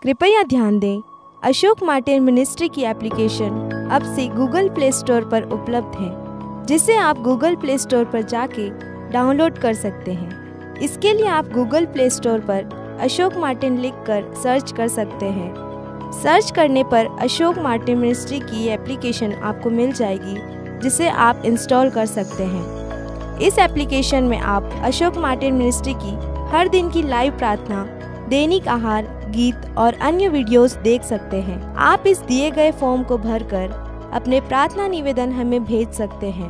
कृपया ध्यान दें, अशोक मार्टिन मिनिस्ट्री की एप्लीकेशन अब से गूगल प्ले स्टोर पर उपलब्ध है, जिसे आप गूगल प्ले स्टोर पर जाके डाउनलोड कर सकते हैं। इसके लिए आप गूगल प्ले स्टोर पर अशोक मार्टिन लिखकर सर्च कर सकते हैं। सर्च करने पर अशोक मार्टिन मिनिस्ट्री की एप्लीकेशन आपको मिल जाएगी, जिसे आप इंस्टॉल कर सकते हैं। इस एप्लीकेशन में आप अशोक मार्टिन मिनिस्ट्री की हर दिन की लाइव प्रार्थना, दैनिक आहार, गीत और अन्य वीडियोस देख सकते हैं। आप इस दिए गए फॉर्म को भरकर अपने प्रार्थना निवेदन हमें भेज सकते हैं।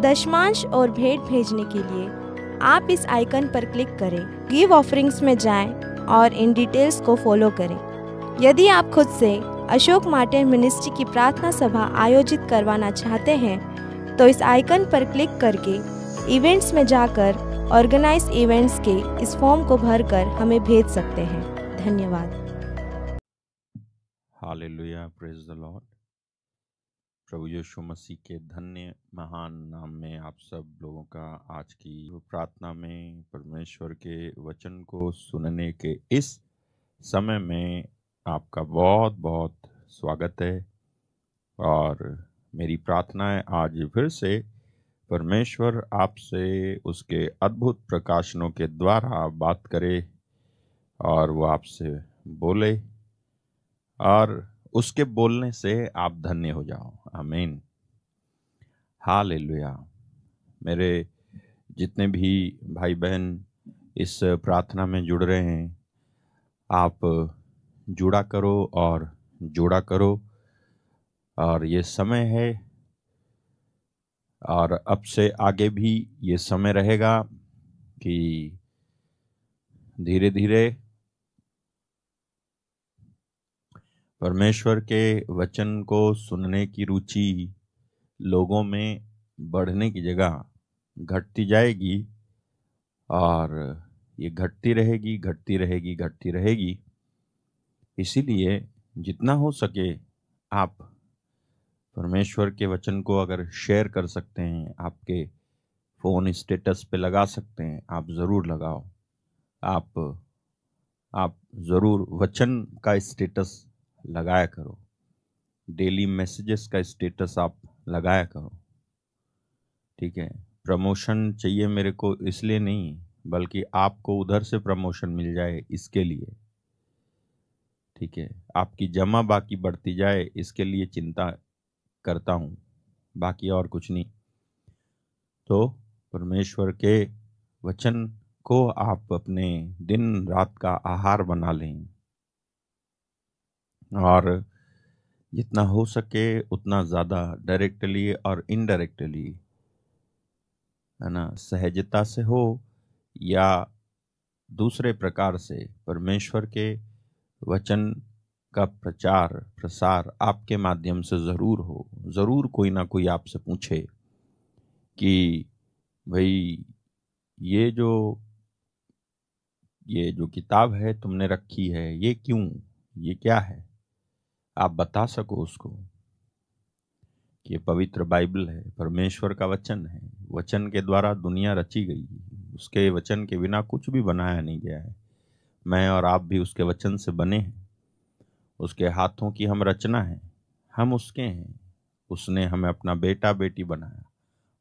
दशमांश और भेंट भेजने के लिए आप इस आइकन पर क्लिक करें, गिव ऑफरिंग्स में जाएं और इन डिटेल्स को फॉलो करें। यदि आप खुद से अशोक मार्टिन मिनिस्ट्री की प्रार्थना सभा आयोजित करवाना चाहते हैं, तो इस आइकन पर क्लिक करके इवेंट्स में जाकर ऑर्गेनाइज इवेंट्स के इस फॉर्म को भरकर हमें भेज सकते हैं। धन्यवाद। Hallelujah, praise the Lord. प्रभु यीशु मसीह के धन्य महान नाम में आप सब लोगों का आज की प्रार्थना में परमेश्वर के वचन को सुनने के इस समय में आपका बहुत बहुत स्वागत है। और मेरी प्रार्थना है आज फिर से परमेश्वर आपसे उसके अद्भुत प्रकाशनों के द्वारा बात करे और वो आपसे बोले और उसके बोलने से आप धन्य हो जाओ। आमीन, हालेलुया। मेरे जितने भी भाई बहन इस प्रार्थना में जुड़ रहे हैं, आप जुड़ा करो और जोड़ा करो। और ये समय है और अब से आगे भी ये समय रहेगा कि धीरे धीरे परमेश्वर के वचन को सुनने की रुचि लोगों में बढ़ने की जगह घटती जाएगी और ये घटती रहेगी, घटती रहेगी, घटती रहेगी। इसीलिए जितना हो सके आप परमेश्वर के वचन को अगर शेयर कर सकते हैं, आपके फ़ोन स्टेटस पे लगा सकते हैं, आप ज़रूर लगाओ। आप ज़रूर वचन का स्टेटस लगाया करो। डेली मैसेजेस का स्टेटस आप लगाया करो। ठीक है, प्रमोशन चाहिए मेरे को इसलिए नहीं, बल्कि आपको उधर से प्रमोशन मिल जाए इसके लिए। ठीक है, आपकी जमा बाकी बढ़ती जाए इसके लिए चिंता करता हूँ, बाकी और कुछ नहीं। तो परमेश्वर के वचन को आप अपने दिन रात का आहार बना लें और जितना हो सके उतना ज़्यादा डायरेक्टली और इनडायरेक्टली, है ना, सहजता से हो या दूसरे प्रकार से परमेश्वर के वचन का प्रचार प्रसार आपके माध्यम से ज़रूर हो। ज़रूर कोई ना कोई आपसे पूछे कि भाई ये जो किताब है तुमने रखी है, ये क्यों, ये क्या है, आप बता सको उसको कि ये पवित्र बाइबल है, परमेश्वर का वचन है। वचन के द्वारा दुनिया रची गई, उसके वचन के बिना कुछ भी बनाया नहीं गया है। मैं और आप भी उसके वचन से बने हैं, उसके हाथों की हम रचना है, हम उसके हैं। उसने हमें अपना बेटा बेटी बनाया।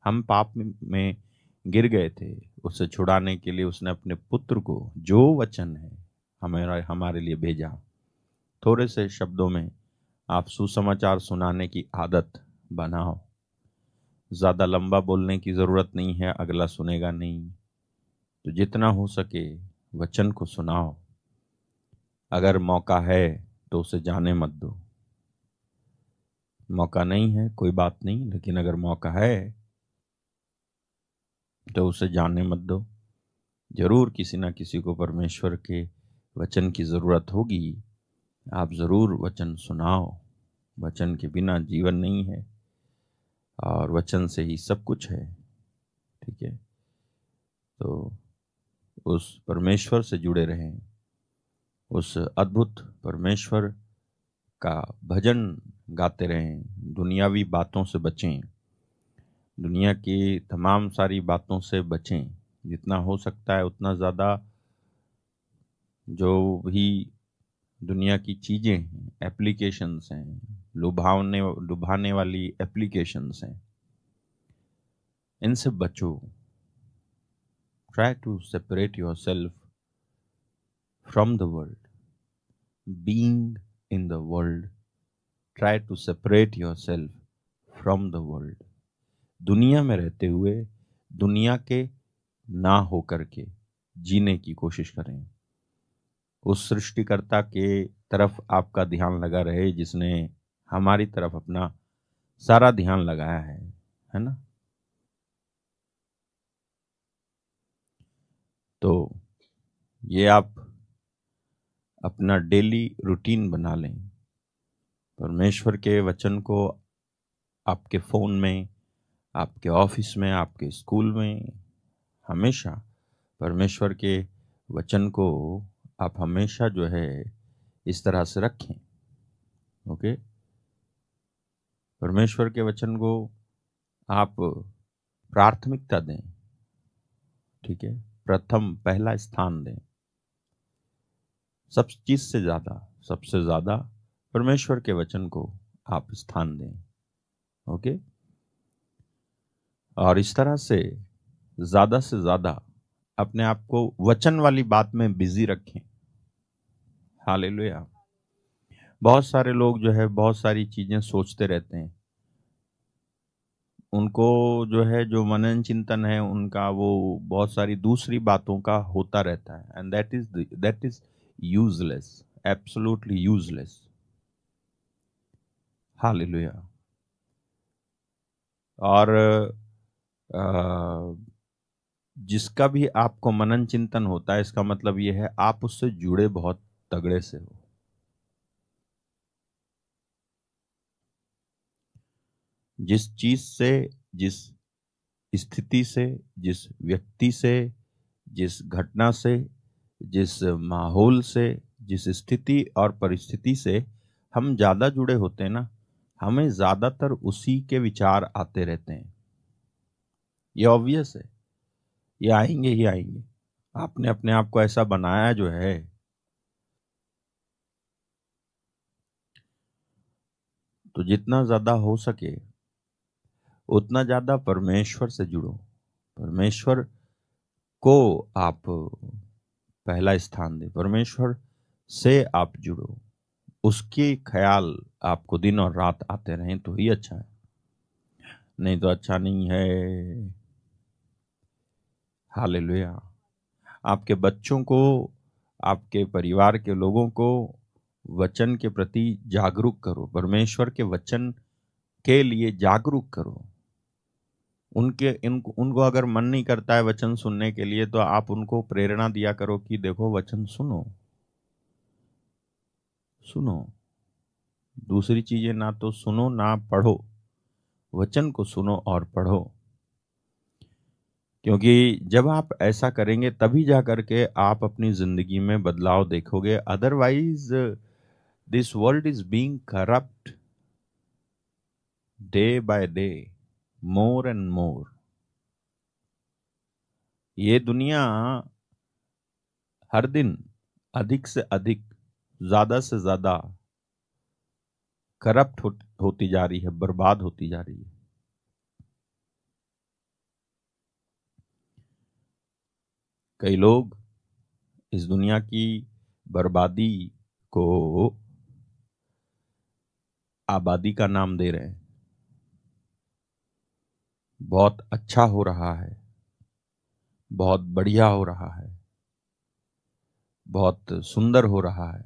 हम पाप में गिर गए थे, उससे छुड़ाने के लिए उसने अपने पुत्र को, जो वचन है, हमारे लिए भेजा। थोड़े से शब्दों में आप सुसमाचार सुनाने की आदत बनाओ। ज़्यादा लंबा बोलने की ज़रूरत नहीं है, अगला सुनेगा नहीं। तो जितना हो सके वचन को सुनाओ। अगर मौका है तो उसे जाने मत दो। मौका नहीं है कोई बात नहीं, लेकिन अगर मौका है तो उसे जाने मत दो। जरूर किसी ना किसी को परमेश्वर के वचन की ज़रूरत होगी। आप ज़रूर वचन सुनाओ। वचन के बिना जीवन नहीं है और वचन से ही सब कुछ है। ठीक है, तो उस परमेश्वर से जुड़े रहें, उस अद्भुत परमेश्वर का भजन गाते रहें। दुनियावी बातों से बचें, दुनिया की तमाम सारी बातों से बचें। जितना हो सकता है उतना ज़्यादा जो भी दुनिया की चीजें हैं, एप्लीकेशंस हैं, लुभाने वाली एप्लीकेशंस हैं, इनसे बचो। Try to separate yourself from the world, being in the world. Try to separate yourself from the world. दुनिया में रहते हुए दुनिया के ना होकर के जीने की कोशिश करें। उस सृष्टिकर्ता के तरफ आपका ध्यान लगा रहे जिसने हमारी तरफ अपना सारा ध्यान लगाया है ना। तो ये आप अपना डेली रूटीन बना लें। परमेश्वर के वचन को आपके फ़ोन में, आपके ऑफिस में, आपके स्कूल में, हमेशा परमेश्वर के वचन को आप हमेशा जो है इस तरह से रखें। ओके, परमेश्वर के वचन को आप प्राथमिकता दें। ठीक है, प्रथम पहला स्थान दें। सब चीज से ज्यादा, सबसे ज्यादा परमेश्वर के वचन को आप स्थान दें। ओके, और इस तरह से ज्यादा अपने आप को वचन वाली बात में बिजी रखें। हालेलुया। बहुत सारे लोग जो है बहुत सारी चीजें सोचते रहते हैं, उनको जो है जो मनन चिंतन है उनका वो बहुत सारी दूसरी बातों का होता रहता है, and that is useless, absolutely useless. Hallelujah. और जिसका भी आपको मनन चिंतन होता है, इसका मतलब यह है आप उससे जुड़े बहुत तगड़े से हो। जिस चीज से, जिस स्थिति से, जिस व्यक्ति से, जिस घटना से, जिस माहौल से, जिस स्थिति और परिस्थिति से हम ज्यादा जुड़े होते हैं ना, हमें ज्यादातर उसी के विचार आते रहते हैं। ये ऑब्वियस है, ये आएंगे ही आएंगे। आपने अपने आप को ऐसा बनाया जो है। तो जितना ज्यादा हो सके उतना ज्यादा परमेश्वर से जुड़ो। परमेश्वर को आप पहला स्थान दें, परमेश्वर से आप जुड़ो, उसके ख्याल आपको दिन और रात आते रहें तो ही अच्छा है, नहीं तो अच्छा नहीं है। हालेलुया। आपके बच्चों को, आपके परिवार के लोगों को वचन के प्रति जागरूक करो, परमेश्वर के वचन के लिए जागरूक करो। उनको अगर मन नहीं करता है वचन सुनने के लिए, तो आप उनको प्रेरणा दिया करो कि देखो वचन सुनो। दूसरी चीजें ना तो सुनो ना पढ़ो, वचन को सुनो और पढ़ो। क्योंकि जब आप ऐसा करेंगे तभी जा करके आप अपनी जिंदगी में बदलाव देखोगे। Otherwise this world is being corrupt day by day, more and more. ये दुनिया हर दिन अधिक से अधिक, ज्यादा से ज्यादा करप्ट होती जा रही है, बर्बाद होती जा रही है। कई लोग इस दुनिया की बर्बादी को आबादी का नाम दे रहे हैं। बहुत अच्छा हो रहा है, बहुत बढ़िया हो रहा है, बहुत सुंदर हो रहा है,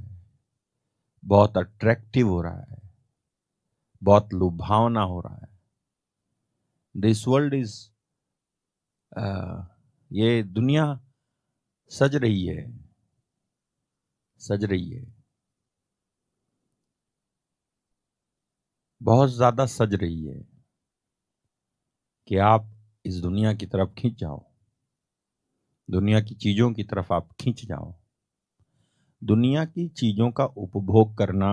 बहुत अट्रैक्टिव हो रहा है, बहुत लुभावना हो रहा है। दिस वर्ल्ड इज, ये दुनिया सज रही है, सज रही है, बहुत ज्यादा सज रही है कि आप इस दुनिया की तरफ खींच जाओ, दुनिया की चीजों की तरफ आप खींच जाओ। दुनिया की चीजों का उपभोग करना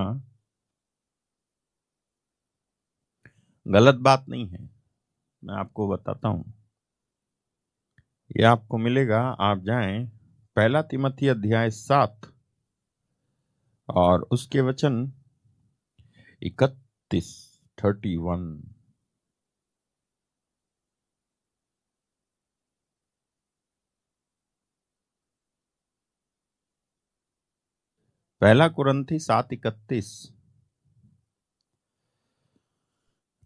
गलत बात नहीं है, मैं आपको बताता हूं। ये आपको मिलेगा, आप जाएं 1 तिमोथी अध्याय 7 और उसके वचन 31। पहला कुरंथी 7:31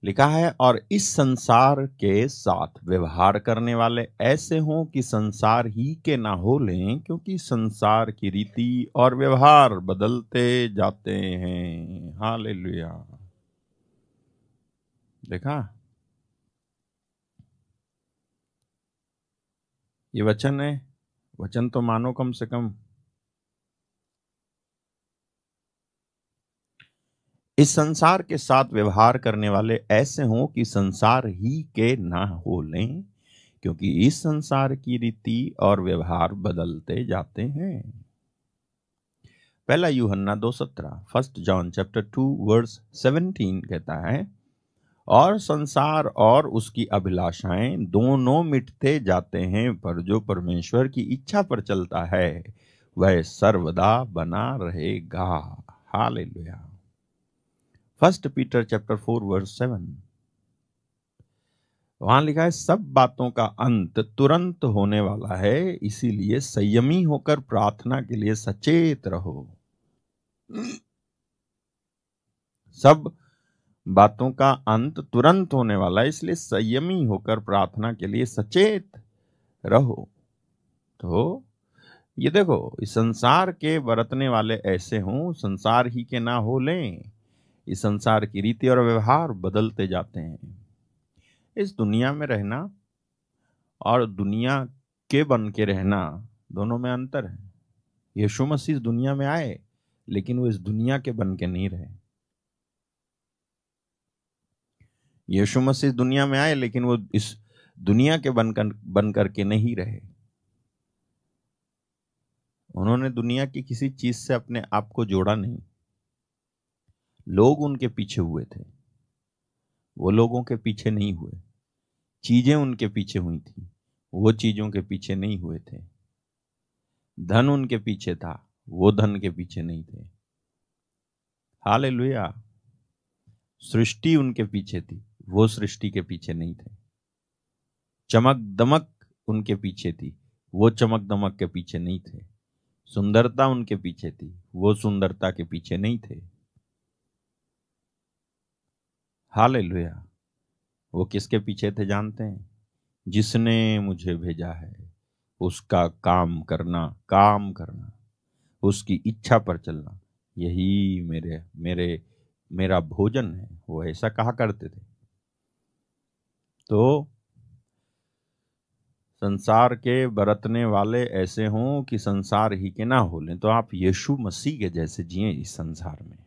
लिखा है, और इस संसार के साथ व्यवहार करने वाले ऐसे हों कि संसार ही के ना हो लें, क्योंकि संसार की रीति और व्यवहार बदलते जाते हैं। हालेलुया। देखा, ये वचन है, वचन तो मानो कम से कम। इस संसार के साथ व्यवहार करने वाले ऐसे हों कि संसार ही के ना हो लें, क्योंकि इस संसार की रीति और व्यवहार बदलते जाते हैं। पहला यूहन्ना 2:17, 1 जॉन चैप्टर 2 वर्स 17 कहता है, और संसार और उसकी अभिलाषाएं दोनों मिटते जाते हैं, पर जो परमेश्वर की इच्छा पर चलता है वह सर्वदा बना रहेगा। हालेलुया। 1 पीटर चैप्टर 4 वर्स 7, वहां लिखा है, सब बातों का अंत तुरंत होने वाला है, इसीलिए संयमी होकर प्रार्थना के लिए सचेत रहो। सब बातों का अंत तुरंत होने वाला है, इसलिए संयमी होकर प्रार्थना के लिए सचेत रहो। तो ये देखो, इस संसार के बरतने वाले ऐसे हों, संसार ही के ना हो लें। इस संसार की रीति और व्यवहार बदलते जाते हैं। इस दुनिया में रहना और दुनिया के बन के रहना, दोनों में अंतर है। यीशु मसीह इस दुनिया में आए, लेकिन वो इस दुनिया के बन के नहीं रहे। यीशु मसीह दुनिया में आए, लेकिन वो इस दुनिया के बन करके नहीं रहे। उन्होंने दुनिया की किसी चीज से अपने आप को जोड़ा नहीं। लोग उनके पीछे हुए थे, वो लोगों के पीछे नहीं हुए। चीजें उनके पीछे हुई थी, वो चीजों के पीछे नहीं हुए थे। धन उनके पीछे था, वो धन के पीछे नहीं थे। हालेलुया। सृष्टि उनके पीछे थी, वो सृष्टि के पीछे नहीं थे। चमक दमक उनके पीछे थी, वो चमक दमक के पीछे नहीं थे। सुंदरता उनके पीछे थी, वो सुंदरता के पीछे नहीं थे। हालेलुया। वो किसके पीछे थे जानते हैं? जिसने मुझे भेजा है उसका काम करना, उसकी इच्छा पर चलना, यही मेरा भोजन है। वो ऐसा कहा करते थे। तो संसार के बरतने वाले ऐसे हों कि संसार ही के ना हो लें। तो आप यीशु मसीह के जैसे जिए इस संसार में।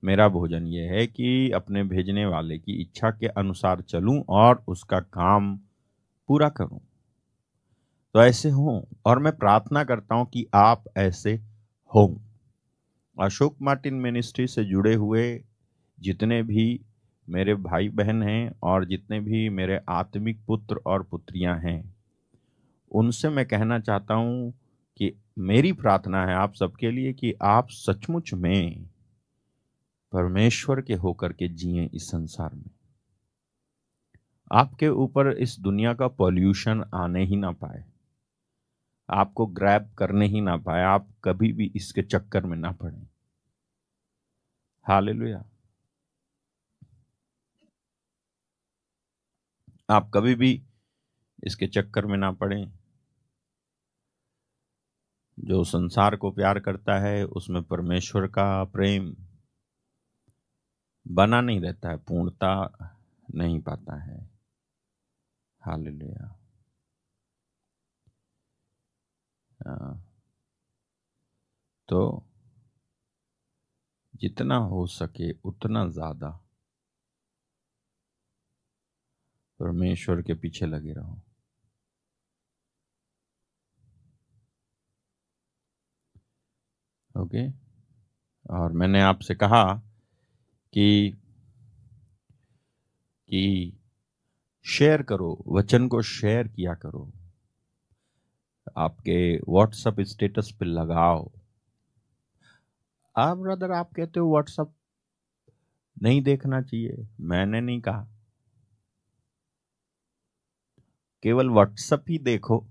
मेरा भोजन यह है कि अपने भेजने वाले की इच्छा के अनुसार चलूं और उसका काम पूरा करूं। तो ऐसे हों, और मैं प्रार्थना करता हूं कि आप ऐसे हों। अशोक मार्टिन मिनिस्ट्री से जुड़े हुए जितने भी मेरे भाई बहन हैं और जितने भी मेरे आत्मिक पुत्र और पुत्रियां हैं, उनसे मैं कहना चाहता हूं कि मेरी प्रार्थना है आप सबके लिए कि आप सचमुच में परमेश्वर के होकर के जिए इस संसार में। आपके ऊपर इस दुनिया का पॉल्यूशन आने ही ना पाए, आपको ग्रैब करने ही ना पाए, आप कभी भी इसके चक्कर में ना पड़े। हालेलुया। आप कभी भी इसके चक्कर में ना पड़े। जो संसार को प्यार करता है उसमें परमेश्वर का प्रेम बना नहीं रहता है, पूर्णता नहीं पाता है। हालेलुया। तो जितना हो सके उतना ज्यादा परमेश्वर के पीछे लगे रहो। ओके। और मैंने आपसे कहा कि शेयर करो, वचन को शेयर किया करो, आपके व्हाट्सएप स्टेटस पे लगाओ। हाँ ब्रदर, आप कहते हो व्हाट्सएप नहीं देखना चाहिए, मैंने नहीं कहा। केवल व्हाट्सएप ही देखो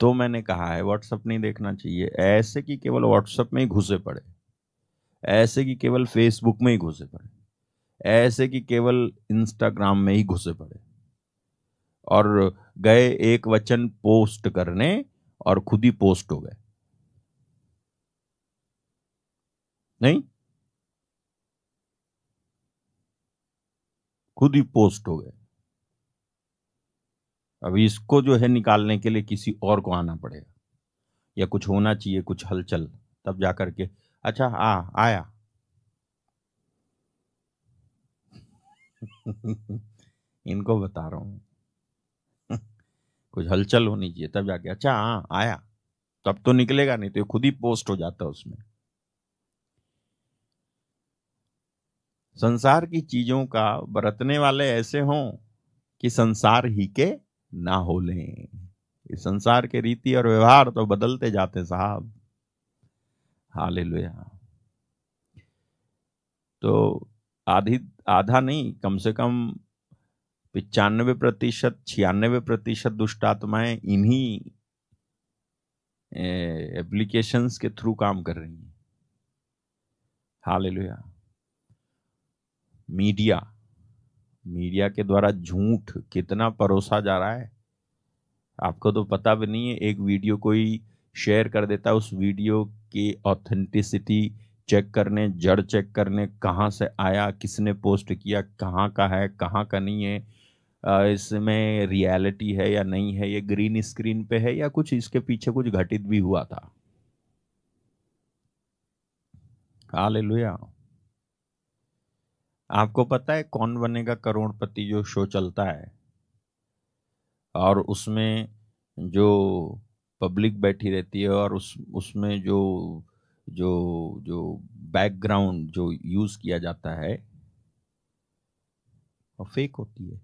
तो मैंने कहा है व्हाट्सएप नहीं देखना चाहिए। ऐसे कि केवल व्हाट्सएप में ही घुसे पड़े, ऐसे कि केवल फेसबुक में ही घुसे पड़े, ऐसे कि केवल इंस्टाग्राम में ही घुसे पड़े और गए एक वचन पोस्ट करने और खुद ही पोस्ट हो गए। नहीं, खुद ही पोस्ट हो गए। अभी इसको जो है निकालने के लिए किसी और को आना पड़ेगा या कुछ होना चाहिए, कुछ हलचल, तब जाकर के अच्छा आया। इनको बता रहा हूं कुछ हलचल होनी चाहिए तब जाके अच्छा आया, तब तो निकलेगा, नहीं तो खुद ही पोस्ट हो जाता उसमें। संसार की चीजों का बरतने वाले ऐसे हों कि संसार ही के ना हो लें। इस संसार के रीति और व्यवहार तो बदलते जाते साहब। हालेलुया। तो आधा नहीं, कम से कम 95% 96% दुष्ट आत्माएं इन्हीं एप्लीकेशंस के थ्रू काम कर रही हैं। हालेलुया। मीडिया के द्वारा झूठ कितना परोसा जा रहा है आपको तो पता भी नहीं है। एक वीडियो कोई शेयर कर देता है, उस वीडियो की ऑथेंटिसिटी चेक करने, जड़ चेक करने, कहाँ से आया, किसने पोस्ट किया, कहाँ का है, कहाँ का नहीं है, इसमें रियलिटी है या नहीं है, ये ग्रीन स्क्रीन पे है या कुछ इसके पीछे कुछ घटित भी हुआ था। हालेलुया। आपको पता है कौन बनेगा करोड़पति जो शो चलता है और उसमें जो पब्लिक बैठी रहती है और उसमें जो जो जो बैकग्राउंड जो यूज किया जाता है वो फेक होती है।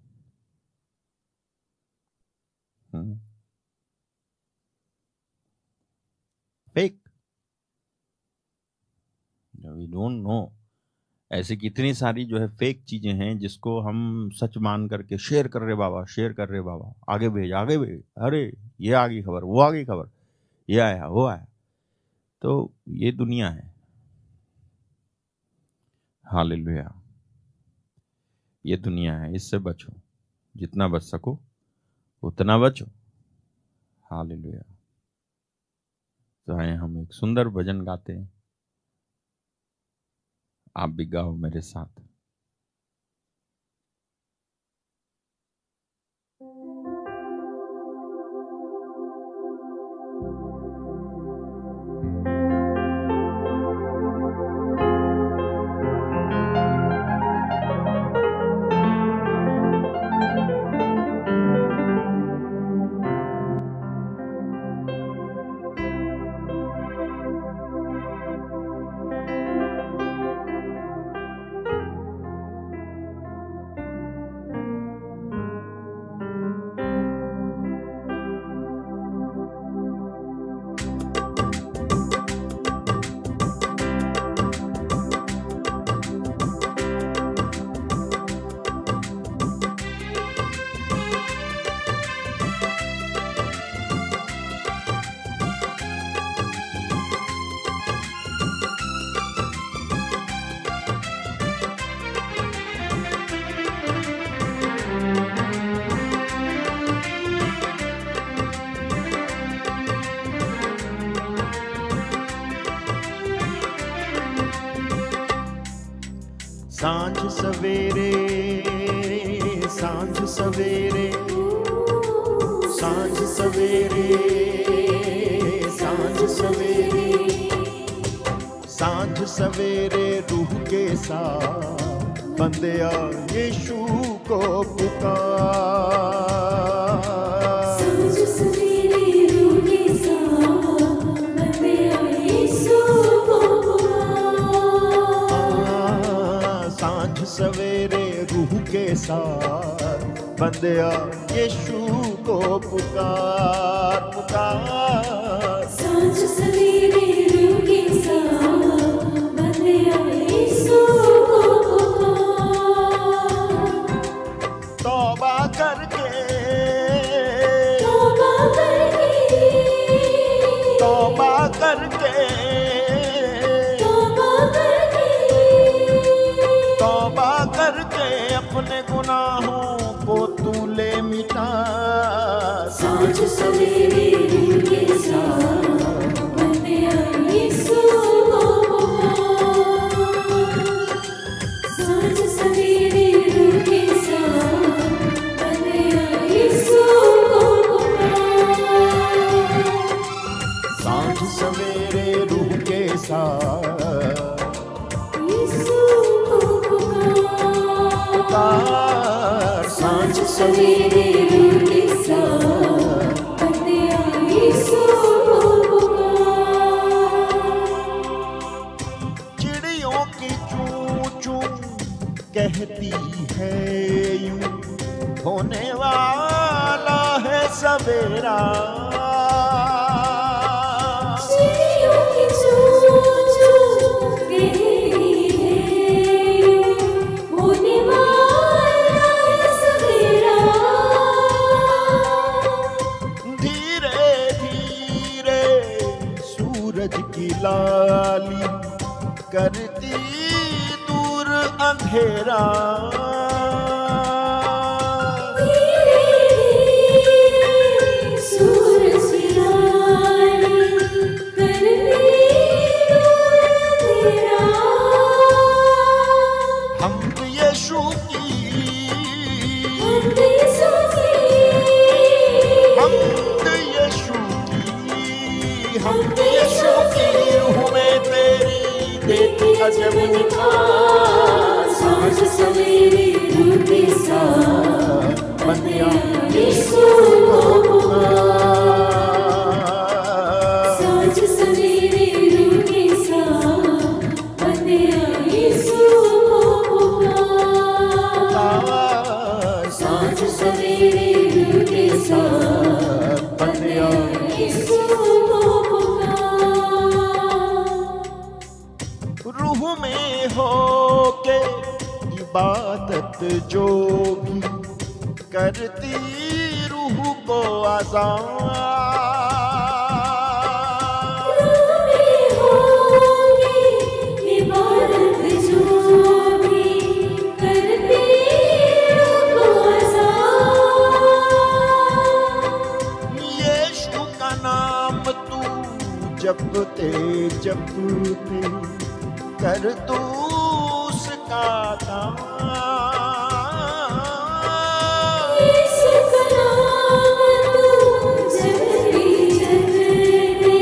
Fake, we don't know. ऐसी कितनी सारी जो है फेक चीजें हैं जिसको हम सच मान करके शेयर कर रहे बाबा, शेयर कर रहे बाबा, आगे भेज, अरे ये आ गई खबर, वो आ गई खबर, ये आया, वो आया। तो ये दुनिया है। हालेलुया। ये दुनिया है, इससे बचो, जितना बच सको उतना बचो। हालेलुया। तो आए हम एक सुंदर भजन गाते हैं, आप भी गाओ मेरे साथ। सांझ सवेरे, सांझ सवेरे, सांझ सवेरे, सांझ सवेरे, सांझ सवेरे रूह के साथ बंदिया यीशु को पुकार। सांझ सवेरे रूह के साथ बंदिया यीशु को पुकार। सांझ सवेरे रूह के साथ बंदिया यीशु को पुकार, पुकार। सांझ सवेरे रूह के साथ तौबा करके अपने गुनाहों को तू ले मिटा। सांझ सवेरे रूह के साथ बंदिया यीशु को पुकार। सांझ सवेरे रूह के साथ बंदिया यीशु को पुकार। सांझ सवेरे रूह के साथ यीशु को पुकार। सांझ सवेरे रूह के साथ बंदिया यीशु को पुकार। चिड़ियों की चूं चूं कहती है यूं, होने वाला है सवेरा। चिड़ियों की चूं चूं कहती है यूं, होने वाला है सवेरा। धीरे धीरे सूरज की लाली करती दूर अंधेरा। धीरे धीरे सूरज की लाली करती दूर अंधेरा। हमद यीशु की, हमद यीशु की, हमद यीशु की, हमद यीशु की रूह में तेरी देती अजब निखार। सांझ सवेरे रूह के साथ बंदिया यीशु को पुकार। सांझ सवेरे रूह के साथ बंदिया यीशु को पुकार। सांझ सवेरे रूह के साथ बंदिया यीशु को पुकार। रूह में हो के इबादत जो भी करती रूह को आज़ाद। रूह में होगी इबादत जो भी करती रूह को आज़ाद। यीशु का नाम तू जपते जपते कर तू उसका काम। यीशु का नाम तू जपते जपते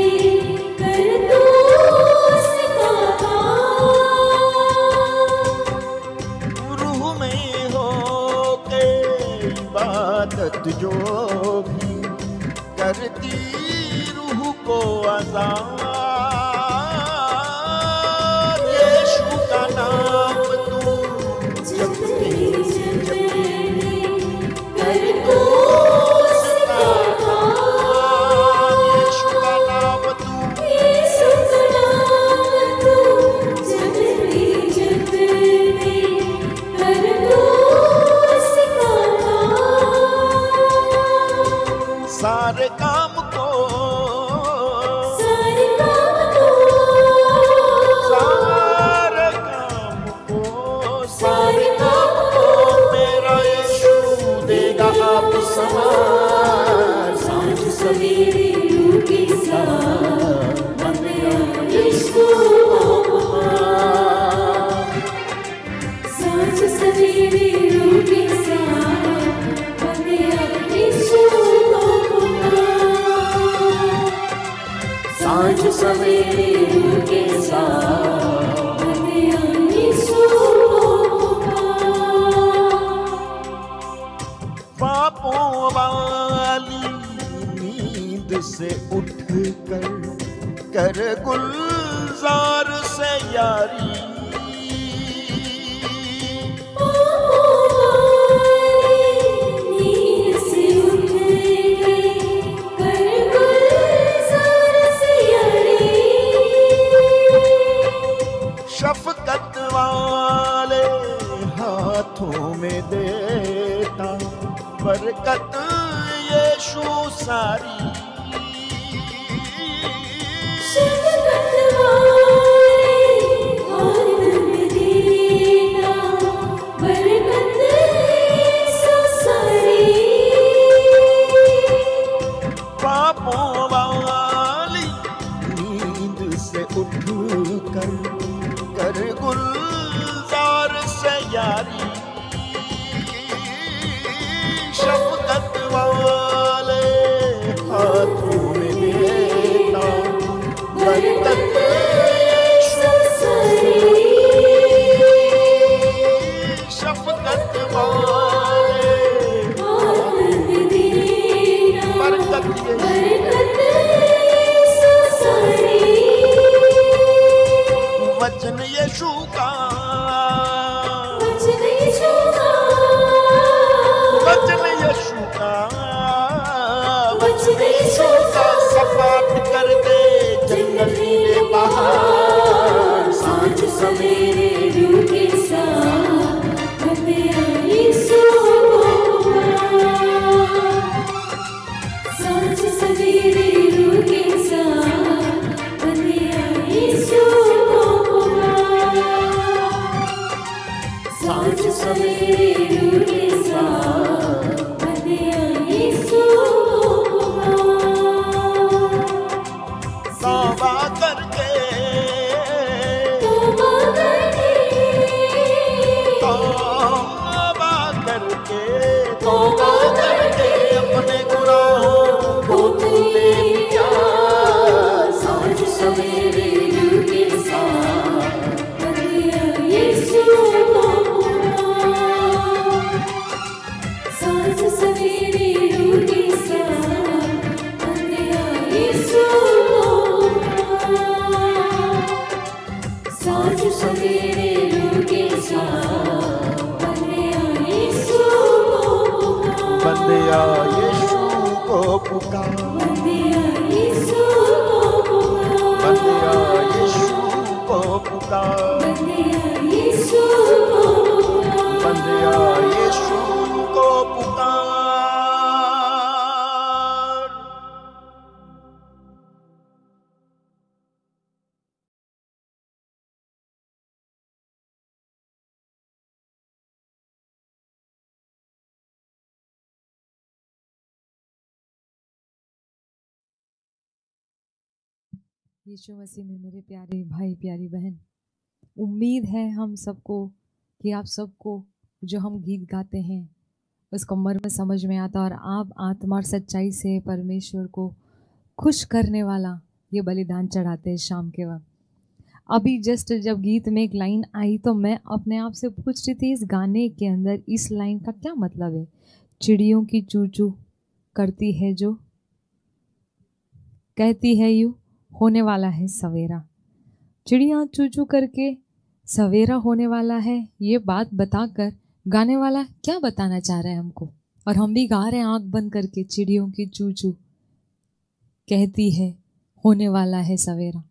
कर तू उसका काम। रूह में हो के इबादत जो भी करती रूह को आज़ाद। यीशु का नाम तू जपते जपते कर तू उसका काम। यीशु का नाम तू, यीशु का नाम तू जपते जपते कर तू उसका काम। सारे काम को, सारे काम को, सारे काम को, सारे काम को मेरा यीशु देगा आप संभाल। सांझ सवेरे रूह के साथ बंदिया यीशु को पुकार। सांझ सवेरे रूह के साथ बंदिया यीशु को पुकार। सांझ सवेरे रूह के साथ बंदिया यीशु को पुकार। पापों वाली नींद से उठकर कर गुलजार से यारी। नींद से उठ गए कर गुलजार से यारी। शफकत वाले हाथों में देता बरकत यीशु सारी। शफकत वचन यीशु का, वचन यीशु का, वचन यीशु का, वचन यीशु का, सपाट कर दे जंगल नीले पहाड़। सांझ सवेरे रूह के साथ बंदिया यीशु सांझ सवेरे रूह के साथ बंदिया यीशु सांझ सवेरे रूह के साथ बंदिया यीशु तौबा करके, तौबा करके, तौबा करके, तौबा करके अपने गुनाहों को तू ले लिया। सांझ सवेरे रूह के साथ बंदिया यीशु सांझ सवेरे रूह के साथ बंदिया यीशु सांझ सवेरे रूह के साथ बंदिया यीशु बंदिया यीशु को पुकार, बंदिया यीशु बंदिया यीशु को पुकार, बंदिया यीशु बंदिया यीशु को पुकार। यीशु मसीह में मेरे प्यारे भाई प्यारी बहन, उम्मीद है हम सबको कि आप सबको जो हम गीत गाते हैं उसका मर्म समझ में आता और आप आत्मा और सच्चाई से परमेश्वर को खुश करने वाला ये बलिदान चढ़ाते हैं शाम के वक्त। अभी जस्ट जब गीत में एक लाइन आई तो मैं अपने आप से पूछ रही थी इस गाने के अंदर इस लाइन का क्या मतलब है। चिड़ियों की चू चू करती है जो कहती है यूँ होने वाला है सवेरा। चिड़िया चू चू करके सवेरा होने वाला है, ये बात बताकर गाने वाला क्या बताना चाह रहे हैं हमको। और हम भी गा रहे हैं आंख बंद करके, चिड़ियों की चू चू कहती है होने वाला है सवेरा।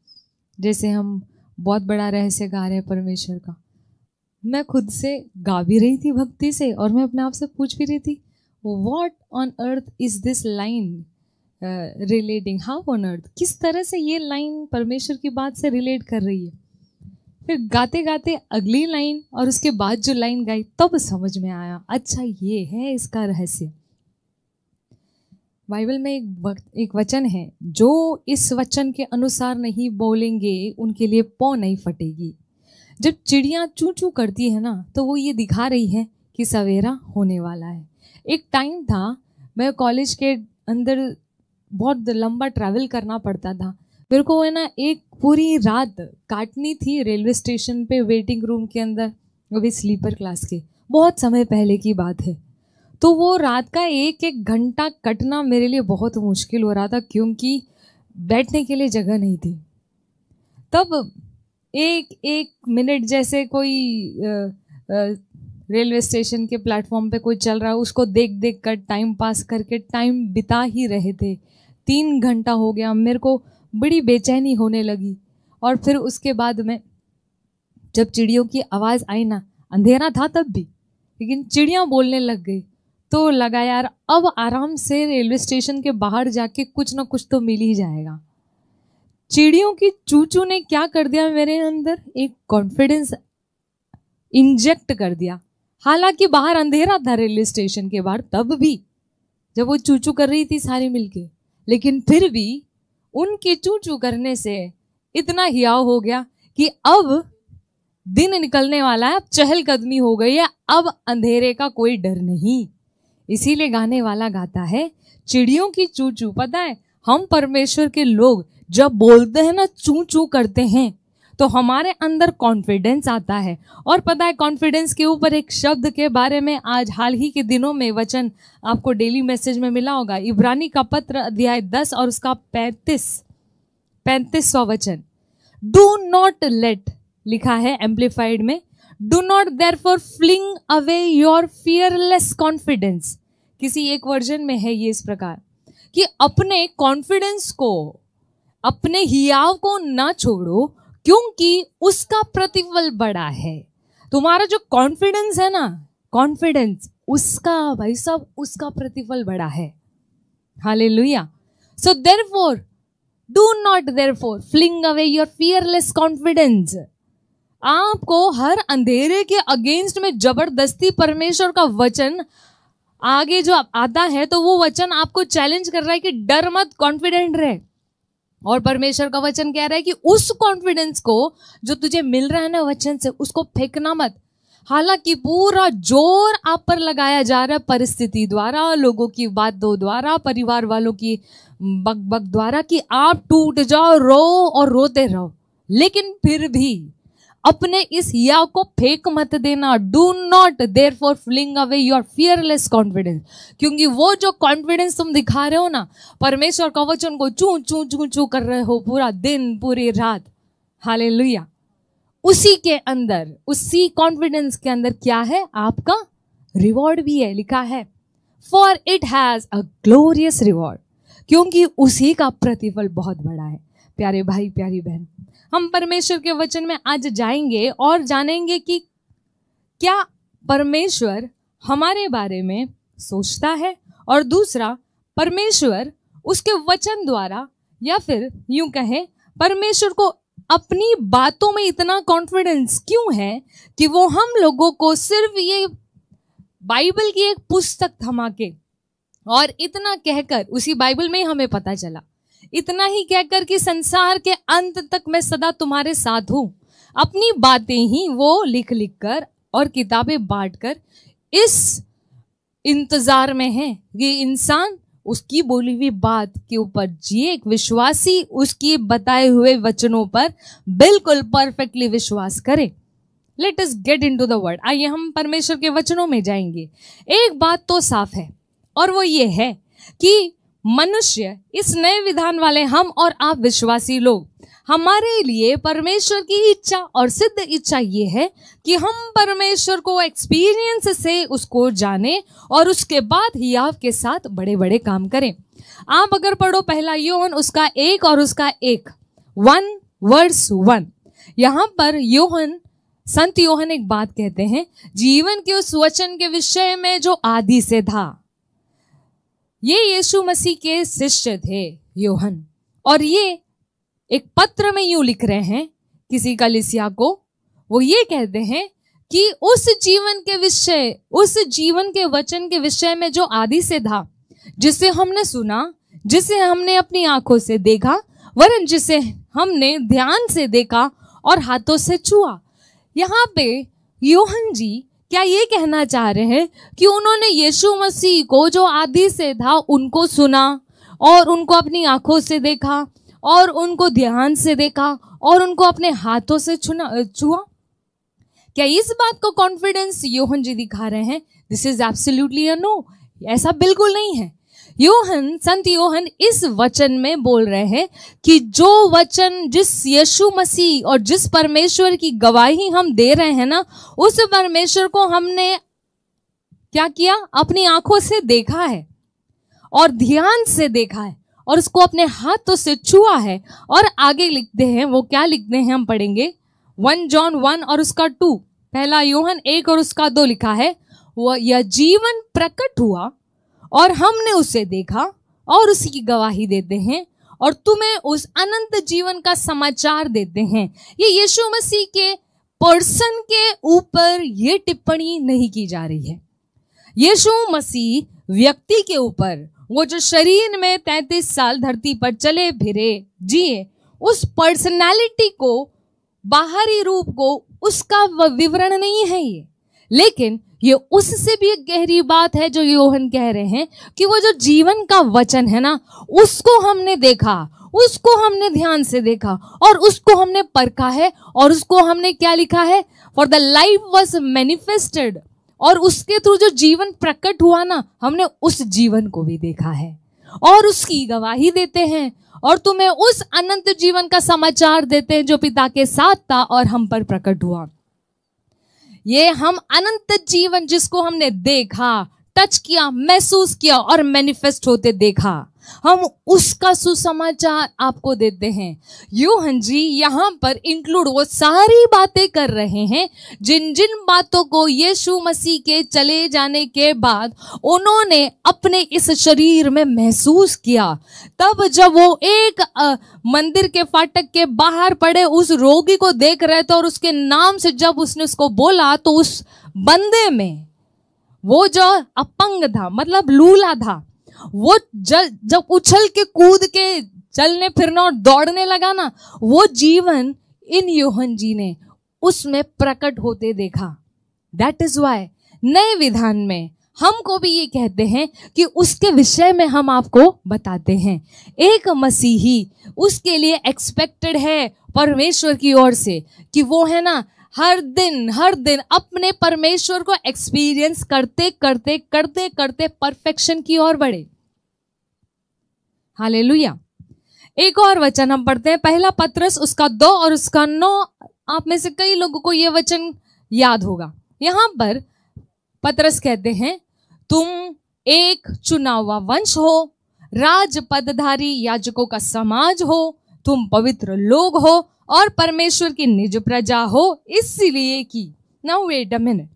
जैसे हम बहुत बड़ा रहस्य गा रहे हैं परमेश्वर का। मैं खुद से गा भी रही थी भक्ति से और मैं अपने आप से पूछ भी रही थी what on earth is this line relating, how on earth, किस तरह से ये लाइन परमेश्वर की बात से रिलेट कर रही है। फिर गाते गाते अगली लाइन और उसके बाद जो लाइन गाई तब समझ में आया, अच्छा ये है इसका रहस्य। बाइबल में एक वचन है, जो इस वचन के अनुसार नहीं बोलेंगे उनके लिए पौ नहीं फटेगी। जब चिड़िया चू चू करती है ना तो वो ये दिखा रही है कि सवेरा होने वाला है। एक टाइम था मैं कॉलेज के अंदर बहुत लंबा ट्रैवल करना पड़ता था, मेरे को है ना एक पूरी रात काटनी थी रेलवे स्टेशन पे वेटिंग रूम के अंदर, वो भी स्लीपर क्लास के, बहुत समय पहले की बात है। तो वो रात का एक एक घंटा कटना मेरे लिए बहुत मुश्किल हो रहा था क्योंकि बैठने के लिए जगह नहीं थी। तब एक एक मिनट जैसे कोई रेलवे स्टेशन के प्लेटफॉर्म पे कोई चल रहा है उसको देख देख कर टाइम पास करके टाइम बिता ही रहे थे। 3 घंटा हो गया, मेरे को बड़ी बेचैनी होने लगी। और फिर उसके बाद में जब चिड़ियों की आवाज़ आई ना, अंधेरा था तब भी, लेकिन चिड़ियाँ बोलने लग गई तो लगा यार अब आराम से रेलवे स्टेशन के बाहर जाके कुछ ना कुछ तो मिल ही जाएगा। चिड़ियों की चूचू ने क्या कर दिया मेरे अंदर, एक कॉन्फिडेंस इंजेक्ट कर दिया। हालांकि बाहर अंधेरा था रेलवे स्टेशन के बाहर तब भी जब वो चूचू कर रही थी सारी मिलके, लेकिन फिर भी उनके चूचू करने से इतना हियाव हो गया कि अब दिन निकलने वाला है, अब चहलकदमी हो गई है, अब अंधेरे का कोई डर नहीं। इसीलिए गाने वाला गाता है चिड़ियों की चू चू। पता है हम परमेश्वर के लोग जब बोलते हैं ना चू चू करते हैं तो हमारे अंदर कॉन्फिडेंस आता है। और पता है कॉन्फिडेंस के ऊपर एक शब्द के बारे में आज हाल ही के दिनों में वचन आपको डेली मैसेज में मिला होगा, इब्रानी का पत्र अध्याय 10 और उसका 35वां वचन, डू नॉट लेट लिखा है एम्प्लीफाइड में, do not therefore fling away your fearless confidence. किसी एक वर्जन में है ये इस प्रकार कि अपने कॉन्फिडेंस को, अपने हियाव को ना छोड़ो, क्योंकि उसका प्रतिफल बड़ा है। तुम्हारा जो कॉन्फिडेंस है ना, कॉन्फिडेंस, उसका भाई साहब, उसका प्रतिफल बड़ा है। Hallelujah. So therefore do not therefore fling away your fearless confidence. आपको हर अंधेरे के अगेंस्ट में जबरदस्ती परमेश्वर का वचन आगे जो आता है, तो वो वचन आपको चैलेंज कर रहा है कि डर मत, कॉन्फिडेंट रहे। और परमेश्वर का वचन कह रहा है कि उस कॉन्फिडेंस को जो तुझे मिल रहा है ना वचन से, उसको फेंकना मत। हालांकि पूरा जोर आप पर लगाया जा रहा है परिस्थिति द्वारा, लोगों की बातों द्वारा, परिवार वालों की बक द्वारा कि आप टूट जाओ, रो और रोते रहो, लेकिन फिर भी अपने इस हिया को फेंक मत देना। Do not therefore fling away your fearless confidence, क्योंकि वो जो कॉन्फिडेंस तुम दिखा रहे हो ना, परमेश्वर का वचन को चू चू चू चू कर रहे हो पूरा दिन पूरी रात, हालेलुया, उसी के अंदर, उसी कॉन्फिडेंस के अंदर क्या है? आपका रिवॉर्ड भी है। लिखा है for it has a glorious reward, क्योंकि उसी का प्रतिफल बहुत बड़ा है। प्यारे भाई, प्यारी बहन, हम परमेश्वर के वचन में आज जाएंगे और जानेंगे कि क्या परमेश्वर हमारे बारे में सोचता है, और दूसरा, परमेश्वर उसके वचन द्वारा, या फिर यूं कहें, परमेश्वर को अपनी बातों में इतना कॉन्फिडेंस क्यों है कि वो हम लोगों को सिर्फ ये बाइबल की एक पुस्तक थमा के और इतना कहकर, उसी बाइबल में ही हमें पता चला, इतना ही कहकर कि संसार के अंत तक मैं सदा तुम्हारे साथ हूं, अपनी बातें ही वो लिख लिख कर और किताबें बांट कर इस इंतजार में है कि इंसान उसकी बोली हुई बात के ऊपर जिए, एक विश्वासी उसकी बताए हुए वचनों पर बिल्कुल परफेक्टली विश्वास करे। Let us get into the word. आइए हम परमेश्वर के वचनों में जाएंगे। एक बात तो साफ है, और वो ये है कि मनुष्य, इस नए विधान वाले हम और आप विश्वासी लोग, हमारे लिए परमेश्वर की इच्छा और सिद्ध इच्छा ये है कि हम परमेश्वर को एक्सपीरियंस से उसको जाने और उसके बाद हियाव के साथ बड़े बड़े काम करें। आप अगर पढ़ो पहला यूहन्ना उसका 1 और उसका 1 यहाँ पर संत यूहन्ना एक बात कहते हैं, जीवन के उस वचन के विषय में जो आदि से था। ये यीशु मसीह के शिष्य थे यूहन्ना, और ये एक पत्र में यूं लिख रहे हैं किसी कलीसिया को। वो ये कहते हैं कि उस जीवन के विषय, उस जीवन के वचन के विषय में जो आदि से था, जिसे हमने सुना, जिसे हमने अपनी आंखों से देखा, वरन जिसे हमने ध्यान से देखा और हाथों से छुआ। यहाँ पे यूहन्ना जी क्या ये कहना चाह रहे हैं कि उन्होंने यीशु मसीह को जो आदि से था उनको सुना और उनको अपनी आंखों से देखा और उनको ध्यान से देखा और उनको अपने हाथों से छुआ? क्या इस बात को कॉन्फिडेंस यूहन्ना जी दिखा रहे हैं? This is absolutely a no. ऐसा बिल्कुल नहीं है। संत यूहन्ना इस वचन में बोल रहे हैं कि जो वचन, जिस यीशु मसीह और जिस परमेश्वर की गवाही हम दे रहे हैं ना, उस परमेश्वर को हमने क्या किया? अपनी आंखों से देखा है और ध्यान से देखा है और उसको अपने हाथों से छुआ है। और आगे लिखते हैं, वो क्या लिखते हैं हम पढ़ेंगे, 1 जॉन 1 और उसका 2, पहला यूहन्ना 1 और उसका 2 लिखा है, वो यह जीवन प्रकट हुआ और हमने उसे देखा और उसकी गवाही देते हैं और तुम्हें उस अनंत जीवन का समाचार देते हैं। ये यीशु मसीह के पर्सन के ऊपर ये टिप्पणी नहीं की जा रही है। यीशु मसीह व्यक्ति के ऊपर, वो जो शरीर में 33 साल धरती पर चले फिरे, जिए, उस पर्सनालिटी को, बाहरी रूप को, उसका विवरण नहीं है ये। लेकिन ये उससे भी एक गहरी बात है जो यूहन्ना कह रहे हैं कि वो जो जीवन का वचन है ना, उसको हमने देखा, उसको हमने ध्यान से देखा और उसको हमने परखा है और उसको हमने क्या लिखा है, for the life was manifested, और उसके थ्रू जो जीवन प्रकट हुआ ना, हमने उस जीवन को भी देखा है और उसकी गवाही देते हैं और तुम्हें उस अनंत जीवन का समाचार देते हैं जो पिता के साथ था और हम पर प्रकट हुआ। ये हम अनंत जीवन जिसको हमने देखा, टच किया, महसूस किया और मैनिफेस्ट होते देखा, हम उसका सुसमाचार आपको देते हैं। यूहन्ना जी यहाँ पर इंक्लूड वो सारी बातें कर रहे हैं जिन जिन बातों को यीशु मसीह के चले जाने के बाद उन्होंने अपने इस शरीर में महसूस किया। तब जब वो एक मंदिर के फाटक के बाहर पड़े उस रोगी को देख रहे थे और उसके नाम से जब उसने उसको बोला तो उस बंदे में वो जो अपंग था, मतलब लूला था, वो जब उछल के कूद के चलने फिरना और दौड़ने लगा ना, वो जीवन इन यूहन्ना जी ने उसमें प्रकट होते देखा। दैट इज वाई नए विधान में हमको भी ये कहते हैं कि उसके विषय में हम आपको बताते हैं। एक मसीही उसके लिए एक्सपेक्टेड है परमेश्वर की ओर से कि वो है ना हर दिन अपने परमेश्वर को एक्सपीरियंस करते करते करते करते परफेक्शन की ओर बढ़े। हालेलुया। एक और वचन हम पढ़ते हैं, पहला पत्रस उसका 2 और उसका 9। आप में से कई लोगों को यह वचन याद होगा। यहां पर पत्रस कहते हैं, तुम एक चुना हुआ वंश हो, राज पदधारी याजकों का समाज हो, तुम पवित्र लोग हो और परमेश्वर की निज प्रजा हो, इसलिए कि now wait a minute,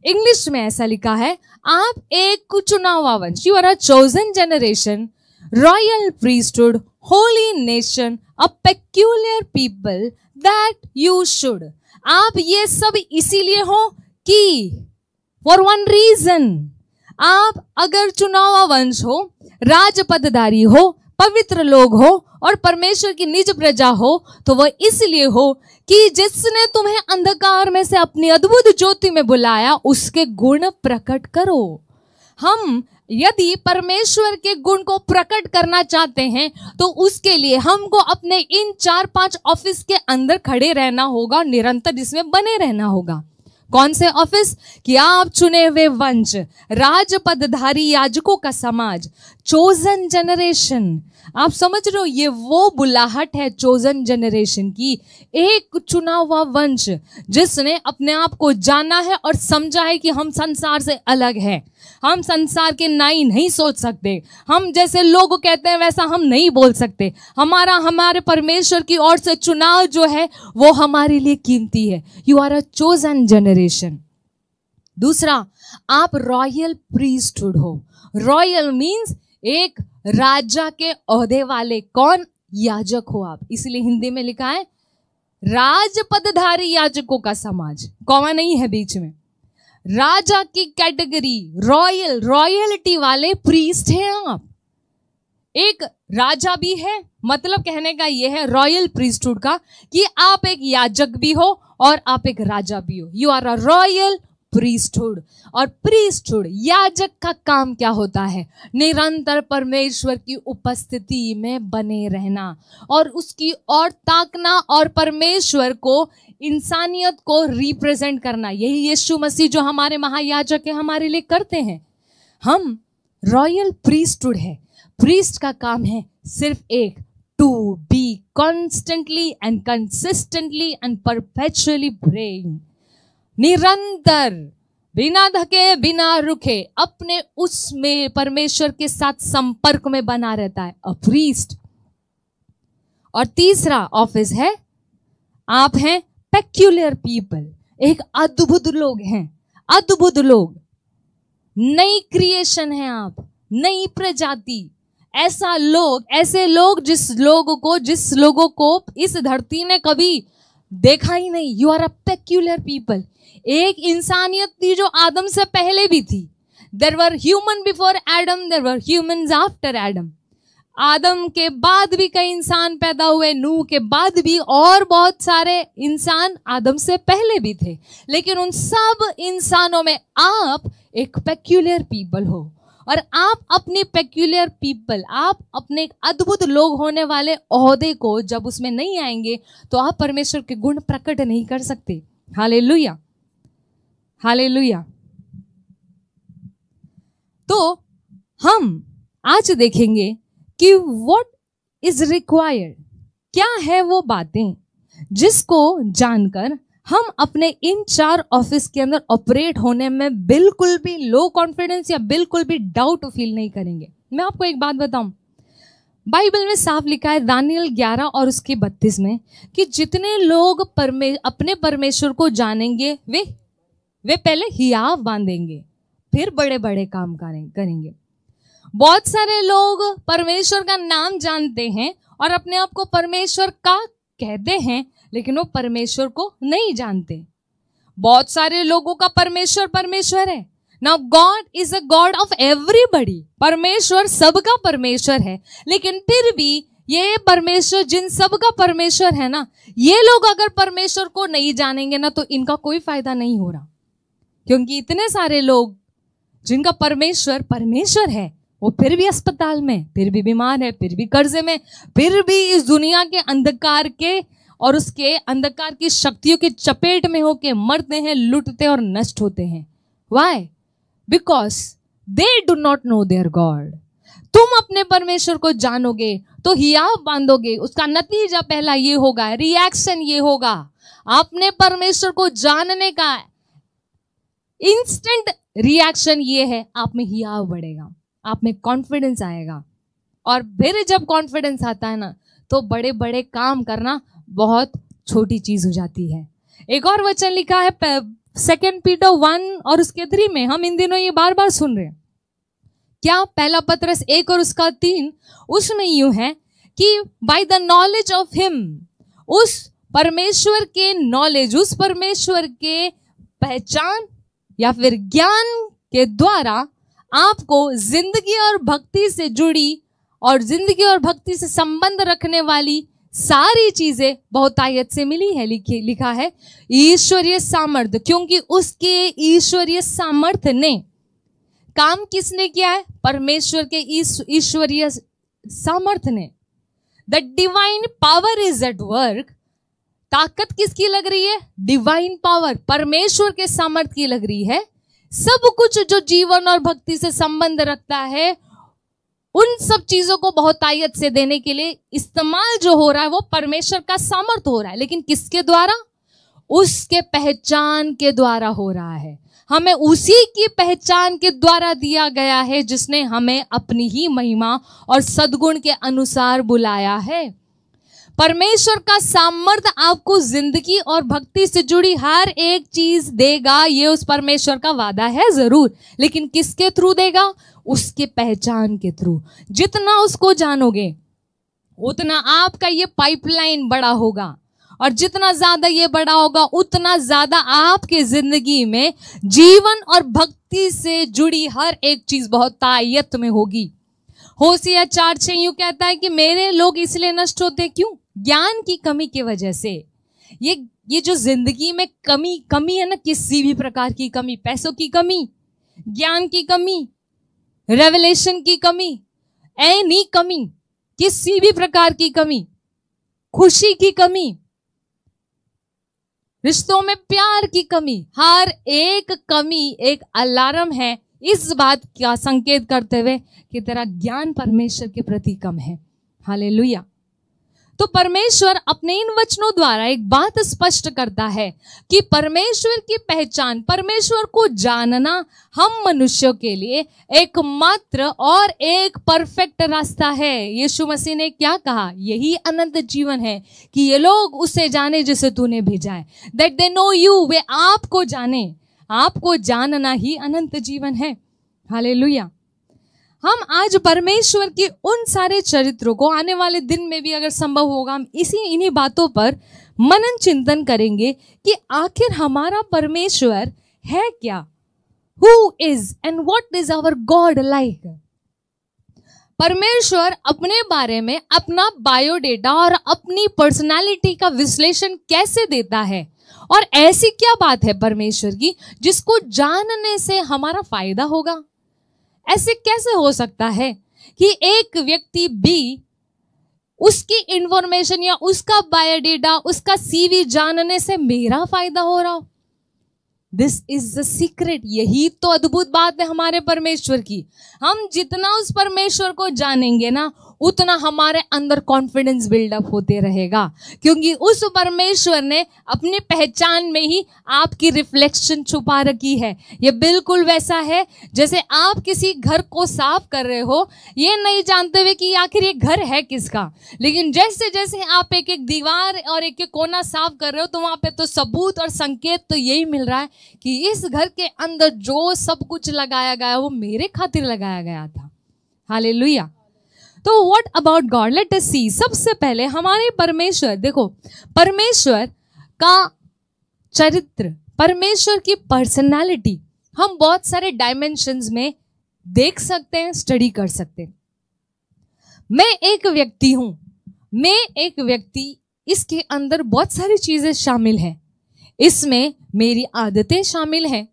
English में ऐसा लिखा है, आप एक चुना हुआ वंश, you are a chosen generation, royal priesthood, holy nation, a peculiar people, that you should. आप ये सब इसीलिए हो कि फॉर वन रीजन, आप अगर चुना हुआ वंश हो, राजपदधारी हो, पवित्र लोग हो और परमेश्वर की निज प्रजा हो, तो वह इसलिए हो कि जिसने तुम्हें अंधकार में से अपनी अद्भुत ज्योति में बुलाया उसके गुण प्रकट करो। हम यदि परमेश्वर के गुण को प्रकट करना चाहते हैं तो उसके लिए हमको अपने इन 4-5 ऑफिस के अंदर खड़े रहना होगा, निरंतर इसमें बने रहना होगा। कौन से ऑफिस? कि आप चुने हुए वंश, राजपदधारी याजकों का समाज, चोजन जनरेशन। आप समझ रहे हो, ये वो बुलाहट है चोजन जनरेशन की, एक चुना हुआ वंश जिसने अपने आप को जाना है और समझा है कि हम संसार से अलग हैं, हम संसार के नाई नहीं सोच सकते, हम जैसे लोग कहते हैं वैसा हम नहीं बोल सकते, हमारे परमेश्वर की ओर से चुनाव जो है वो हमारे लिए कीमती है। You are a chosen generation. दूसरा, आप रॉयल प्रीस्टहुड हो। रॉयल मीन्स एक राजा के ओहदे वाले। कौन? याजक हो आप, इसलिए हिंदी में लिखा है राजपदधारी याजकों का समाज, कॉमा नहीं है बीच में। राजा की कैटेगरी, रॉयलिटी वाले प्रीस्ट हैं आप। एक राजा भी है, मतलब कहने का यह है रॉयल प्रीस्टहुड का कि आप एक याजक भी हो और आप एक राजा भी हो। You are a royal priesthood. और प्रीस्टहुड, याजक का काम क्या होता है? निरंतर परमेश्वर की उपस्थिति में बने रहना और उसकी ओर ताकना और परमेश्वर को, इंसानियत को रिप्रेजेंट करना। यही यीशु मसीह जो हमारे महायाजक है हमारे लिए करते हैं। हम रॉयल प्रीस्टहुड है। प्रीस्ट का काम है सिर्फ एक, to be constantly and consistently and perpetually praying. निरंतर, बिना धके, बिना रुके, अपने उसमें परमेश्वर के साथ संपर्क में बना रहता है, अ प्रीस्ट। और तीसरा ऑफिस है, आप हैं पेक्यूलियर पीपल, एक अद्भुत लोग हैं, अद्भुत लोग, नई क्रिएशन है आप, नई प्रजाति, ऐसा लोग, ऐसे लोग जिस लोगों को इस धरती ने कभी देखा ही नहीं। You are a peculiar people. एक इंसानियत थी जो आदम से पहले भी थी। There were human before Adam, there were humans after Adam. आदम के बाद भी कई इंसान पैदा हुए, नूह के बाद भी और बहुत सारे इंसान आदम से पहले भी थे, लेकिन उन सब इंसानों में आप एक पेक्यूलियर पीपल हो। और आप अपने पेक्यूलियर पीपल, आप अपने अद्भुत लोग होने वाले ओहदे को जब उसमें नहीं आएंगे तो आप परमेश्वर के गुण प्रकट नहीं कर सकते। Hallelujah, hallelujah. तो हम आज देखेंगे कि व्हाट इज रिक्वायर्ड? क्या है वो बातें जिसको जानकर हम अपने इन 4 ऑफिस के अंदर ऑपरेट होने में बिल्कुल भी लो कॉन्फिडेंस या बिल्कुल भी डाउट फील नहीं करेंगे? मैं आपको एक बात बताऊं, बाइबल में साफ लिखा है दानियल 11 और उसके 32 में कि जितने लोग अपने परमेश्वर को जानेंगे वे पहले हियाव बांधेंगे, फिर बड़े बड़े काम करेंगे। बहुत सारे लोग परमेश्वर का नाम जानते हैं और अपने आप को परमेश्वर का कहते हैं, लेकिन वो परमेश्वर को नहीं जानते। बहुत सारे लोगों का परमेश्वर परमेश्वर है। Now God is a God of everybody, परमेश्वर सबका परमेश्वर है, लेकिन फिर भी ये परमेश्वर जिन सबका परमेश्वर है ना, ये लोग अगर परमेश्वर को नहीं जानेंगे ना तो इनका कोई फायदा नहीं हो रहा, क्योंकि इतने सारे लोग जिनका परमेश्वर परमेश्वर है वो फिर भी अस्पताल में, फिर भी बीमार है, फिर भी कर्जे में, फिर भी इस दुनिया के अंधकार के और उसके अंधकार की शक्तियों के चपेट में होके मरते हैं, लुटते और नष्ट होते हैं। Why? Because they do not know their God. तुम अपने परमेश्वर को जानोगे तो हियाव बांधोगे, उसका नतीजा पहला ये होगा, रिएक्शन ये होगा, अपने परमेश्वर को जानने का इंस्टेंट रिएक्शन ये है, आप में हियाव बढ़ेगा, आप में कॉन्फिडेंस आएगा, और फिर जब कॉन्फिडेंस आता है ना तो बड़े बड़े काम करना बहुत छोटी चीज हो जाती है। एक और वचन लिखा है 2 पीटर 1 और उसके 3 में, हम इन दिनों ये बार बार सुन रहे हैं, क्या? पहला पत्रस 1 और उसका 3, उसमें यूं है कि by the knowledge of him, उस परमेश्वर के नॉलेज, उस परमेश्वर के पहचान या फिर ज्ञान के द्वारा आपको जिंदगी और भक्ति से जुड़ी और जिंदगी और भक्ति से संबंध रखने वाली सारी चीजें बहुतायत से मिली है। लिखा है ईश्वरीय सामर्थ्य, क्योंकि उसके ईश्वरीय सामर्थ्य ने, काम किसने किया है? परमेश्वर के ईश्वरीय सामर्थ्य ने। The divine power is at work, ताकत किसकी लग रही है? डिवाइन पावर, परमेश्वर के सामर्थ्य की लग रही है। सब कुछ जो जीवन और भक्ति से संबंध रखता है, उन सब चीजों को बहुतायत से देने के लिए इस्तेमाल जो हो रहा है वो परमेश्वर का सामर्थ्य हो रहा है, लेकिन किसके द्वारा? उसके पहचान के द्वारा हो रहा है। हमें उसी की पहचान के द्वारा दिया गया है जिसने हमें अपनी ही महिमा और सद्गुण के अनुसार बुलाया है। परमेश्वर का सामर्थ्य आपको जिंदगी और भक्ति से जुड़ी हर एक चीज देगा, ये उस परमेश्वर का वादा है जरूर, लेकिन किसके थ्रू देगा? उसके पहचान के थ्रू। जितना उसको जानोगे उतना आपका ये पाइपलाइन बड़ा होगा, और जितना ज्यादा ये बड़ा होगा उतना ज्यादा आपके जिंदगी में जीवन और भक्ति से जुड़ी हर एक चीज बहुत तायत में होगी। होशिया 4:6 यूं कहता है कि मेरे लोग इसलिए नष्ट होते क्यों? ज्ञान की कमी की वजह से। ये जो जिंदगी में कमी है ना, किसी भी प्रकार की कमी, पैसों की कमी, ज्ञान की कमी, रेवलेशन की कमी, एनी कमी, किसी भी प्रकार की कमी, खुशी की कमी, रिश्तों में प्यार की कमी, हर एक कमी एक अलार्म है इस बात का संकेत करते हुए कि तेरा ज्ञान परमेश्वर के प्रति कम है। हालेलुया। तो परमेश्वर अपने इन वचनों द्वारा एक बात स्पष्ट करता है कि परमेश्वर की पहचान, परमेश्वर को जानना हम मनुष्यों के लिए एकमात्र और एक परफेक्ट रास्ता है। यीशु मसीह ने क्या कहा? यही अनंत जीवन है कि ये लोग उसे जाने जिसे तूने भेजा है, दैट दे नो यू, वे आपको जाने। आपको जानना ही अनंत जीवन है। हालेलुया। हम आज परमेश्वर के उन सारे चरित्रों को आने वाले दिन में भी अगर संभव होगा हम इन्हीं बातों पर मनन चिंतन करेंगे कि आखिर हमारा परमेश्वर है क्या, who is and what is our God like. परमेश्वर अपने बारे में अपना बायोडेटा और अपनी पर्सनालिटी का विश्लेषण कैसे देता है, और ऐसी क्या बात है परमेश्वर की जिसको जानने से हमारा फायदा होगा। ऐसे कैसे हो सकता है कि एक व्यक्ति भी उसकी इंफॉर्मेशन या उसका बायोडेटा, उसका सीवी जानने से मेरा फायदा हो रहा हो? This is the secret. यही तो अद्भुत बात है हमारे परमेश्वर की। हम जितना उस परमेश्वर को जानेंगे ना उतना हमारे अंदर कॉन्फिडेंस बिल्डअप होते रहेगा, क्योंकि उस परमेश्वर ने अपनी पहचान में ही आपकी रिफ्लेक्शन छुपा रखी है। ये बिल्कुल वैसा है जैसे आप किसी घर को साफ कर रहे हो, ये नहीं जानते हुए कि आखिर ये घर है किसका, लेकिन जैसे जैसे आप एक एक दीवार और एक एक कोना साफ कर रहे हो तो वहां पे तो सबूत और संकेत तो यही मिल रहा है कि इस घर के अंदर जो सब कुछ लगाया गया वो मेरे खातिर लगाया गया था। हालेलुया। तो what about God, let us see. सबसे पहले हमारे परमेश्वर, देखो परमेश्वर का चरित्र, परमेश्वर की पर्सनालिटी हम बहुत सारे डायमेंशंस में देख सकते हैं, स्टडी कर सकते हैं। मैं एक व्यक्ति हूं, मैं एक व्यक्ति, इसके अंदर बहुत सारी चीजें शामिल हैं। इसमें मेरी आदतें शामिल हैं,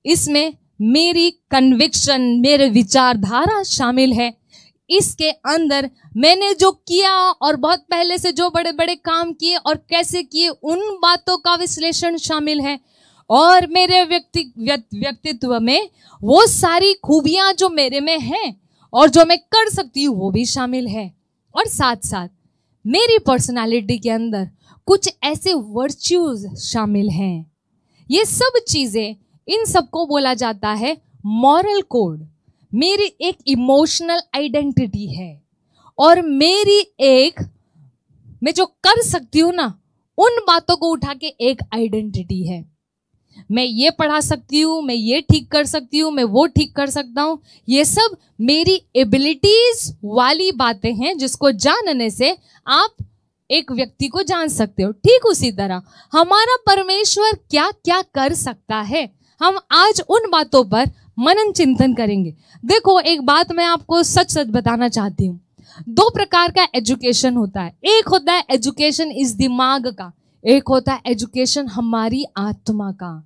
इसमें मेरी कन्विक्शन, मेरे विचारधारा शामिल है, इसके अंदर मैंने जो किया और बहुत पहले से जो बड़े बड़े काम किए और कैसे किए उन बातों का विश्लेषण शामिल है, और मेरे व्यक्तित्व में वो सारी खूबियां जो मेरे में हैं और जो मैं कर सकती हूँ वो भी शामिल है। और साथ साथ मेरी पर्सनालिटी के अंदर कुछ ऐसे वर्च्यूज शामिल हैं। ये सब चीजें, इन सबको बोला जाता है मॉरल कोड। मेरी एक इमोशनल आइडेंटिटी है और मेरी एक, मैं जो कर सकती हूँ ना उन बातों को उठा के एक आइडेंटिटी है। मैं ये पढ़ा सकती हूँ, मैं ये ठीक कर सकती हूँ, मैं वो ठीक कर सकता हूँ, ये सब मेरी एबिलिटीज वाली बातें हैं जिसको जानने से आप एक व्यक्ति को जान सकते हो। ठीक उसी तरह हमारा परमेश्वर क्या क्या कर सकता है, हम आज उन बातों पर मनन चिंतन करेंगे। देखो एक बात मैं आपको सच सच बताना चाहती हूँ, दो प्रकार का एजुकेशन होता है। एक होता है एजुकेशन इस दिमाग का, एक होता है एजुकेशन हमारी आत्मा का।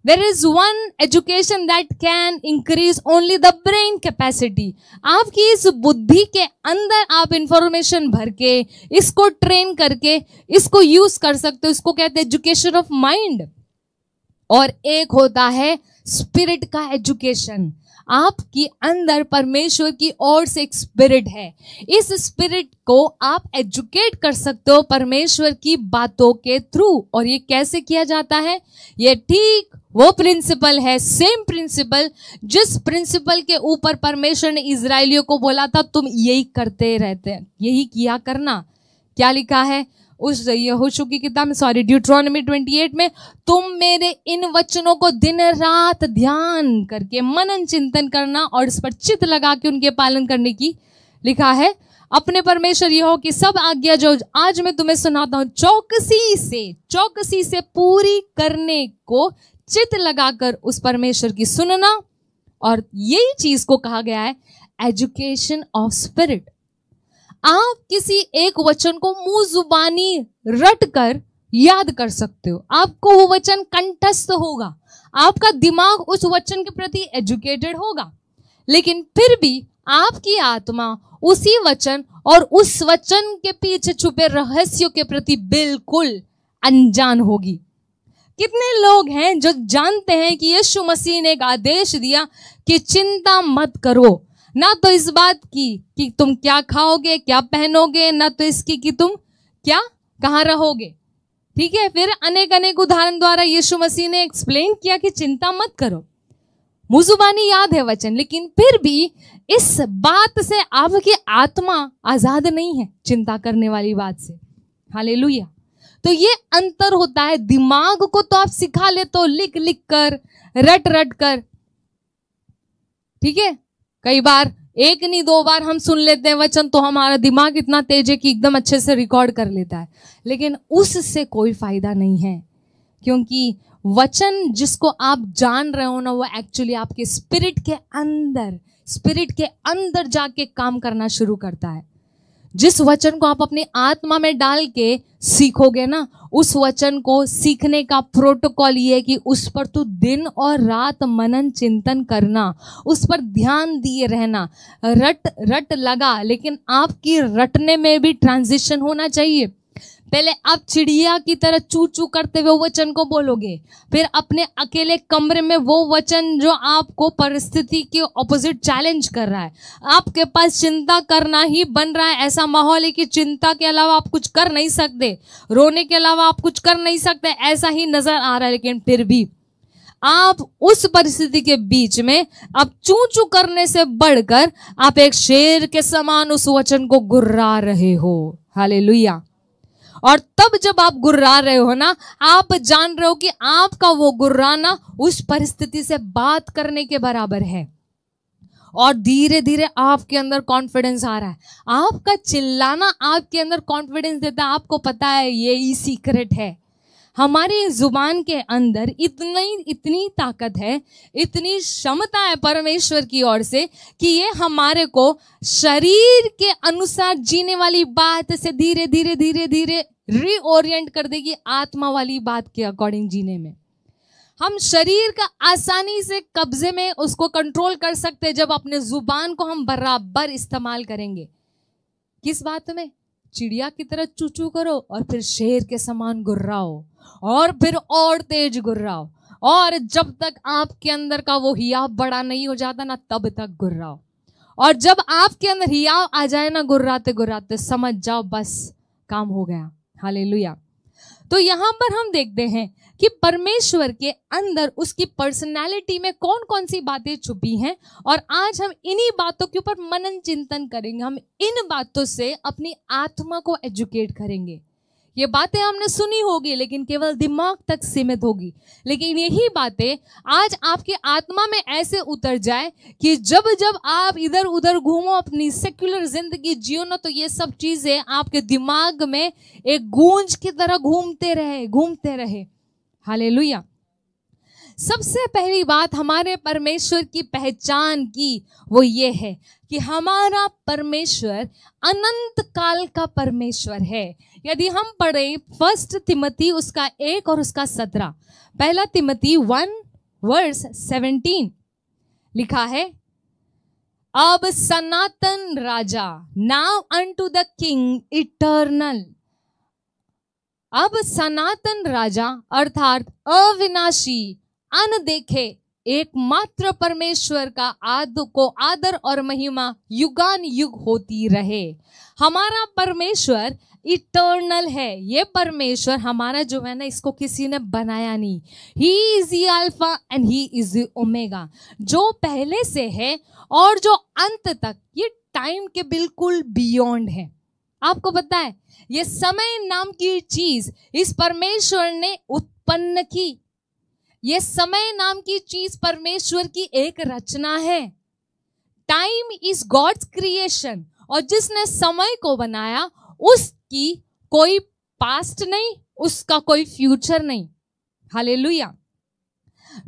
There is one education that can increase only the brain capacity. आपकी इस बुद्धि के अंदर आप इंफॉर्मेशन भर के, इसको ट्रेन करके, इसको यूज कर सकते हो, इसको कहते हैं एजुकेशन ऑफ माइंड। और एक होता है स्पिरिट का एजुकेशन। आपकी अंदर परमेश्वर की ओर से एक स्पिरिट है, इस स्पिरिट को आप एजुकेट कर सकते हो परमेश्वर की बातों के थ्रू। और ये कैसे किया जाता है? ये ठीक वो प्रिंसिपल है, सेम प्रिंसिपल जिस प्रिंसिपल के ऊपर परमेश्वर ने इजराइलियों को बोला था तुम यही करते रहते हैं, यही किया करना। क्या लिखा है उस यहोशू की किताब में, सॉरी ड्यूट्रोनॉमी 28 में, तुम मेरे इन वचनों को दिन रात ध्यान करके मनन चिंतन करना और इस पर चित्त लगा के उनके पालन करने की लिखा है। अपने परमेश्वर यहोवा की सब आज्ञा जो आज मैं तुम्हें सुनाता हूं चौकसी से पूरी करने को चित्त लगाकर उस परमेश्वर की सुनना। और यही चीज को कहा गया है एजुकेशन ऑफ स्पिरिट। आप किसी एक वचन को मुंह जुबानी रट कर याद कर सकते हो, आपको वो वचन कंठस्थ होगा, आपका दिमाग उस वचन के प्रति एजुकेटेड होगा, लेकिन फिर भी आपकी आत्मा उसी वचन और उस वचन के पीछे छुपे रहस्यों के प्रति बिल्कुल अनजान होगी। कितने लोग हैं जो जानते हैं कि यीशु मसीह ने एक आदेश दिया कि चिंता मत करो, ना तो इस बात की कि तुम क्या खाओगे, क्या पहनोगे, ना तो इसकी कि तुम क्या कहाँ रहोगे। ठीक है, फिर अनेक अनेक उदाहरण द्वारा यीशु मसीह ने एक्सप्लेन किया कि चिंता मत करो। मुजुबानी याद है वचन, लेकिन फिर भी इस बात से आपकी आत्मा आजाद नहीं है चिंता करने वाली बात से। हालेलुया। तो ये अंतर होता है। दिमाग को तो आप सिखा ले तो लिख लिख कर, रट रट कर, ठीक है, कई बार एक नहीं दो बार हम सुन लेते हैं वचन तो हमारा दिमाग इतना तेज है कि एकदम अच्छे से रिकॉर्ड कर लेता है, लेकिन उससे कोई फायदा नहीं है, क्योंकि वचन जिसको आप जान रहे हो ना वो एक्चुअली आपके स्पिरिट के अंदर जाके काम करना शुरू करता है। जिस वचन को आप अपनी आत्मा में डाल के सीखोगे ना, उस वचन को सीखने का प्रोटोकॉल ये है कि उस पर तू दिन और रात मनन चिंतन करना, उस पर ध्यान दिए रहना। रट लगा, लेकिन आपकी रटने में भी ट्रांजिशन होना चाहिए। पहले आप चिड़िया की तरह चू चू करते हुए वचन को बोलोगे, फिर अपने अकेले कमरे में वो वचन जो आपको परिस्थिति के ऑपोजिट चैलेंज कर रहा है, आपके पास चिंता करना ही बन रहा है, ऐसा माहौल है कि चिंता के अलावा आप कुछ कर नहीं सकते, रोने के अलावा आप कुछ कर नहीं सकते, ऐसा ही नजर आ रहा है। लेकिन फिर भी आप उस परिस्थिति के बीच में अब चू चू करने से बढ़कर आप एक शेर के समान उस वचन को गुर्रा रहे हो। हालेलुया। और तब जब आप गुर्रा रहे हो ना, आप जान रहे हो कि आपका वो गुर्राना उस परिस्थिति से बात करने के बराबर है, और धीरे धीरे आपके अंदर कॉन्फिडेंस आ रहा है। आपका चिल्लाना आपके अंदर कॉन्फिडेंस देता है। आपको पता है ये ही सीक्रेट है, हमारी जुबान के अंदर इतनी ताकत है, इतनी क्षमता है परमेश्वर की ओर से कि ये हमारे को शरीर के अनुसार जीने वाली बात से धीरे धीरे धीरे धीरे रीओरिएंट कर देगी आत्मा वाली बात के अकॉर्डिंग जीने में। हम शरीर का आसानी से कब्जे में उसको कंट्रोल कर सकते हैं जब अपने जुबान को हम बराबर इस्तेमाल करेंगे। किस बात में? चिड़िया की तरह चूचू करो और फिर शेर के समान गुर्राओ, और फिर और तेज गुर्राओ, और जब तक आपके अंदर का वो हियाव बड़ा नहीं हो जाता ना, तब तक गुर्राओ। और जब आपके अंदर हियाव आ जाए ना गुर्राते गुर्राते, समझ जाओ बस काम हो गया। हालेलुया। तो यहां पर हम देखते हैं कि परमेश्वर के अंदर उसकी पर्सनालिटी में कौन कौन सी बातें छुपी हैं, और आज हम इन्हीं बातों के ऊपर मनन चिंतन करेंगे। हम इन बातों से अपनी आत्मा को एजुकेट करेंगे। ये बातें हमने सुनी होगी लेकिन केवल दिमाग तक सीमित होगी, लेकिन यही बातें आज आपकी आत्मा में ऐसे उतर जाए कि जब जब आप इधर उधर घूमो, अपनी सेक्युलर जिंदगी जियो ना, तो ये सब चीजें आपके दिमाग में एक गूंज की तरह घूमते रहे। हालेलुया। सबसे पहली बात हमारे परमेश्वर की पहचान की वो ये है कि हमारा परमेश्वर अनंत काल का परमेश्वर है। यदि हम पढ़ें 1 तिमोथी उसका 1 और उसका 17, 1 तिमोथी 1:17 लिखा है, अब सनातन राजा, now unto the king eternal. अब सनातन राजा अर्थात अविनाशी, अनदेखे, एकमात्र परमेश्वर का आदर और महिमा युगान युग होती रहे। हमारा परमेश्वर इटर्नल है। ये परमेश्वर हमारा जो है ना, इसको किसी ने बनाया नहीं। He is the alpha and he is the omega, जो पहले से है और जो अंत तक, ये टाइम के बिल्कुल बियॉन्ड है। आपको पता है ये समय नाम की चीज इस परमेश्वर ने उत्पन्न की। ये समय नाम की चीज परमेश्वर की एक रचना है। टाइम इज गॉड्स क्रिएशन, और जिसने समय को बनाया उसकी कोई पास्ट नहीं, उसका कोई फ्यूचर नहीं। हालेलुया।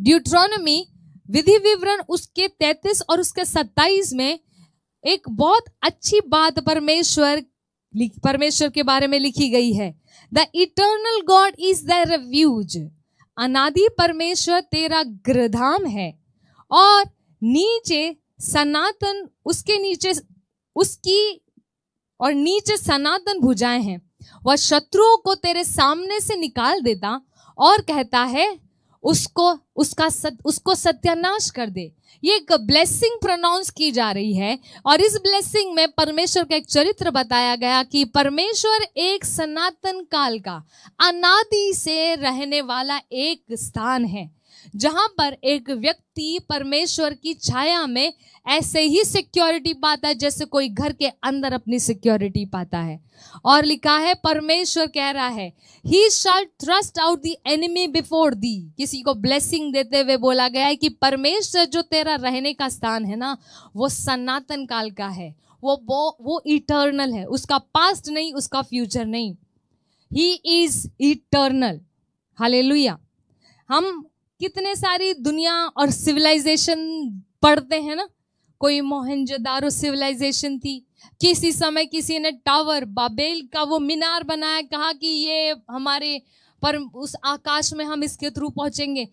ड्यूट्रोनॉमी विधि विवरण उसके 33 और उसके 27 में एक बहुत अच्छी बात परमेश्वर के बारे में लिखी गई है। The eternal God is the refuge, अनादि परमेश्वर तेरा गृहधाम है, और नीचे सनातन, उसके नीचे उसकी और नीचे सनातन भुजाएं हैं। वह शत्रुओं को तेरे सामने से निकाल देता और कहता है उसको सत्यानाश कर दे। ये एक ब्लेसिंग प्रोनाउंस की जा रही है, और इस ब्लेसिंग में परमेश्वर का एक चरित्र बताया गया कि परमेश्वर एक सनातन काल का अनादि से रहने वाला एक स्थान है, जहां पर एक व्यक्ति परमेश्वर की छाया में ऐसे ही सिक्योरिटी पाता है जैसे कोई घर के अंदर अपनी सिक्योरिटी पाता है। और लिखा है, परमेश्वर कह रहा है, he shall thrust out the enemy before thee. किसी को ब्लेसिंग देते हुए बोला गया है कि परमेश्वर जो तेरा रहने का स्थान है ना, वो सनातन काल का है, वो इटर्नल है, उसका पास्ट नहीं, उसका फ्यूचर नहीं। He is eternal. हालेलुया। हम कितने सारी दुनिया और सिविलाइजेशन पढ़ते हैं ना, कोई मोहनजोदारो सिविलाइजेशन थी, किसी समय किसी ने टावर बाबेल का वो मीनार बनाया, कहा कि ये हमारे पर उस आकाश में हम इसके थ्रू पहुंचेंगे।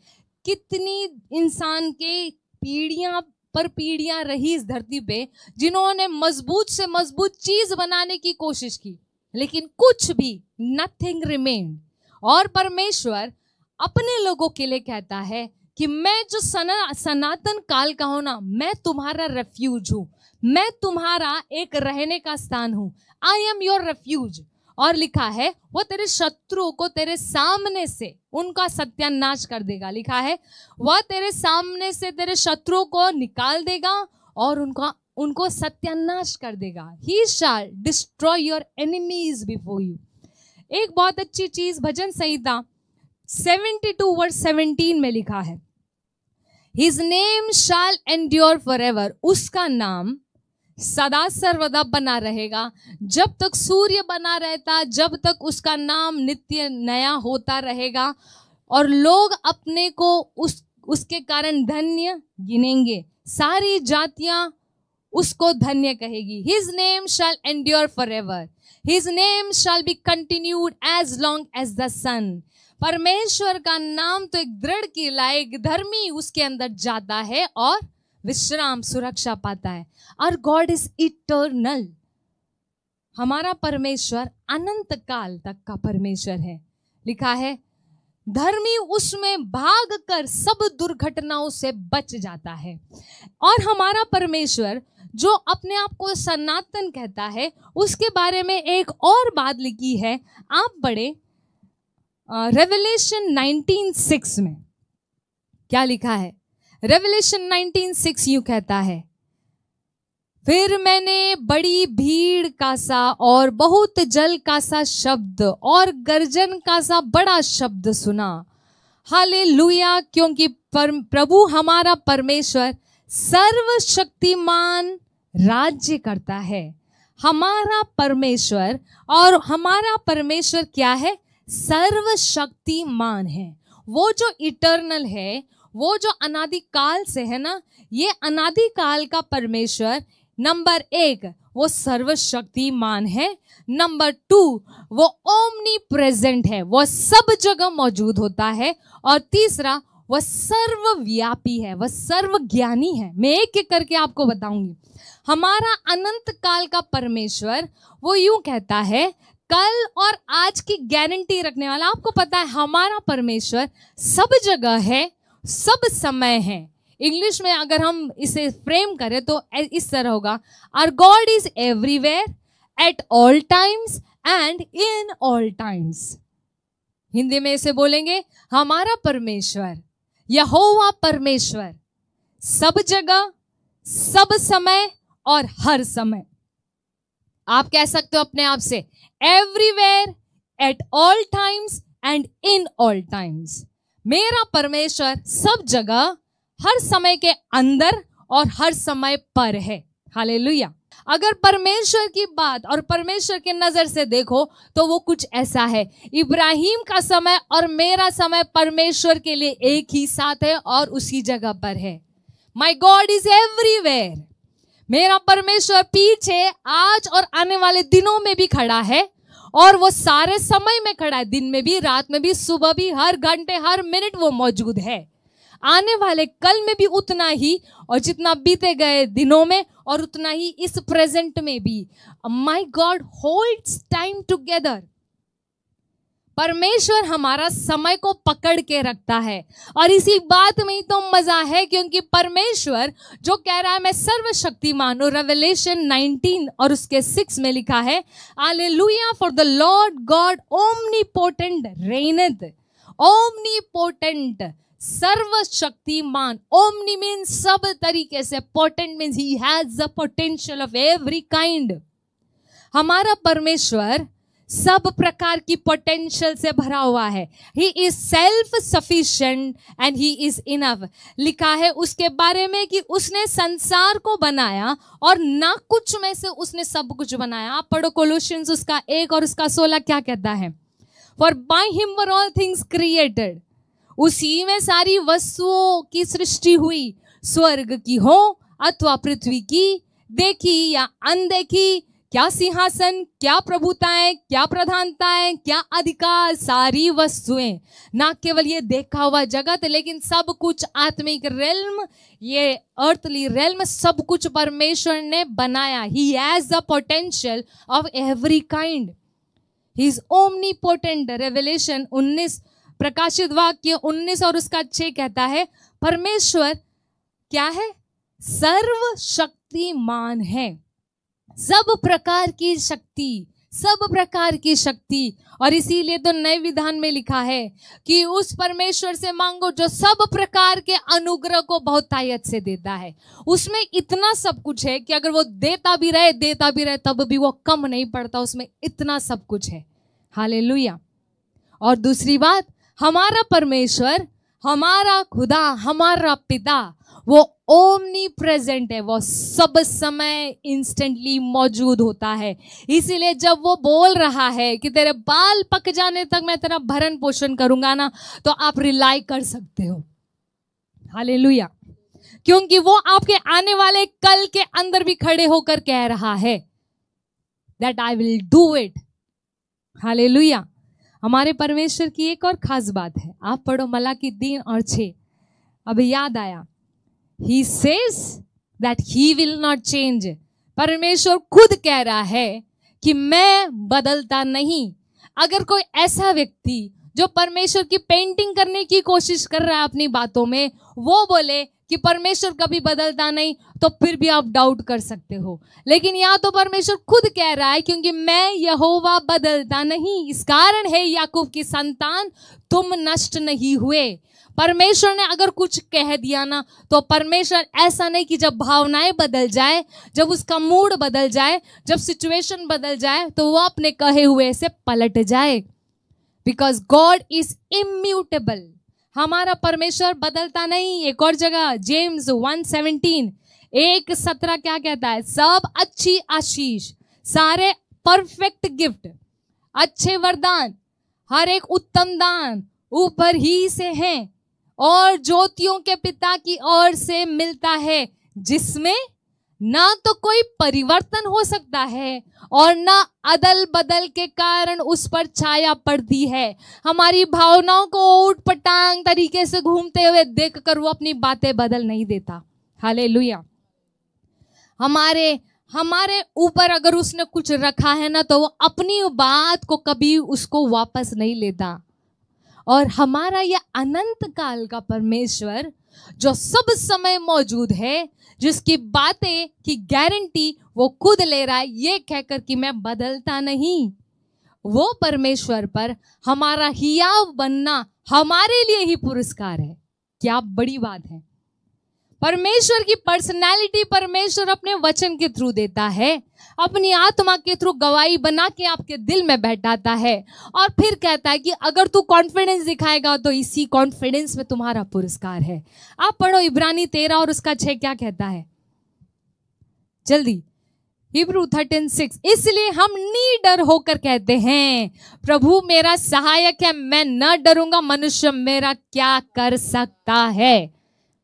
कितनी इंसान के पीढ़ियां पर पीढ़ियां रही इस धरती पे, जिन्होंने मजबूत से मजबूत चीज बनाने की कोशिश की, लेकिन कुछ भी, नथिंग रिमेन्ड। और परमेश्वर अपने लोगों के लिए कहता है कि मैं जो सनातन काल का हूं ना, मैं तुम्हारा रेफ्यूज हूं, मैं तुम्हारा एक रहने का स्थान हूं। I am your refuge. और लिखा है वो तेरे शत्रुओं को तेरे सामने से उनका सत्यानाश कर देगा। लिखा है वह तेरे सामने से तेरे शत्रुओं को निकाल देगा और उनको सत्यानाश कर देगा। He shall destroy your enemies before you। एक बहुत अच्छी चीज भजन संहिता 72 वर्स 17 में लिखा है, His name shall endure forever। उसका नाम सदा सर्वदा बना रहेगा। जब तक सूर्य बना रहता, जब तक उसका नाम नित्य नया होता रहेगा और लोग अपने को उसके कारण धन्य गिनेंगे। सारी जातियां उसको धन्य कहेगी। His name shall endure forever। His name shall be continued as long as the sun। परमेश्वर का नाम तो एक दृढ़ किला, एक धर्मी उसके अंदर जाता है और विश्राम सुरक्षा पाता है। और गॉड इज इटर्नल। हमारा परमेश्वर अनंत काल तक का परमेश्वर है। लिखा है धर्मी उसमें भाग कर सब दुर्घटनाओं से बच जाता है। और हमारा परमेश्वर जो अपने आप को सनातन कहता है, उसके बारे में एक और बात लिखी है। आप पढ़े रेवलेशन 19:6 में क्या लिखा है। रेवलेशन 19:6 यूं कहता है, फिर मैंने बड़ी भीड़ का सा और बहुत जल का सा शब्द और गर्जन का सा बड़ा शब्द सुना। हालेलुया, क्योंकि प्रभु हमारा परमेश्वर सर्वशक्तिमान राज्य करता है। हमारा परमेश्वर, और हमारा परमेश्वर क्या है? सर्वशक्तिमान है। वो जो इटर्नल है, वो जो अनादिकाल से है ना, ये अनादिकाल का परमेश्वर नंबर 1 वो सर्वशक्तिमान है। नंबर 2 वो ओमनी प्रेजेंट है, वो सब जगह मौजूद होता है। और तीसरा वह सर्वव्यापी है, वह सर्वज्ञानी है। मैं एक एक करके आपको बताऊंगी। हमारा अनंत काल का परमेश्वर वो यूं कहता है, कल और आज की गारंटी रखने वाला। आपको पता है हमारा परमेश्वर सब जगह है, सब समय है। इंग्लिश में अगर हम इसे फ्रेम करें तो इस तरह होगा, our God is everywhere at all times and in all times. Hindi में इसे बोलेंगे, हमारा परमेश्वर यहोवा परमेश्वर सब जगह, सब समय और हर समय। आप कह सकते हो अपने आप से, everywhere at all times and in all times. मेरा परमेश्वर सब जगह, हर समय के अंदर और हर समय पर है। हालेलुया। अगर परमेश्वर की बात और परमेश्वर के नजर से देखो तो वो कुछ ऐसा है, इब्राहिम का समय और मेरा समय परमेश्वर के लिए एक ही साथ है और उसी जगह पर है। माई गॉड इज एवरीवेयर। मेरा परमेश्वर पीछे, आज और आने वाले दिनों में भी खड़ा है और वो सारे समय में खड़ा है, दिन में भी, रात में भी, सुबह भी, हर घंटे हर मिनट वो मौजूद है। आने वाले कल में भी उतना ही, और जितना बीते गए दिनों में और उतना ही इस प्रेजेंट में भी। My God holds time together. परमेश्वर हमारा समय को पकड़ के रखता है और इसी बात में ही तो मजा है, क्योंकि परमेश्वर जो कह रहा है मैं सर्वशक्तिमान हूं, रेवलेशन 19 और उसके 6 में लिखा है, hallelujah, for the Lord God omnipotent reigneth। Omnipotent, सर्वशक्तिमान। ओमनी मीन्स सब तरीके से, potent means he has the potential of every kind. हमारा परमेश्वर सब प्रकार की पोटेंशियल से भरा हुआ है। He is self sufficient and he is enough. लिखा है उसके बारे में कि उसने संसार को बनाया और ना कुछ में से उसने सब कुछ बनाया। आप पढ़ो कोलोसियंस उसका 1 और उसका 16 क्या कहता है, for by him were all things created. उसी में सारी वस्तुओं की सृष्टि हुई, स्वर्ग की हो अथवा पृथ्वी की, देखी या अनदेखी, क्या सिंहासन, क्या प्रभुताएं, क्या प्रधानताएं, क्या अधिकार, सारी वस्तुएं। ना केवल ये देखा हुआ जगत लेकिन सब कुछ आत्मिक रेल्म, ये अर्थली रेल्म, सब कुछ परमेश्वर ने बनाया। He has the potential of every kind. He is omnipotent. Revelation 19 प्रकाशित वाक्य 19 और उसका 6 कहता है परमेश्वर क्या है? सर्वशक्तिमान है। सब प्रकार की शक्ति, सब प्रकार की शक्ति। और इसीलिए तो नए विधान में लिखा है कि उस परमेश्वर से मांगो जो सब प्रकार के अनुग्रह को बहुतायत से देता है। उसमें इतना सब कुछ है कि अगर वो देता भी रहे तब भी वो कम नहीं पड़ता, उसमें इतना सब कुछ है। हालेलुया। और दूसरी बात, हमारा परमेश्वर, हमारा खुदा, हमारा पिता वो ओमनी प्रेजेंट है, वो सब समय इंस्टेंटली मौजूद होता है। इसीलिए जब वो बोल रहा है कि तेरे बाल पक जाने तक मैं तेरा भरण पोषण करूंगा ना, तो आप रिलाई कर सकते हो। हालेलुया। क्योंकि वो आपके आने वाले कल के अंदर भी खड़े होकर कह रहा है that I will do it. Hallelujah. हमारे परमेश्वर की एक और खास बात है, आप पढ़ो मलाकी 3 और 6। अब याद आया, He says that he will not change। परमेश्वर खुद कह रहा है कि मैं बदलता नहीं। अगर कोई ऐसा व्यक्ति जो परमेश्वर की पेंटिंग करने की कोशिश कर रहा है अपनी बातों में, वो बोले कि परमेश्वर कभी बदलता नहीं, तो फिर भी आप डाउट कर सकते हो। लेकिन यहाँ तो परमेश्वर खुद कह रहा है क्योंकि मैं यहोवा बदलता नहीं, इस कारण है याकूब की संतान तुम नष्ट नहीं हुए। परमेश्वर ने अगर कुछ कह दिया ना, तो परमेश्वर ऐसा नहीं कि जब भावनाएं बदल जाए, जब उसका मूड बदल जाए, जब सिचुएशन बदल जाए, तो वो अपने कहे हुए से पलट जाए। Because God is immutable. हमारा परमेश्वर बदलता नहीं। एक और जगह जेम्स 1:17 1:17 क्या कहता है? सब अच्छी आशीष, सारे परफेक्ट गिफ्ट, अच्छे वरदान, हर एक उत्तम दान ऊपर ही से हैं और ज्योतियों के पिता की ओर से मिलता है, जिसमें ना तो कोई परिवर्तन हो सकता है और ना अदल बदल के कारण उस पर छाया पड़ती है। हमारी भावनाओं को ऊट पटांग तरीके से घूमते हुए देखकर वो अपनी बातें बदल नहीं देता। हालेलुया। हमारे ऊपर अगर उसने कुछ रखा है ना, तो वो अपनी बात को कभी उसको वापस नहीं लेता। और हमारा यह अनंत काल का परमेश्वर जो सब समय मौजूद है, जिसकी बातें की गारंटी वो खुद ले रहा है ये कहकर कि मैं बदलता नहीं, वो परमेश्वर पर हमारा हियाव बनना हमारे लिए ही पुरस्कार है। क्या बड़ी बात है। परमेश्वर की पर्सनैलिटी परमेश्वर अपने वचन के थ्रू देता है, अपनी आत्मा के थ्रू गवाही बना के आपके दिल में बैठाता है और फिर कहता है कि अगर तू कॉन्फिडेंस दिखाएगा तो इसी कॉन्फिडेंस में तुम्हारा पुरस्कार है। आप पढ़ो इब्रानी 13 और उसका 6 क्या कहता है जल्दी। हिब्रू 13:6 इसलिए हम निडर होकर कहते हैं प्रभु मेरा सहायक है, मैं न डरूंगा, मनुष्य मेरा क्या कर सकता है।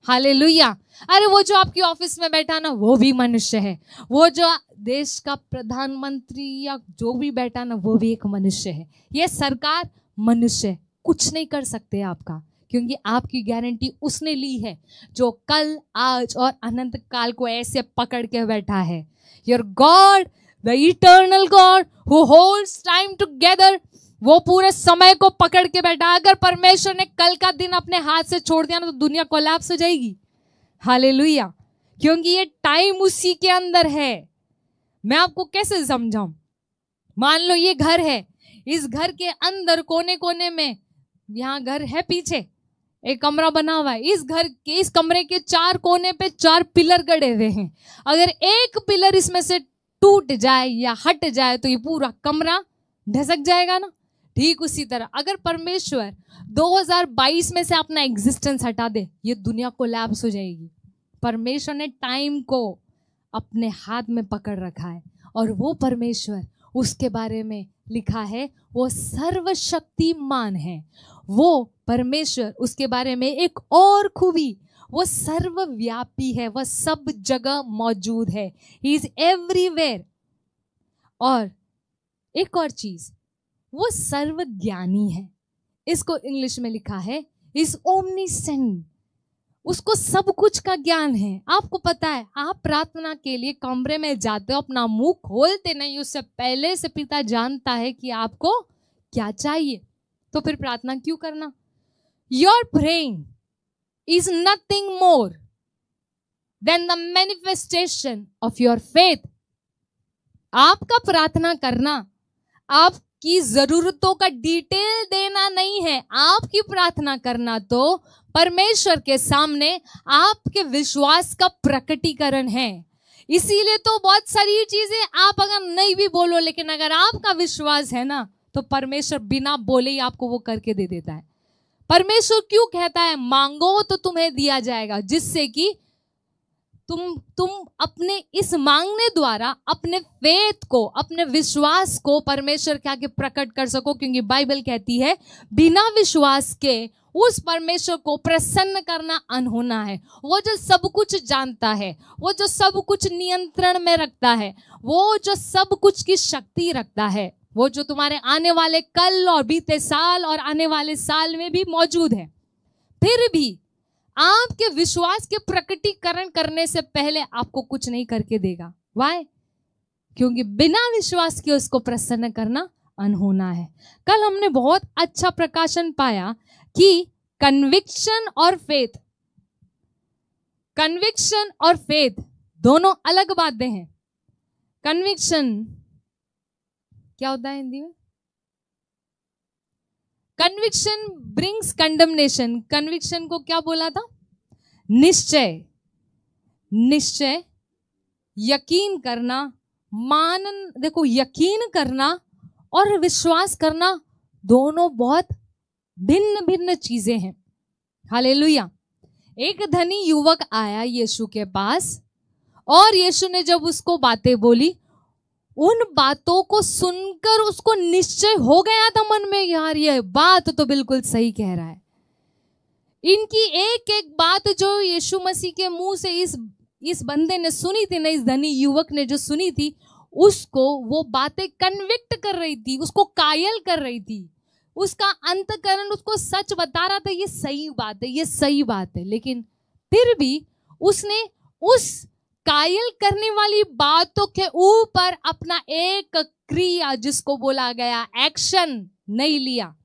हालेलुया। अरे वो जो आपकी ऑफिस में बैठा ना वो भी मनुष्य है, वो जो देश का प्रधानमंत्री या जो भी बैठा ना वो भी एक मनुष्य है, ये सरकार मनुष्य है, कुछ नहीं कर सकते आपका, क्योंकि आपकी गारंटी उसने ली है जो कल आज और अनंत काल को ऐसे पकड़ के बैठा है। Your God the eternal God who holds time together, वो पूरे समय को पकड़ के बैठा। अगर परमेश्वर ने कल का दिन अपने हाथ से छोड़ दिया ना तो दुनिया कोलैप्स हो जाएगी। हालेलुया। क्योंकि ये टाइम उसी के अंदर है। मैं आपको कैसे समझाऊं, मान लो ये घर है, इस घर के अंदर कोने कोने में, यहाँ घर है पीछे एक कमरा बना हुआ है, इस कमरे के 4 कोने पे 4 पिलर गड़े हुए हैं। अगर एक पिलर इसमें से टूट जाए या हट जाए तो ये पूरा कमरा ढसक जाएगा ना। ठीक उसी तरह अगर परमेश्वर 2022 में से अपना एग्जिस्टेंस हटा दे, ये दुनिया कोलैप्स हो जाएगी। परमेश्वर ने टाइम को अपने हाथ में पकड़ रखा है और वो परमेश्वर, उसके बारे में लिखा है वो सर्वशक्तिमान है। वो परमेश्वर, उसके बारे में एक और खूबी, वो सर्वव्यापी है, वह सब जगह मौजूद है। He is everywhere. और एक और चीज, वो सर्वज्ञानी है। इसको इंग्लिश में लिखा है इज ओमनीसेंट। उसको सब कुछ का ज्ञान है। आपको पता है, आप प्रार्थना के लिए कमरे में जाते हो, अपना मुंह खोलते नहीं, उससे पहले से पिता जानता है कि आपको क्या चाहिए। तो फिर प्रार्थना क्यों करना? Your praying is nothing more than the manifestation of your faith. आपका प्रार्थना करना आपकी जरूरतों का डिटेल देना नहीं है। आपकी प्रार्थना करना तो परमेश्वर के सामने आपके विश्वास का प्रकटीकरण है। इसीलिए तो बहुत सारी चीजें आप अगर नहीं भी बोलो, लेकिन अगर आपका विश्वास है ना, तो परमेश्वर बिना बोले ही आपको वो करके दे देता है। परमेश्वर क्यों कहता है मांगो तो तुम्हें दिया जाएगा, जिससे कि तुम अपने इस मांगने द्वारा अपने फेथ को, अपने विश्वास को परमेश्वर के आगे प्रकट कर सको। क्योंकि बाइबल कहती है बिना विश्वास के उस परमेश्वर को प्रसन्न करना अनहोना है। वो जो सब कुछ जानता है, वो जो सब कुछ नियंत्रण में रखता है, वो जो सब कुछ की शक्ति रखता है, वो जो तुम्हारे आने वाले कल और बीते साल और आने वाले साल में भी मौजूद है, फिर भी आपके विश्वास के प्रकटीकरण करने से पहले आपको कुछ नहीं करके देगा। वाई? क्योंकि बिना विश्वास के उसको प्रसन्न करना अनहोना है। कल हमने बहुत अच्छा प्रकाशन पाया कि कन्विक्शन और फेथ दोनों अलग बातें हैं। कन्विक्शन क्या होता है हिंदी में? Conviction brings condemnation. कन्विक्शन को क्या बोला था? निश्चय, यकीन करना, देखो यकीन करना और विश्वास करना दोनों बहुत भिन्न भिन्न चीजें हैं। हालेलुया। एक धनी युवक आया यीशु के पास और यीशु ने जब उसको बातें बोली, उन बातों को सुनकर उसको निश्चय हो गया था मन में, यार ये बात तो बिल्कुल सही कह रहा है। इनकी एक एक बात जो यीशु मसीह के मुंह से इस बंदे ने सुनी थी ना, इस धनी युवक ने जो सुनी थी, उसको वो बातें कन्विक्ट कर रही थी, उसको कायल कर रही थी। उसका अंतःकरण उसको सच बता रहा था, ये सही बात है, ये सही बात है। लेकिन फिर भी उसने उस कायल करने वाली बातों के ऊपर अपना एक क्रिया, जिसको बोला गया एक्शन, नहीं लिया।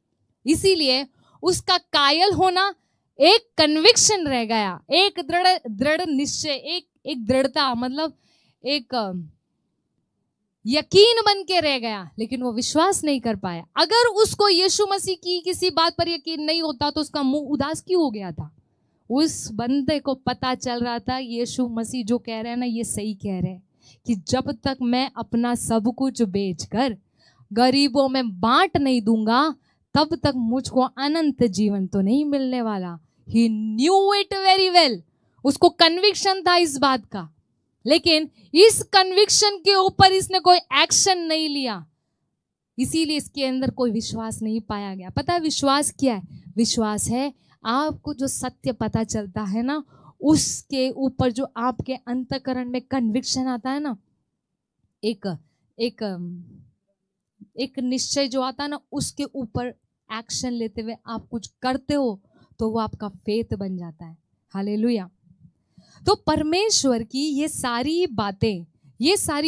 इसीलिए उसका कायल होना एक कन्विक्शन रह गया, एक दृढ़ निश्चय, एक दृढ़ता, मतलब एक यकीन बन के रह गया, लेकिन वो विश्वास नहीं कर पाया। अगर उसको यीशु मसीह की किसी बात पर यकीन नहीं होता तो उसका मुंह उदास क्यों हो गया था? उस बंदे को पता चल रहा था यीशु मसीह जो कह रहे हैं ना, ये सही कह रहे हैं कि जब तक मैं अपना सब कुछ बेचकर गरीबों में बांट नहीं दूंगा, तब तक मुझको अनंत जीवन तो नहीं मिलने वाला। He knew it very well। उसको कन्विक्शन था इस बात का, लेकिन इस कन्विक्शन के ऊपर इसने कोई एक्शन नहीं लिया, इसीलिए इसके अंदर कोई विश्वास नहीं पाया गया। पता है विश्वास क्या है? विश्वास है आपको जो सत्य पता चलता है ना, उसके ऊपर जो आपके अंतःकरण में कन्विक्शन आता है ना, एक निश्चय जो आता है ना, उसके ऊपर एक्शन लेते हुए आप कुछ करते हो तो वो आपका फेथ बन जाता है। हालेलुया। तो परमेश्वर की ये सारी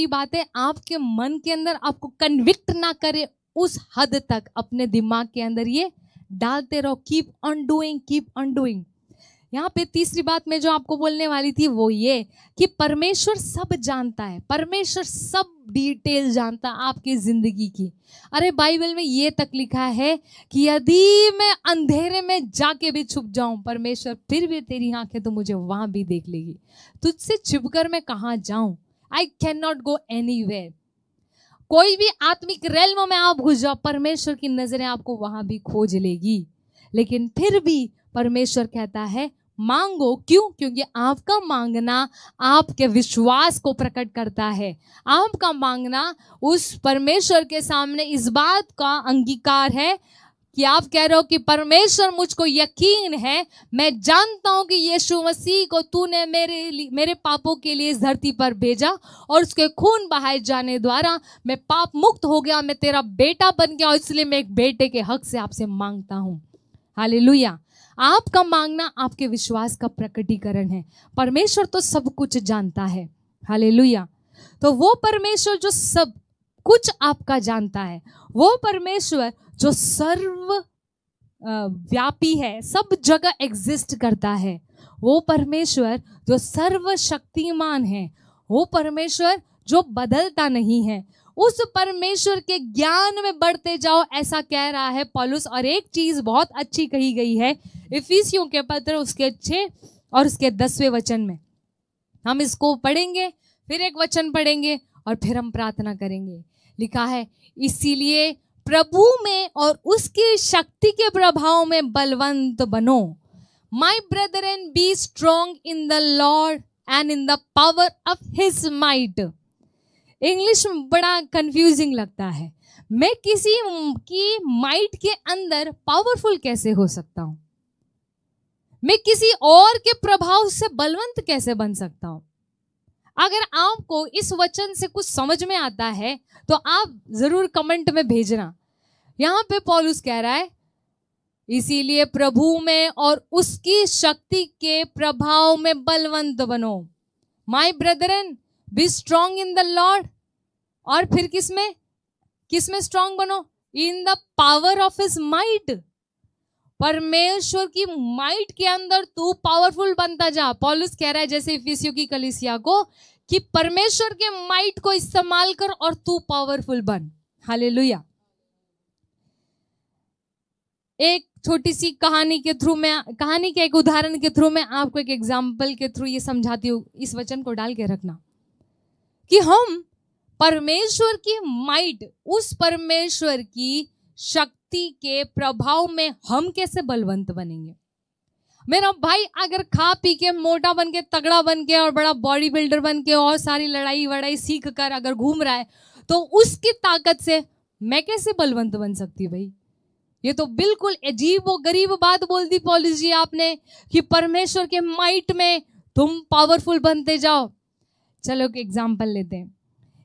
बातें आपके मन के अंदर आपको कन्विक्ट ना करे, उस हद तक अपने दिमाग के अंदर ये डालते रहो। Keep on doing. यहाँ पे तीसरी बात मैं जो आपको बोलने वाली थी वो ये कि परमेश्वर सब जानता है, परमेश्वर सब डिटेल जानता है आपकी जिंदगी की। अरे बाइबल में ये तक लिखा है कि यदि मैं अंधेरे में जाके भी छुप जाऊं, परमेश्वर फिर भी तेरी आंखें तो मुझे वहां भी देख लेगी। तुझसे छिपकर मैं कहाँ जाऊं? I can not go anywhere. कोई भी आत्मिक रेल्म में आप घुस जाओ, परमेश्वर की नजरें आपको वहां भी खोज लेगी। लेकिन फिर भी परमेश्वर कहता है मांगो। क्यों? क्योंकि आपका मांगना आपके विश्वास को प्रकट करता है। आपका मांगना उस परमेश्वर के सामने इस बात का अंगीकार है कि आप कह रहे हो कि परमेश्वर मुझको यकीन है, मैं जानता हूं कि यीशु मसीह को तूने मेरे पापों के लिए इस धरती पर भेजा और उसके खून बहाए जाने द्वारा मैं पाप मुक्त हो गया, मैं तेरा बेटा बन गया और इसलिए मैं एक बेटे के हक से आपसे मांगता हूं। हालेलुया। आपका मांगना आपके विश्वास का प्रकटीकरण है। परमेश्वर तो सब कुछ जानता है, हालेलुया। तो वो परमेश्वर जो सब कुछ आपका जानता है, वो परमेश्वर जो सर्व व्यापी है, सब जगह एग्जिस्ट करता है, वो परमेश्वर जो सर्वशक्तिमान है, वो परमेश्वर जो बदलता नहीं है, उस परमेश्वर के ज्ञान में बढ़ते जाओ, ऐसा कह रहा है पौलुस। और एक चीज बहुत अच्छी कही गई है इफिसियों के पत्र उसके 6 और उसके 10वें वचन में। हम इसको पढ़ेंगे, फिर एक वचन पढ़ेंगे और फिर हम प्रार्थना करेंगे। लिखा है, इसीलिए प्रभु में और उसकी शक्ति के प्रभाव में बलवंत बनो। My Brethren be strong in the Lord and in the power of his might. English में बड़ा कंफ्यूजिंग लगता है। मैं किसी की माइट के अंदर पावरफुल कैसे हो सकता हूं? मैं किसी और के प्रभाव से बलवंत कैसे बन सकता हूं? अगर आपको इस वचन से कुछ समझ में आता है तो आप जरूर कमेंट में भेजना। यहां पे पौलुस कह रहा है, इसीलिए प्रभु में और उसकी शक्ति के प्रभाव में बलवंत बनो। My Brethren be strong in the Lord. और फिर किसमें स्ट्रॉन्ग बनो? In the power of his might. परमेश्वर की माइट के अंदर तू पावरफुल बनता जा। पौलुस कह रहा है जैसे इफिसियों की कलीसिया को कि परमेश्वर के माइट को इस्तेमाल कर और तू पावरफुल बन। हालेलुया। एक छोटी सी कहानी के थ्रू में, कहानी के एक उदाहरण के थ्रू में आपको एक एग्जाम्पल के थ्रू ये समझाती हूँ। इस वचन को डाल के रखना कि हम परमेश्वर की माइट, उस परमेश्वर की शक्ति के प्रभाव में हम कैसे बलवंत बनेंगे। मेरा भाई अगर खा पी के मोटा बन के, तगड़ा बन के और बड़ा बॉडी बिल्डर बन के और सारी लड़ाई वड़ाई सीख कर अगर घूम रहा है तो उसकी ताकत से मैं कैसे बलवंत बन सकती भाई? ये तो बिल्कुल अजीब और गरीब बात बोल दी पौलुस जी आपने कि परमेश्वर के माइट में तुम पावरफुल बनते जाओ। चलो एक एग्जाम्पल लेते हैं।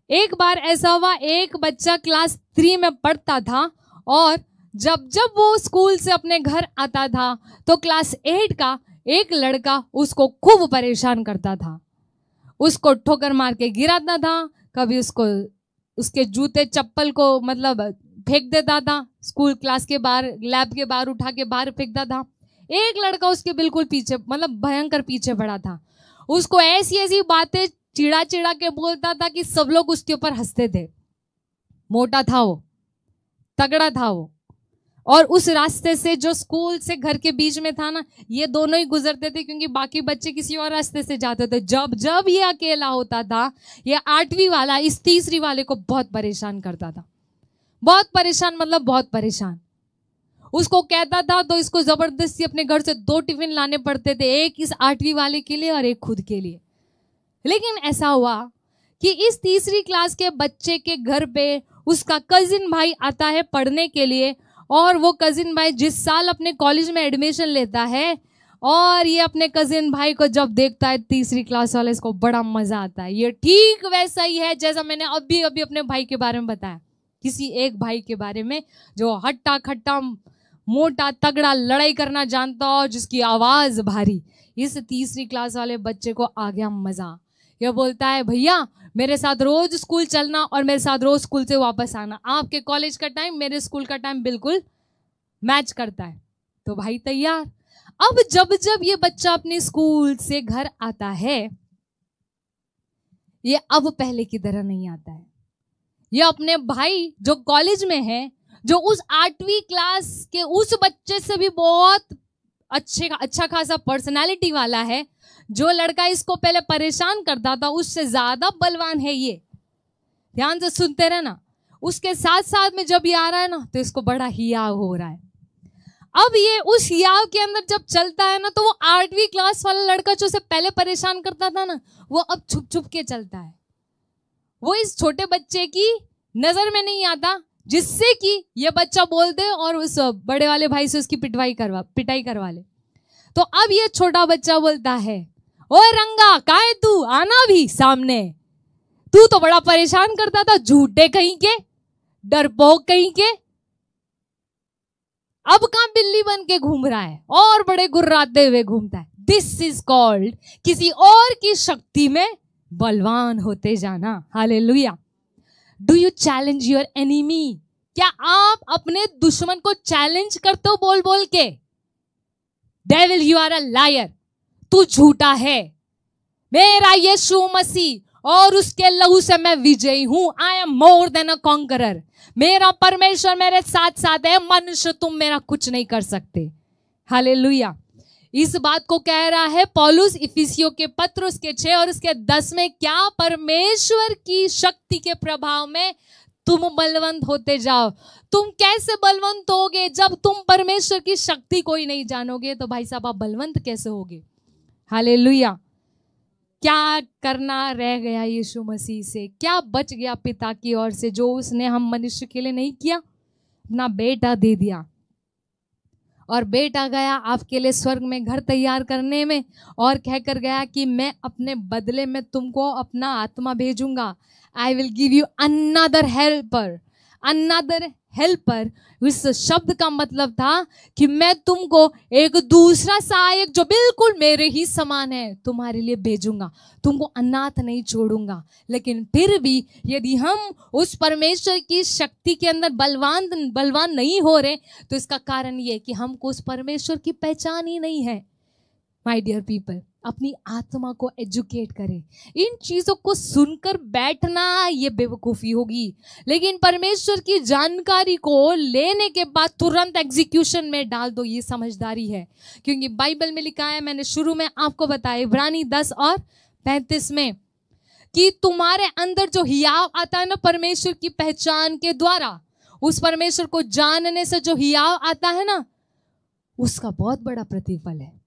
एक बार ऐसा हुआ, एक बच्चा क्लास 3 में पढ़ता था और जब वो स्कूल से अपने घर आता था तो क्लास 8 का एक लड़का उसको खूब परेशान करता था। उसको ठोकर मार के गिराता था, कभी उसको उसके जूते चप्पल को मतलब फेंक देता था, स्कूल क्लास के बाहर, लैब के बाहर उठा के बाहर फेंकता था। एक लड़का उसके बिल्कुल पीछे, मतलब भयंकर पीछे पड़ा था। उसको ऐसी ऐसी बातें चिड़ा चिड़ा के बोलता था कि सब लोग उसके ऊपर हंसते थे। मोटा था वो, तगड़ा था वो, और उस रास्ते से जो स्कूल से घर के बीच में था ना, ये दोनों ही गुजरते थे क्योंकि बाकी बच्चे किसी और रास्ते से जाते थे। जब ये अकेला होता था, ये 8वीं वाला इस 3री वाले को बहुत परेशान करता था। बहुत परेशान मतलब बहुत परेशान। उसको कहता था तो इसको जबरदस्ती अपने घर से 2 टिफिन लाने पड़ते थे, एक इस 8वीं वाले के लिए और एक खुद के लिए। लेकिन ऐसा हुआ कि इस 3री क्लास के बच्चे के घर पे उसका कजिन भाई आता है पढ़ने के लिए, और वो कजिन भाई जिस साल अपने कॉलेज में एडमिशन लेता है, और ये अपने कजिन भाई को जब देखता है 3री क्लास वाला, इसको बड़ा मजा आता है। ये ठीक वैसा ही है जैसा मैंने अभी अपने भाई के बारे में बताया, किसी एक भाई के बारे में जो हट्टा खट्टा मोटा तगड़ा लड़ाई करना जानता हो, जिसकी आवाज भारी। इस 3री क्लास वाले बच्चे को आ गया मजा। ये बोलता है भैया मेरे साथ रोज स्कूल चलना और मेरे साथ रोज स्कूल से वापस आना। आपके कॉलेज का टाइम मेरे स्कूल का टाइम बिल्कुल मैच करता है। तो भाई तैयार। अब जब ये बच्चा अपने स्कूल से घर आता है, ये अब पहले की तरह नहीं आता है। ये अपने भाई जो कॉलेज में है, जो उस 8वीं क्लास के उस बच्चे से भी बहुत अच्छा खासा पर्सनालिटी वाला है, जो लड़का इसको पहले परेशान करता था उससे ज्यादा बलवान है ये। ध्यान से सुनते रहना। उसके साथ साथ में जब ये आ रहा है ना, तो इसको बड़ा हियाव हो रहा है। अब ये उस हियाव के अंदर जब चलता है ना, तो वो 8वीं क्लास वाला लड़का जो उसे पहले परेशान करता था ना, वो अब छुप छुप के चलता है। वो इस छोटे बच्चे की नजर में नहीं आता, जिससे कि ये बच्चा बोल दे और उस बड़े वाले भाई से उसकी पिटाई करवा ले। तो अब ये छोटा बच्चा बोलता है, ओए रंगा काहे तू, आना भी सामने, तू तो बड़ा परेशान करता था, झूठे कहीं के, डरपोक कहीं के। अब कहां बिल्ली बन के घूम रहा है और बड़े गुर्राते हुए घूमता है। दिस इज कॉल्ड किसी और की शक्ति में बलवान होते जाना। Hallelujah. Do you challenge your enemy? क्या आप अपने दुश्मन को चैलेंज करते हो बोल बोल के? Devil you are a liar, तू झूठा है, मेरा यीशु मसीह और उसके लहू से मैं विजयी हूं। I am more than a conqueror. मेरा परमेश्वर मेरे साथ साथ है, मनुष्य तुम मेरा कुछ नहीं कर सकते। हालेलुया। इस बात को कह रहा है पौलुस इफिसियों के पत्र उसके 6 और उसके 10 में, क्या परमेश्वर की शक्ति के प्रभाव में तुम बलवंत होते जाओ। तुम कैसे बलवंत होगे? जब तुम परमेश्वर की शक्ति को ही नहीं जानोगे तो भाई साहब आप बलवंत कैसे होगे? हालेलुया। क्या करना रह गया यीशु मसीह से? क्या बच गया पिता की ओर से जो उसने हम मनुष्य के लिए नहीं किया? अपना बेटा दे दिया, और बेटा गया आपके लिए स्वर्ग में घर तैयार करने में, और कहकर गया कि मैं अपने बदले में तुमको अपना आत्मा भेजूंगा। I will give you another helper. Another helper, इस शब्द का मतलब था कि मैं तुमको एक दूसरा सहायक जो बिल्कुल मेरे ही समान है तुम्हारे लिए भेजूंगा, तुमको अनाथ नहीं छोड़ूंगा। लेकिन फिर भी यदि हम उस परमेश्वर की शक्ति के अंदर बलवान नहीं हो रहे तो इसका कारण ये कि हमको उस परमेश्वर की पहचान ही नहीं है। माय डियर पीपल, अपनी आत्मा को एजुकेट करें। इन चीजों को सुनकर बैठना ये बेवकूफी होगी, लेकिन परमेश्वर की जानकारी को लेने के बाद तुरंत एग्जीक्यूशन में डाल दो, ये समझदारी है। क्योंकि बाइबल में लिखा है, मैंने शुरू में आपको बताया इब्रानी 10 और 35 में, कि तुम्हारे अंदर जो हियाव आता है ना परमेश्वर की पहचान के द्वारा, उस परमेश्वर को जानने से जो हियाव आता है ना, उसका बहुत बड़ा प्रतिफल है।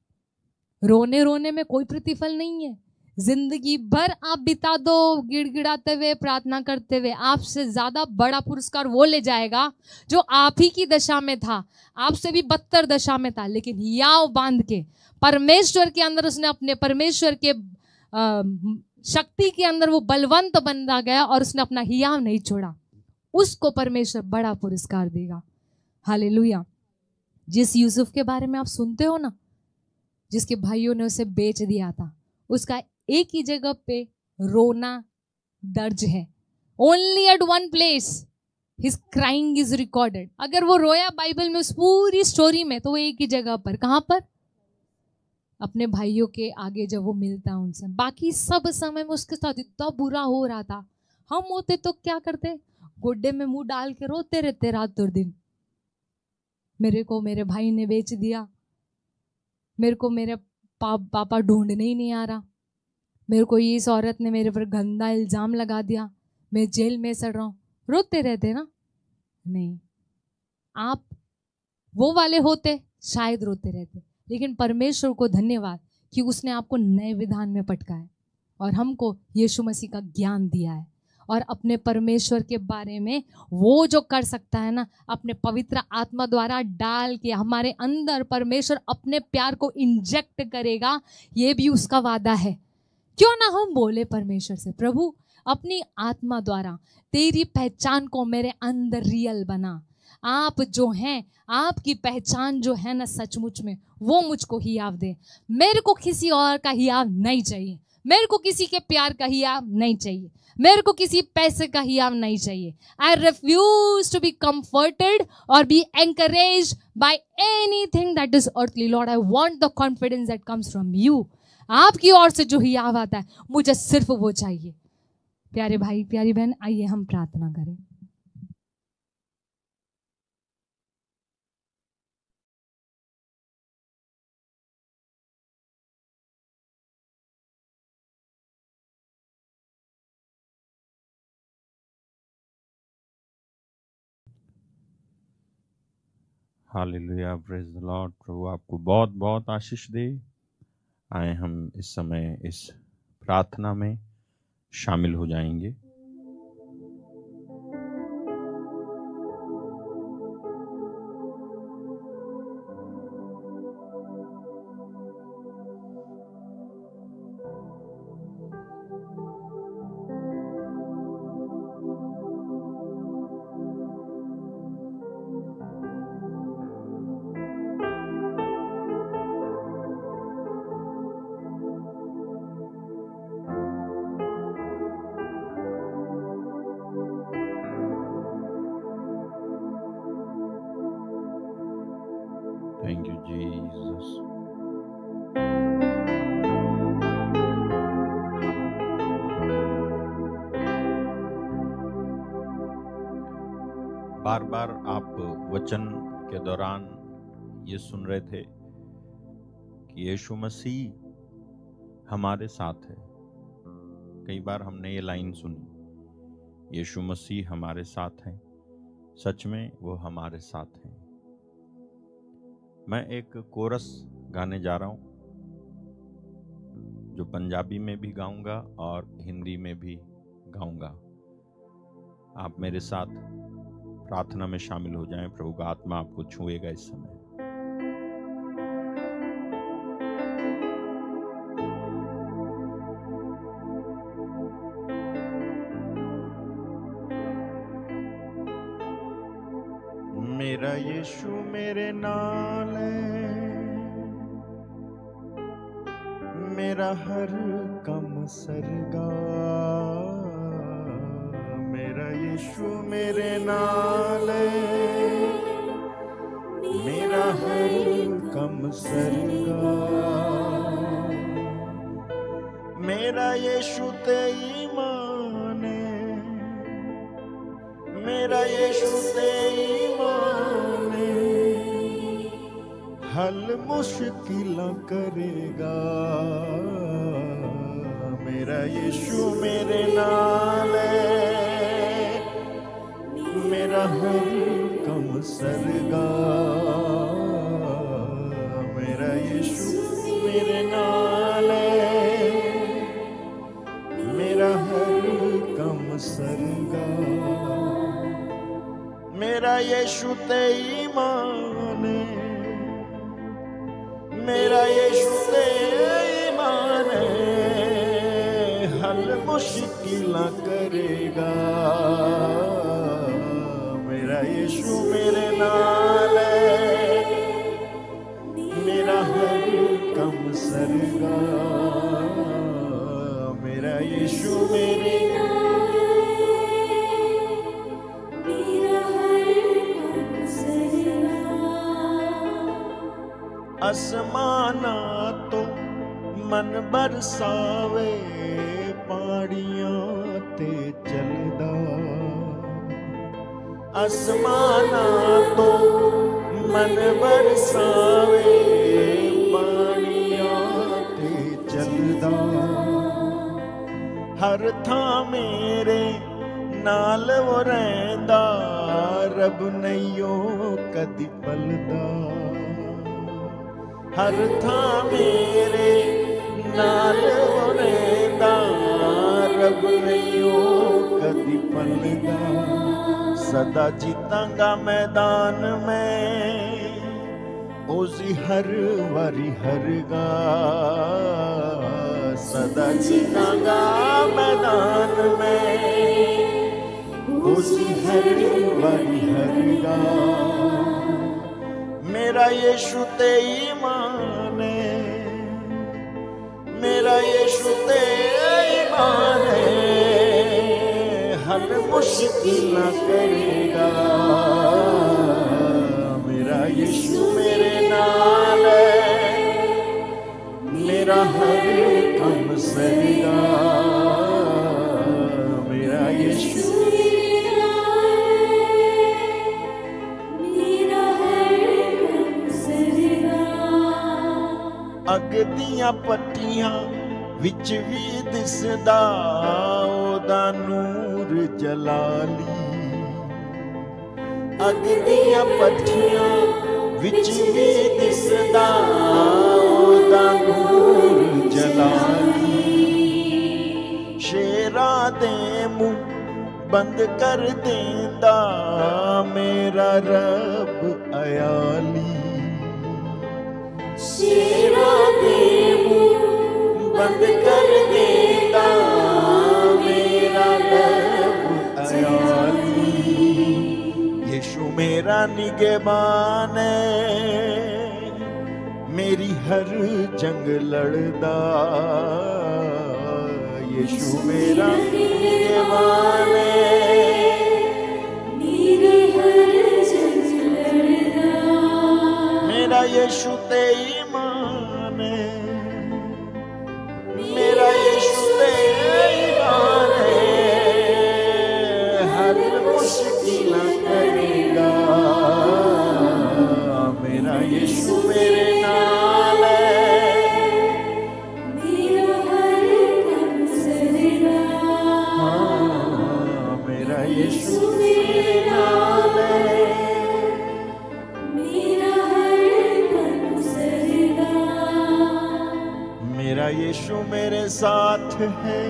रोने रोने में कोई प्रतिफल नहीं है। जिंदगी भर आप बिता दो गिड़गिड़ाते हुए प्रार्थना करते हुए, आपसे ज्यादा बड़ा पुरस्कार वो ले जाएगा जो आप ही की दशा में था, आपसे भी बदतर दशा में था, लेकिन हियाव बांध के परमेश्वर के अंदर उसने अपने परमेश्वर के शक्ति के अंदर वो बलवंत बनता गया और उसने अपना हियाव नहीं छोड़ा, उसको परमेश्वर बड़ा पुरस्कार देगा। हालेलुया। जिस यूसुफ के बारे में आप सुनते हो ना, जिसके भाइयों ने उसे बेच दिया था, उसका एक ही जगह पे रोना दर्ज है। Only at one place his crying is recorded. अगर वो रोया बाइबल में उस पूरी स्टोरी में, तो वो एक ही जगह पर, कहां पर? अपने भाइयों के आगे जब वो मिलता उनसे। बाकी सब समय में उसके साथ इतना बुरा हो रहा था। हम होते तो क्या करते? गोड्डे में मुंह डाल के रोते रहते रात और दिन। मेरे को मेरे भाई ने बेच दिया, मेरे को मेरे पापा ढूंढने ही नहीं आ रहा, मेरे को इस औरत ने मेरे पर गंदा इल्जाम लगा दिया, मैं जेल में सड़ रहा हूँ। रोते रहते ना? नहीं, आप वो वाले होते शायद रोते रहते, लेकिन परमेश्वर को धन्यवाद कि उसने आपको नए विधान में पटकाया और हमको यीशु मसीह का ज्ञान दिया है, और अपने परमेश्वर के बारे में वो जो कर सकता है ना, अपने पवित्र आत्मा द्वारा डाल के हमारे अंदर परमेश्वर अपने प्यार को इंजेक्ट करेगा, ये भी उसका वादा है। क्यों ना हम बोले परमेश्वर से, प्रभु अपनी आत्मा द्वारा तेरी पहचान को मेरे अंदर रियल बना। आप जो हैं, आपकी पहचान जो है ना सचमुच में, वो मुझको हियाव दे। मेरे को किसी और का हियाव नहीं चाहिए, मेरे को किसी के प्यार का हियाव नहीं चाहिए, मेरे को किसी पैसे का हियाव नहीं चाहिए। I refuse to be comforted और be encourage by anything that is earthly. Lord, I want the confidence that comes from you. आपकी ओर से जो हियाव आता है मुझे सिर्फ वो चाहिए। प्यारे भाई प्यारी बहन, आइए हम प्रार्थना करें। Hallelujah, praise the Lord. प्रभु आपको बहुत बहुत आशीष दे। आए हम इस समय इस प्रार्थना में शामिल हो जाएंगे। बार बार आप वचन के दौरान ये सुन रहे थे कि यीशु मसीह हमारे साथ है। कई बार हमने ये लाइन सुनी, यीशु मसीह हमारे साथ हैं। सच में वो हमारे साथ हैं। मैं एक कोरस गाने जा रहा हूँ जो पंजाबी में भी गाऊंगा और हिंदी में भी गाऊंगा। आप मेरे साथ प्रार्थना में शामिल हो जाएं। प्रभु का आत्मा आपको छुएगा इस समय। मेरा यीशु मेरे नाल है, मेरा हर कम सरगा। मेरा यीशु मेरे नाल है, मेरा हर कम सरगा। मेरा यीशु ते ईमान है, मेरा यीशु ते ईमान है। हल मुश्किल करेगा। मेरा यीशु मेरे नाल है, मेरा हर कम सरगा। मेरा यीशु मेरे नाल है, मेरा हर कम सरगा। मेरा यीशु ते ईमान है, मेरा यीशु ते ईमान है। हल मुश्किल करेगा। मेरा यीशु मेरे नाल है, मेरा हर कम सरगा। मेरा यीशु मेरे आसमाना तो मन बरसावे, पहाड़ियां ते चलदा। आसमाना तो मन बरसावे, पहाड़ियां ते चलदा। हर थां मेरे नाल वो रहिंदा, रब नैयो कदी पलदा। हर थां मेरे नाल वो रहिंदा, रब नैयो कदी पलदा। सदा जीतांगा मैदान में, ओजी हर वारी हरगा। सदा जीतांगा मैदान में, ओजी हर वारी हरगा। मेरा यीशु ते ईमान है, मेरा यीशु ते ईमान है। हल मुश्किल करेगा। मेरा यीशु मेरे नाल है, मेरा हर कम सरेगा। मेरा यीशु अग दियां पट्टियां विच भी दिसदा, ओदा नूर जलाली। अग दियां पट्टियां विच भी दिसदा, ओदा नूर जलाली। शेरा दे मुंह बंद कर देंदा, मेरा रब अयाली। शेरा दे मुंह बंद कर देंदा, मेरा रब अयाली। यीशु मेरा निगहबान है, मेरी हर जंग लड़दा। यीशु मेरा निगहबान है, मेरी हर जंग लड़दा। मेरा यीशु ते ईमान है, मेरा यीशु ते ईमान है। हर मुश्किल करेगा। मेरा यीशु मेरे साथ है,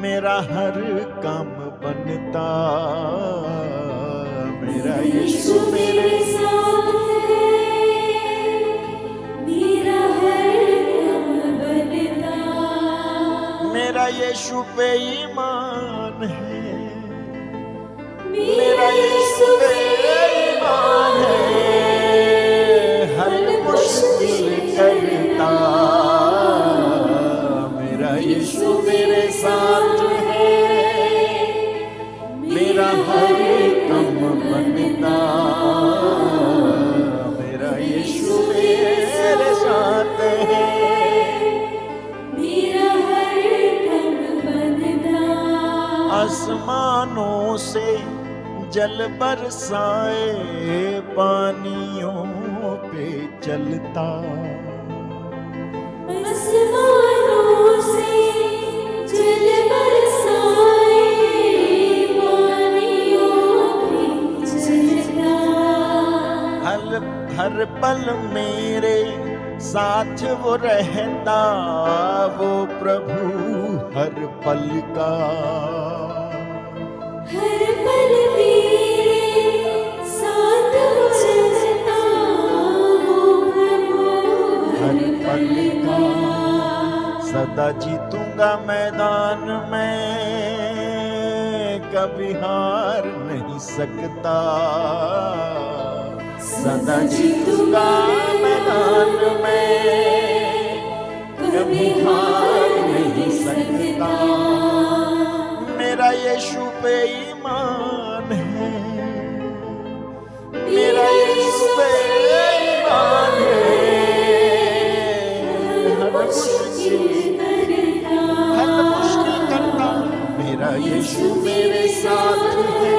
मेरा हर काम बनता। मेरा यीशु मेरे साथ है, मेरा हर काम बनता। मेरा यीशु पे ईमान है, मेरा यीशु पे ईमान है, हर मुश्किल करता। मेरा यीशु मेरे साथ है, मेरा हर काम बनता। मेरा यीशु मेरे साथ है, मेरा हर काम बनता। आसमानों से जल बरसाए, पानियों पे चलता। आसमानों से जल बरसाए, पानियों पे चलता। हर पल मेरे साथ वो रहता, वो प्रभु हर पल का। हर पल मेरे साथ चलता, वो प्रभु हर पल का। सदा जीतूंगा मैदान में, कभी हार नहीं सकता। सदा जीतूंगा मैदान में, कभी हार नहीं सकता। मेरा यीशु पे ईमान है, मेरा यीशु पे ईमान है, हर मुश्किल करता। मेरा यीशु मेरे साथ है,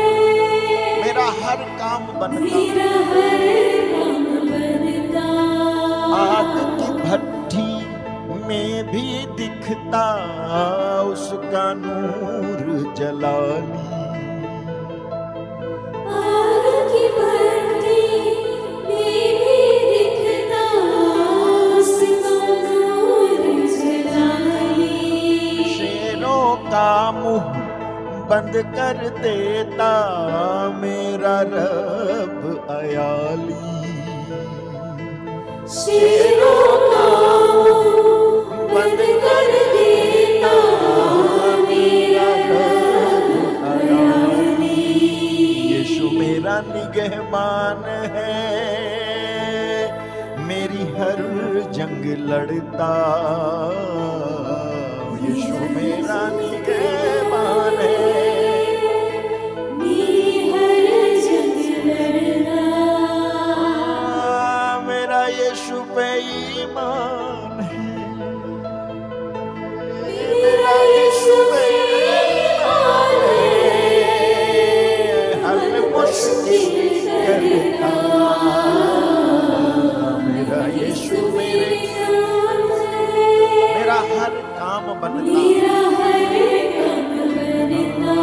मेरा हर काम बनता। मेरा हर काम बनता। आग की भट्ठी में भी दिखता, उसका नूर जलाली। आग की भट्टी में भी दिखता, उसका नूर जलाली। शेरों का मुंह बंद कर देता, मेरा रब अयाली। शेरों का मुंह बंद कर देता, मेरा रब अयाली। यीशु मेरा निगहबान है, मेरी हर जंग लड़ता। यीशु मेरा निगहबान है, मेरी हर जंग लड़ता। मेरा यीशु पे ईमान है, मेरा यीशु पे ईमान है, हर मुश्किल करता। मेरा यीशु मेरा हर काम बनता। मेरा हर काम बनता।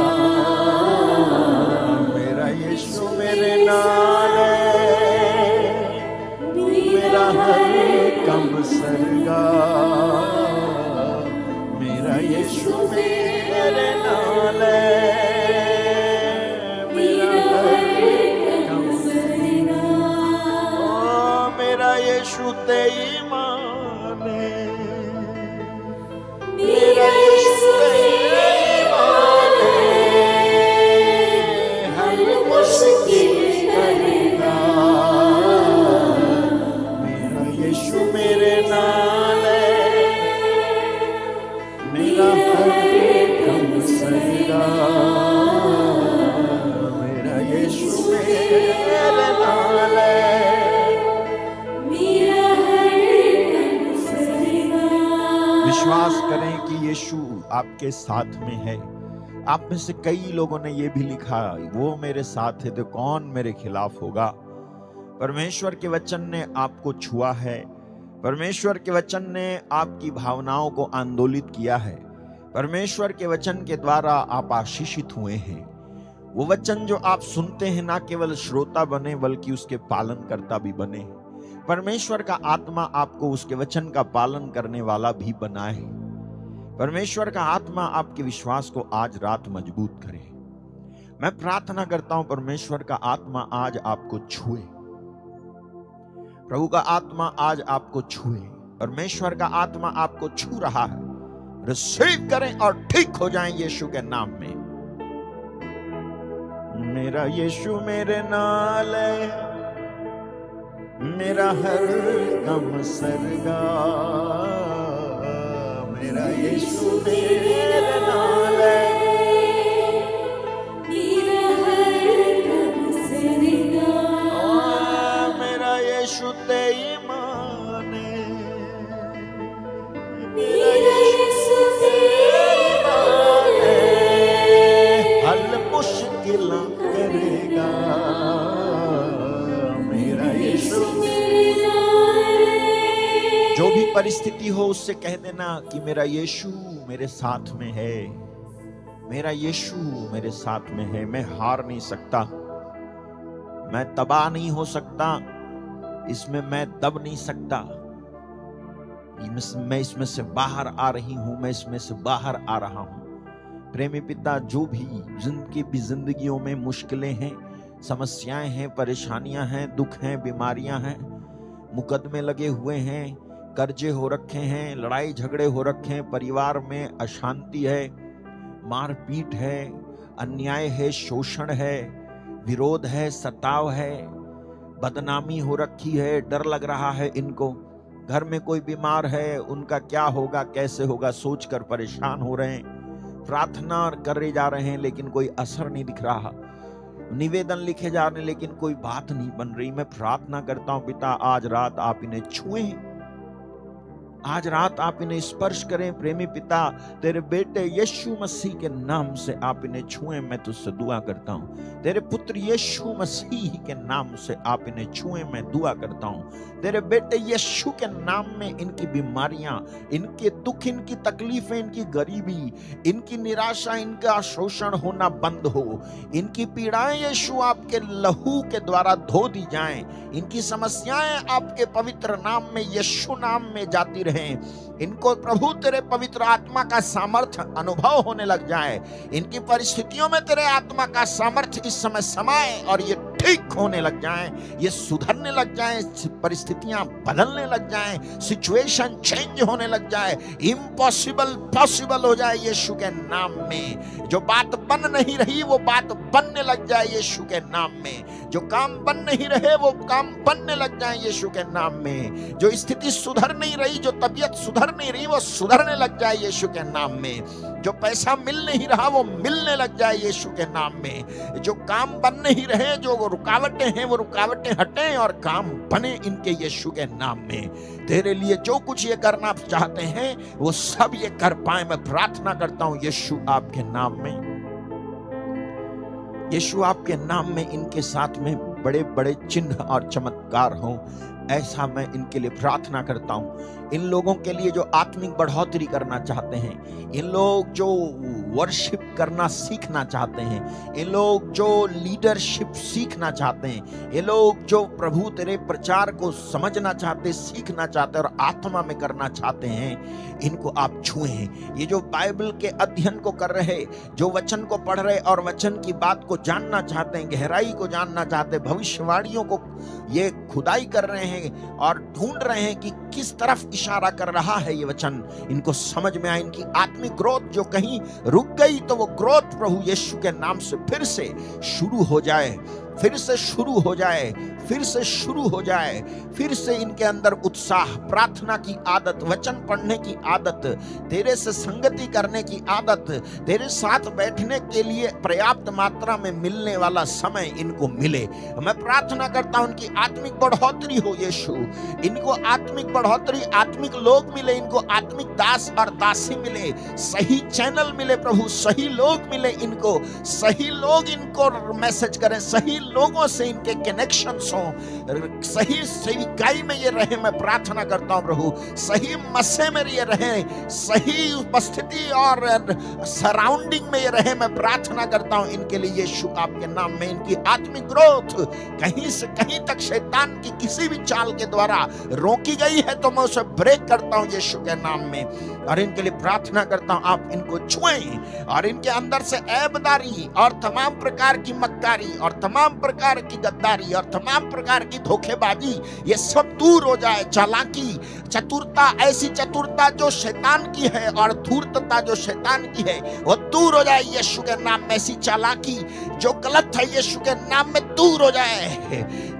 मेरा यीशु मेरे नाल है, मेरा हर काम सरगा। मेरा यीशु मेरे नाल है, मेरा हर काम सरगा। ओ मेरा यीशु ते ईमान है, मेरा यीशु पे ईमान है, हर मुश्किल करता। मेरा यीशु मेरे नाल है, मेरा हर काम सरेगा। मेरा यीशु मेरे नाल है, मेरा हर काम सरेगा। विश्वास करें कि यीशु आपके साथ में है। आप में से कई लोगों ने ये भी लिखा, वो मेरे साथ है तो कौन मेरे खिलाफ होगा। परमेश्वर के वचन ने आपको छुआ है, परमेश्वर के वचन ने आपकी भावनाओं को आंदोलित किया है, परमेश्वर के वचन के द्वारा आप आशीषित हुए हैं। वो वचन जो आप सुनते हैं ना केवल श्रोता बने बल्कि उसके पालन करता भी बने। परमेश्वर का आत्मा आपको उसके वचन का पालन करने वाला भी बनाए। परमेश्वर का आत्मा आपके विश्वास को आज रात मजबूत करे। मैं प्रार्थना करता हूं परमेश्वर का आत्मा आज आपको छुए, प्रभु का आत्मा आज आपको छुए। परमेश्वर का आत्मा आपको छू रहा है, रिसीव करें और ठीक हो जाएं यीशु के नाम में। मेरा यीशु मेरे नाल है, मेरा हर गम सरगा। मेरा यीशु मेरे नाल है, मेरा हर गम सरगा। मेरा यीशु ते ईमान है, मेरा यीशु तेरे ईमान है। हल मुश्किल करेगा। मेरा यीशु मेरे नाल है। जो भी परिस्थिति हो उससे कह देना कि मेरा यीशु मेरे साथ में है, मेरा यीशु मेरे साथ में है। मैं हार नहीं सकता, मैं तबाह नहीं हो सकता, इसमें मैं दब नहीं सकता। मैं इसमें से बाहर आ रही हूं, मैं इसमें से बाहर आ रहा हूं। प्रेमी पिता, जो भी जिंदगियों में मुश्किलें हैं, समस्याएं हैं, परेशानियां हैं, दुख हैं, बीमारियां हैं, मुकदमे लगे हुए हैं, कर्जे हो रखे हैं, लड़ाई झगड़े हो रखे हैं, परिवार में अशांति है, मारपीट है, अन्याय है, शोषण है, विरोध है, सताव है, बदनामी हो रखी है, डर लग रहा है इनको। घर में कोई बीमार है, उनका क्या होगा, कैसे होगा, सोचकर परेशान हो रहे हैं। प्रार्थना करे जा रहे हैं लेकिन कोई असर नहीं दिख रहा, निवेदन लिखे जा रहे हैं लेकिन कोई बात नहीं बन रही। मैं प्रार्थना करता हूं पिता, आज रात आप इन्हें छुएं, आज रात आप इन्हें स्पर्श करें। प्रेमी पिता, तेरे बेटे यीशु मसीह के नाम से आप इन्हें छुएं, मैं तुझसे दुआ करता हूं। तेरे पुत्र यीशु मसीह के नाम से आप इन्हें छुएं, मैं दुआ करता हूं। तेरे बेटे यीशु के नाम में इनकी बीमारियां, इनके दुख, इनकी तकलीफें, इनकी गरीबी, इनकी निराशा, इनका शोषण होना बंद हो। इनकी पीड़ाएं यीशु आपके लहू के द्वारा धो दी जाएं। इनकी समस्याएं आपके पवित्र नाम में, यीशु नाम में जाती रहें। इनको प्रभु तेरे पवित्र आत्मा का सामर्थ्य अनुभव होने लग जाए। इनकी परिस्थितियों में तेरे आत्मा का सामर्थ्य इस समय समाए और ये ठीक होने लग जाएं, ये सुधरने लग जाएं, परिस्थितियां बदलने लग जाएं, सिचुएशन चेंज होने लग जाए, इम्पॉसिबल पॉसिबल हो जाए यीशु के नाम में। जो बात बन नहीं रही वो बात बनने लग जाए यीशु के नाम में। जो काम बन नहीं रहे वो काम बनने लग जाए यीशु के नाम में। जो स्थिति सुधर नहीं रही, जो तबीयत सुधर नहीं रही, वो सुधरने लग जाए यीशु के नाम में। जो पैसा मिल नहीं रहा वो मिलने लग जाए यीशु के नाम में। जो काम बन नहीं रहे, जो रुकावटें हैं वो रुकावटें हटें और काम बने इनके यीशु के नाम में। तेरे लिए जो कुछ ये करना चाहते हैं वो सब ये कर पाए। मैं प्रार्थना करता हूं यीशु आपके नाम में, यीशु आपके नाम में इनके साथ में बड़े बड़े चिन्ह और चमत्कार हों, ऐसा मैं इनके लिए प्रार्थना करता हूं। इन लोगों के लिए जो आत्मिक बढ़ोतरी करना चाहते हैं, इन लोग जो वर्शिप करना सीखना चाहते हैं, इन लोग जो लीडरशिप सीखना चाहते हैं, ये लोग जो प्रभु तेरे प्रचार को समझना चाहते, सीखना चाहते और आत्मा में करना चाहते हैं, इनको आप छुएं। ये जो बाइबल के अध्ययन को कर रहे, जो वचन को पढ़ रहे और वचन की बात को जानना चाहते हैं, गहराई को जानना चाहते, भविष्यवाणियों को ये खुदाई कर रहे हैं और ढूंढ रहे हैं कि किस तरफ इशारा कर रहा है ये वचन, इनको समझ में आए। इनकी आत्मिक ग्रोथ जो कहीं रुक गई तो वो ग्रोथ प्रभु यीशु के नाम से फिर से शुरू हो जाए, फिर से शुरू हो जाए, फिर से शुरू हो जाए। फिर से इनके अंदर उत्साह, प्रार्थना की आदत, वचन पढ़ने की आदत, तेरे से संगति करने की आदत, तेरे साथ बैठने के लिए पर्याप्त मात्रा में मिलने वाला समय इनको मिले। मैं प्रार्थना करता हूं इनकी आत्मिक बढ़ोतरी हो यीशु, इनको आत्मिक बढ़ोतरी, आत्मिक लोग मिले, इनको आत्मिक दास और दासी मिले, सही चैनल मिले प्रभु, सही लोग मिले, इनको सही लोग इनको मैसेज करें, सही लोगों से इनके कनेक्शंस हों, सही सेविकाई में ये रहे। मैं प्रार्थना करता हूं प्रभु, सही मस्से में ये रहे, सही उपस्थिति और सराउंडिंग में ये रहे। मैं प्रार्थना करता हूं इनके लिए यीशु आपके नाम में। इनकी आत्मिक ग्रोथ कहीं से कहीं तक शैतान की किसी भी चाल के द्वारा रोकी गई है तो मैं उसे ब्रेक करता हूं यीशु के नाम में। और इनके लिए प्रार्थना करता हूं आप इनको छुएं और इनके अंदर से ऐबदारी और तमाम प्रकार की मक्कारी और तमाम प्रकार की गद्दारी और तमाम प्रकार की धोखेबाजी ये सब दूर हो जाए। चालाकी, चतुरता, ऐसी चतुरता जो शैतान की है और धूर्तता जो शैतान की है वो दूर हो जाए यीशु के नाम में। ऐसी चालाकी जो गलत है यीशु के नाम में दूर हो जाए।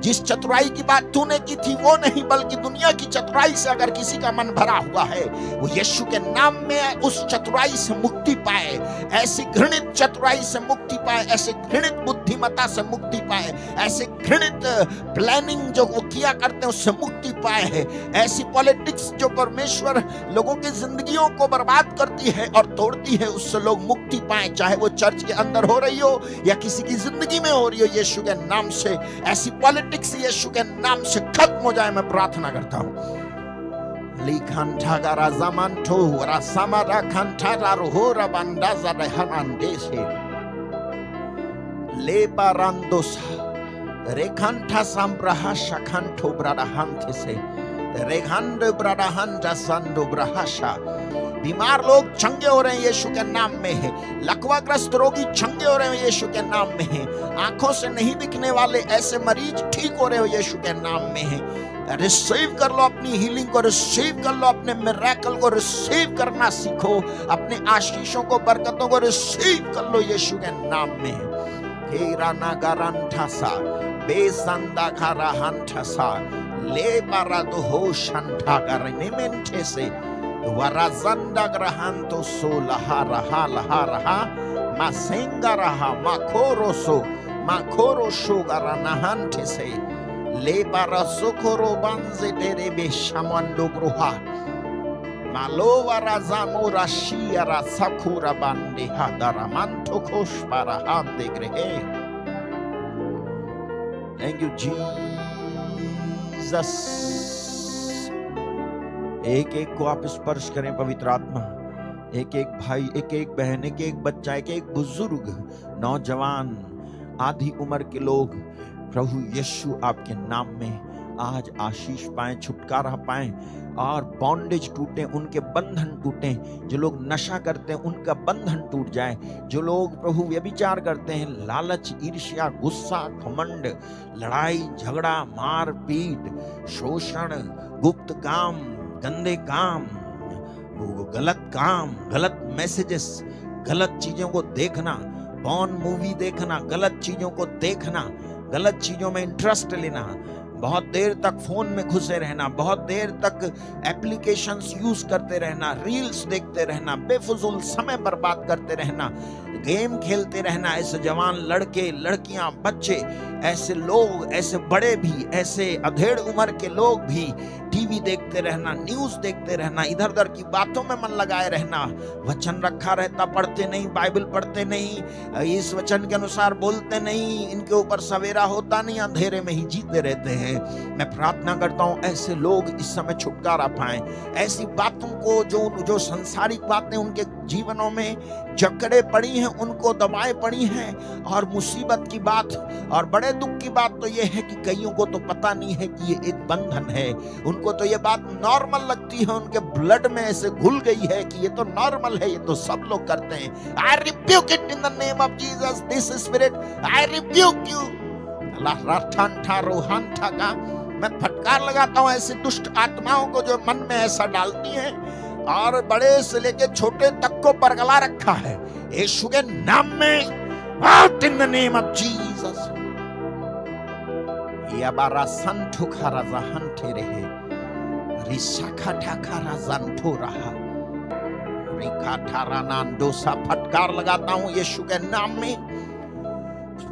जिस चतुराई की बात तूने की थी वो नहीं, बल्कि दुनिया की चतुराई से अगर किसी का मन भरा हुआ है वो यीशु के नाम में उस चतुराई से मुक्ति पाए। ऐसी घृणित चतुराई से मुक्ति पाए, ऐसे घृणित बुद्धिमत्ता से मुक्ति पाए, ऐसे घृणित प्लानिंग जो वो किया करते हैं उससे मुक्ति पाए। ऐसी पॉलिटिक्स जो परमेश्वर लोगों की जिंदगियों को बर्बाद करती है और तोड़ती है उससे लोग मुक्ति पाए, चाहे वो चर्च के अंदर हो रही हो या किसी की जिंदगी में हो रही हो। यीशु के नाम से ऐसी पॉलिटिक्स यीशु के नाम से खत्म हो जाए। मैं प्रार्थना करता हूँ। लिखंठागारा ज़मान्तो रासामारा खंठारा रोहोरा बंदाज़ा रहमांडेसे ले बारांदोसा रेखंठा संब्रहा शखंठो ब्राडाहंते से रेखंड ब्राडाहंटा संदो ब्रहाशा। बीमार लोग चंगे हो रहे हैं यीशु के नाम में है। लकवाग्रस्त रोगी चंगे हो रहे हैं यीशु के नाम में है। आंखों से नहीं दिखने वाले ऐसे मरीज ठीक हो रहे हो यीशु के नाम में है। रिसीव कर लो अपनी हीलिंग को, रिसीव कर लो अपने मिरेकल को, रिसीव करना सीखो। अपने आशीषों को, बरकतों को रिसीव कर लो यीशु के नाम में। हेराना गारंठासा बेसंदा खाराहंठासा ले बारादो हो शंठा करने मेंठे से वराजंदा ग्रहंतो सो लहा रहा लहा रहा मासेंगा रहा माखोरो सो गरनहंठे से ले बारा सोकोरो बंजे तेरे बेशमंडो ग्रुहा मालो वराजामो राशिया सखुरा बंदे हादरा मंतो खोश पारा हांदे ग्रहे। Thank you Jesus. एक एक को आप स्पर्श करें पवित्र आत्मा। एक एक भाई, एक एक बहन, एक एक बच्चा, एक एक बुजुर्ग, नौजवान, आधी उम्र के लोग प्रभु यीशु आपके नाम में आज आशीष पाएं, छुटकारा पाएं और बॉन्डेज टूटे, उनके बंधन टूटे। जो लोग नशा करते हैं उनका बंधन टूट जाए। जो लोग प्रभु व्यभिचार करते हैं, लालच, ईर्ष्या, गुस्सा, घमंड, लड़ाई झगड़ा, मार पीट, शोषण, गुप्त काम, गंदे काम, गलत काम, गलत मैसेजेस, गलत चीजों को देखना, पॉर्न मूवी देखना, गलत चीजों को देखना, गलत चीजों में इंटरेस्ट लेना, बहुत देर तक फोन में घुसे रहना, बहुत देर तक एप्लीकेशंस यूज करते रहना, रील्स देखते रहना, बेफुजूल समय बर्बाद करते रहना, गेम खेलते रहना। ऐसे जवान लड़के, लड़कियां, बच्चे, ऐसे लोग, ऐसे बड़े भी, ऐसे अधेड़ उम्र के लोग भी टीवी देखते रहना, न्यूज देखते रहना, इधर उधर की बातों में मन लगाए रहना। वचन रखा रहता, पढ़ते नहीं, बाइबल पढ़ते नहीं, इस वचन के अनुसार बोलते नहीं, इनके ऊपर सवेरा होता नहीं, अंधेरे में ही जीते रहते हैं। मैं प्रार्थना करता हूं ऐसे लोग इस समय छुटकारा पाएं। ऐसी बातों को जो सांसारिक बातें उनके जीवनों में जकड़े पड़ी हैं, उनको दबाए पड़ी हैं। और मुसीबत की बात और बड़े दुख की बात तो यह है कि कईयों को तो पता नहीं है कि ये एक बंधन है। उनको तो ये बात नॉर्मल लगती है, उनके ब्लड में ऐसे घुल गई है कि ये तो नॉर्मल है, ये तो सब लोग करते हैं। आई rebuke it in the name of Jesus, this spirit, I rebuke you. मैं फटकार लगाता हूं ऐसी दुष्ट आत्माओं को जो मन में ऐसा डालती हैं और बड़े से लेके छोटे तक को परगला रखा है। यीशु के नाम में, out in the name of Jesus. या बारा संठो खारा जहंते रहे, रिसाखा ठाखारा जंठो रहा, रिका ठारा नांदोसा। फटकार लगाता हूं यीशु के नाम में।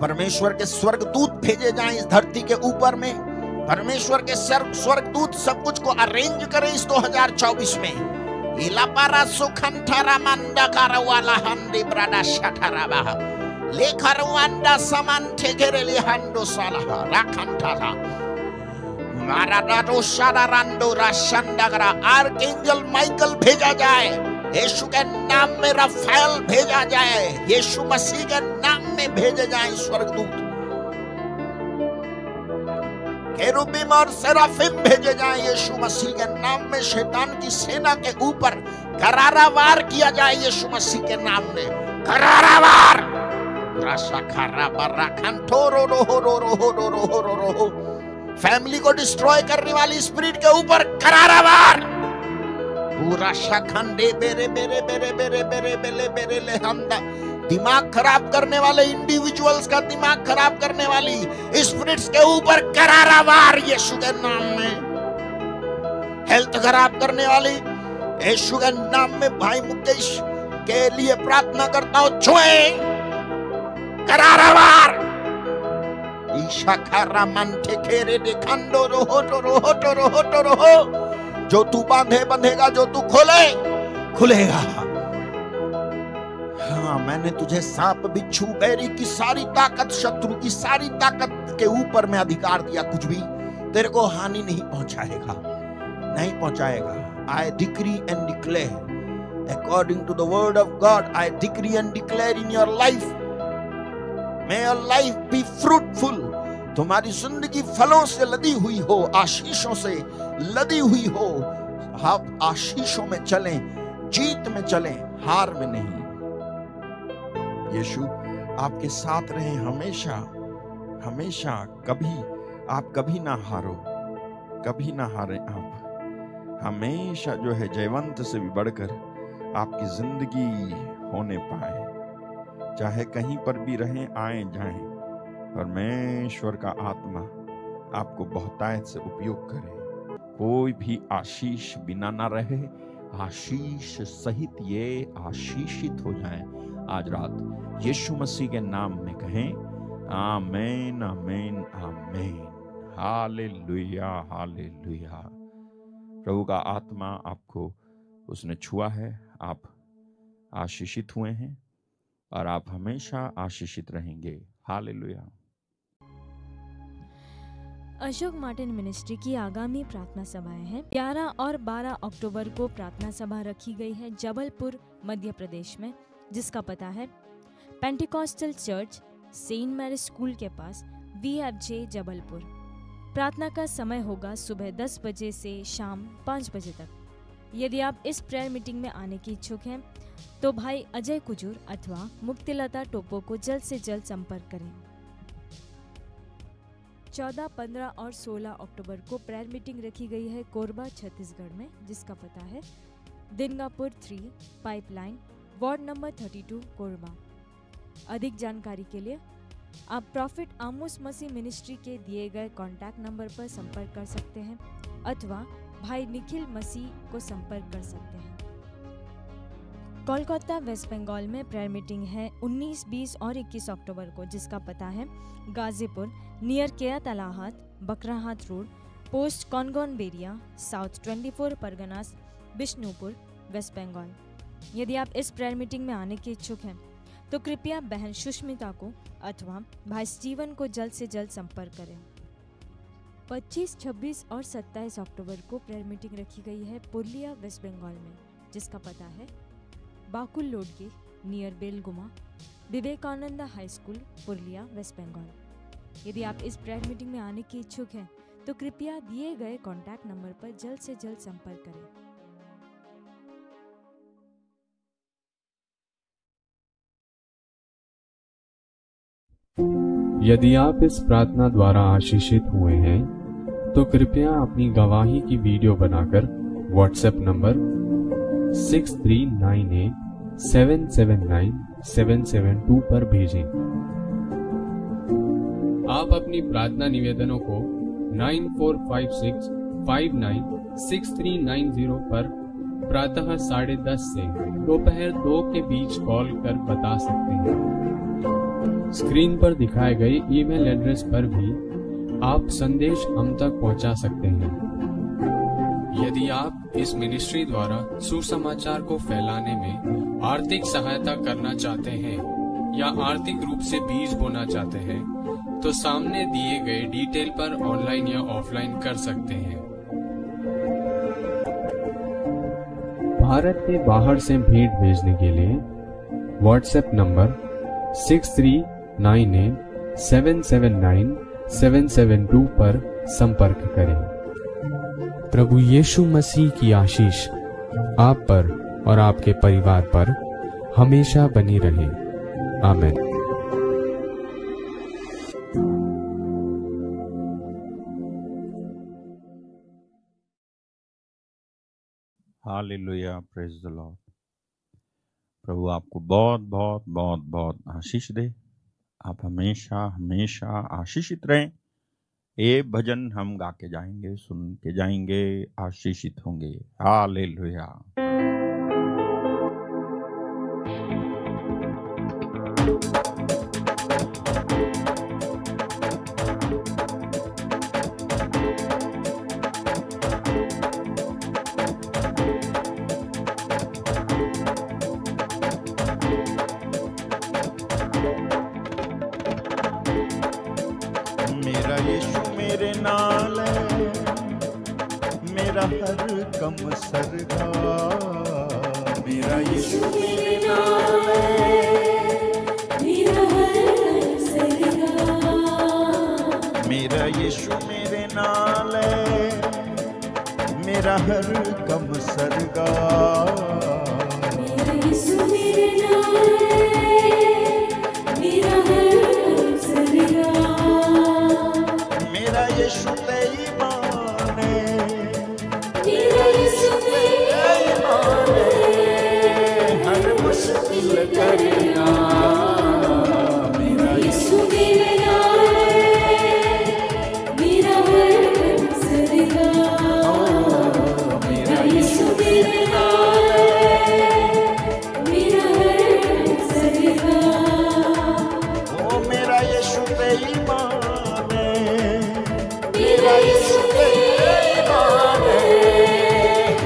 परमेश्वर के स्वर्गदूत भेजे जाएं इस धरती के ऊपर में। परमेश्वर के स्वर्गदूत सब कुछ को अरेंज करें इस 2024 में। इलापारा सुखंठारा मंदा कारवाला हंदी ब्राडा शठाराबा लेखरवांडा समंथे केरेली हंडो साला राखंठाला माराडो शादारंडो राशंडगरा आर्कएंजल माइकल भेजा जाए, यीशु के नाम में राफेल भेजा जाए, यीशु मसीह के नाम में भेजे जाए स्वर्गदूत, केरूबीम और सेराफिम भेजे जाए यीशु मसीह के नाम में, शैतान की सेना के ऊपर करारा वार किया जाए यीशु मसीह के नाम में, करारा वार राशा खरा बर्रा खंठो रो रो रो रो रो रो रो रो रो, फैमिली को डिस्ट्रॉय करने वाली स्पिरिट के ऊपर करारा वार, पूरा शाखंडे बेरे बेरे बेरे बेरे बेरे बेरे बेरे ले हमदा, दिमाग खराब करने वाले इंडिविजुअल्स का दिमाग खराब करने वाली स्पिरिट्स के ऊपर करारा वार यीशु के नाम में, हेल्थ खराब करने वाली यीशु के नाम में भाई मुकेश के लिए प्रार्थना करता हूं, छुए करारा वार, ईशा खरा मन ठेकेरे दिखंडो रोहो तो रोहो तो रोहो तो रोहो, जो तू बांधे बंधेगा, जो तू खोले खुलेगा। हाँ, मैंने तुझे सांप बिच्छू बैरी की सारी ताकत, शत्रु की सारी ताकत के ऊपर में अधिकार दिया, कुछ भी तेरे को हानि नहीं पहुंचाएगा, नहीं पहुंचाएगा। I decree and declare according to the word of God, I decree and declare in your life, may your life be fruitful, तुम्हारी जिंदगी फलों से लदी हुई हो, आशीषों से लदी हुई हो, आप आशीषों में चलें, जीत में चलें, हार में नहीं। यीशु आपके साथ रहे हमेशा हमेशा, कभी आप कभी ना हारो, कभी ना हारे, आप हमेशा जो है जयवंत से भी बढ़कर आपकी जिंदगी होने पाए, चाहे कहीं पर भी रहें, आए जाएं, परमेश्वर का आत्मा आपको बहुतायत से उपयोग करे, कोई भी आशीष बिना ना रहे, आशीष सहित ये आशीषित हो जाएं। आज रात यीशु मसीह के नाम में कहें आमेन आमेन आमेन, हालेलुया हालेलुया। प्रभु का आत्मा आपको उसने छुआ है, आप आशीषित हुए हैं और आप हमेशा आशीषित रहेंगे। हालेलुया। अशोक मार्टिन मिनिस्ट्री की आगामी प्रार्थना सभाएं हैं। 11 और 12 अक्टूबर को प्रार्थना सभा रखी गई है जबलपुर मध्य प्रदेश में, जिसका पता है Pentecostal church Saint Mary school के पास VFJ जबलपुर। प्रार्थना का समय होगा सुबह 10 बजे से शाम 5 बजे तक। यदि आप इस प्रेयर मीटिंग में आने की इच्छुक हैं तो भाई अजय कुजूर अथवा मुक्तिलता टोपो को जल्द से जल्द संपर्क करें। 14, 15 और 16 अक्टूबर को प्रेयर मीटिंग रखी गई है कोरबा छत्तीसगढ़ में, जिसका पता है दिनगापुर 3 पाइपलाइन वार्ड नंबर 32 कोरबा। अधिक जानकारी के लिए आप प्रॉफिट आमोस मसीह मिनिस्ट्री के दिए गए कॉन्टैक्ट नंबर पर संपर्क कर सकते हैं अथवा भाई निखिल मसीह को संपर्क कर सकते हैं। कोलकाता वेस्ट बंगाल में प्रेयर मीटिंग है 19, 20 और 21 अक्टूबर को, जिसका पता है गाजीपुर नियर केया तलाहात बकराहात रोड पोस्ट कॉनगॉन बेरिया साउथ 24 परगनास बिष्णुपुर वेस्ट बंगाल। यदि आप इस प्रेयर मीटिंग में आने के इच्छुक हैं तो कृपया बहन सुष्मिता को अथवा भाई स्टीवन को जल्द से जल्द संपर्क करें। 25, 26 और 27 अक्टूबर को प्रेयर मीटिंग रखी गई है पुरुलिया वेस्ट बंगाल में, जिसका पता है Bakul Lodge near Belguma Vivekananda High School Purulia West Bengal. यदि आप इस प्रेयर मीटिंग में आने के इच्छुक हैं तो कृपया दिए गए कॉन्टैक्ट नंबर पर जल्द से जल्द संपर्क करें। यदि आप इस प्रार्थना द्वारा आशीषित हुए हैं तो कृपया अपनी गवाही की वीडियो बनाकर व्हाट्सएप नंबर 6398779772 पर भेजें। आप अपनी प्रार्थना निवेदनों को 9456596390 पर प्रातः 10:30 से दोपहर 2 के बीच कॉल कर बता सकते हैं। स्क्रीन पर दिखाए गए ईमेल एड्रेस पर भी आप संदेश हम तक पहुंचा सकते हैं। यदि आप इस मिनिस्ट्री द्वारा सुसमाचार को फैलाने में आर्थिक सहायता करना चाहते हैं या आर्थिक रूप से बीज बोना चाहते हैं तो सामने दिए गए डिटेल पर ऑनलाइन या ऑफलाइन कर सकते हैं। भारत के बाहर से भेंट भेजने के लिए व्हाट्सएप नंबर 6398779772 पर संपर्क करें। प्रभु यीशु मसीह की आशीष आप पर और आपके परिवार पर हमेशा बनी रहे। आमीन। Hallelujah, praise the Lord. प्रभु आपको बहुत बहुत बहुत बहुत आशीष दे। आप हमेशा हमेशा आशीषित रहें। ये भजन हम गा के जाएंगे, सुन के जाएंगे, आशीषित होंगे। हालेलुया। मेरा यीशु मेरे नाल है, मेरा हर कम सरगा। मेरा यीशु मेरे नाल है, मेरा हर सरगा। मेरा यीशु मेरे नाल है, मेरा हर कम सरगा। मेरा यीशु मेरे नाल है, मेरा हर सरगा। मेरा यीशु ते ईमान है, मेरा यीशु मेरा ईमान है, हर मुश्किल करेगा। मेरा यीशु मेरे नाल है, मेरा हर सरगा। मेरा यीशु मेरे नाल है, मेरा हर सरगा। ओ मेरा यीशु ते ईमान है, मेरा यीशु मेरा ईमान है,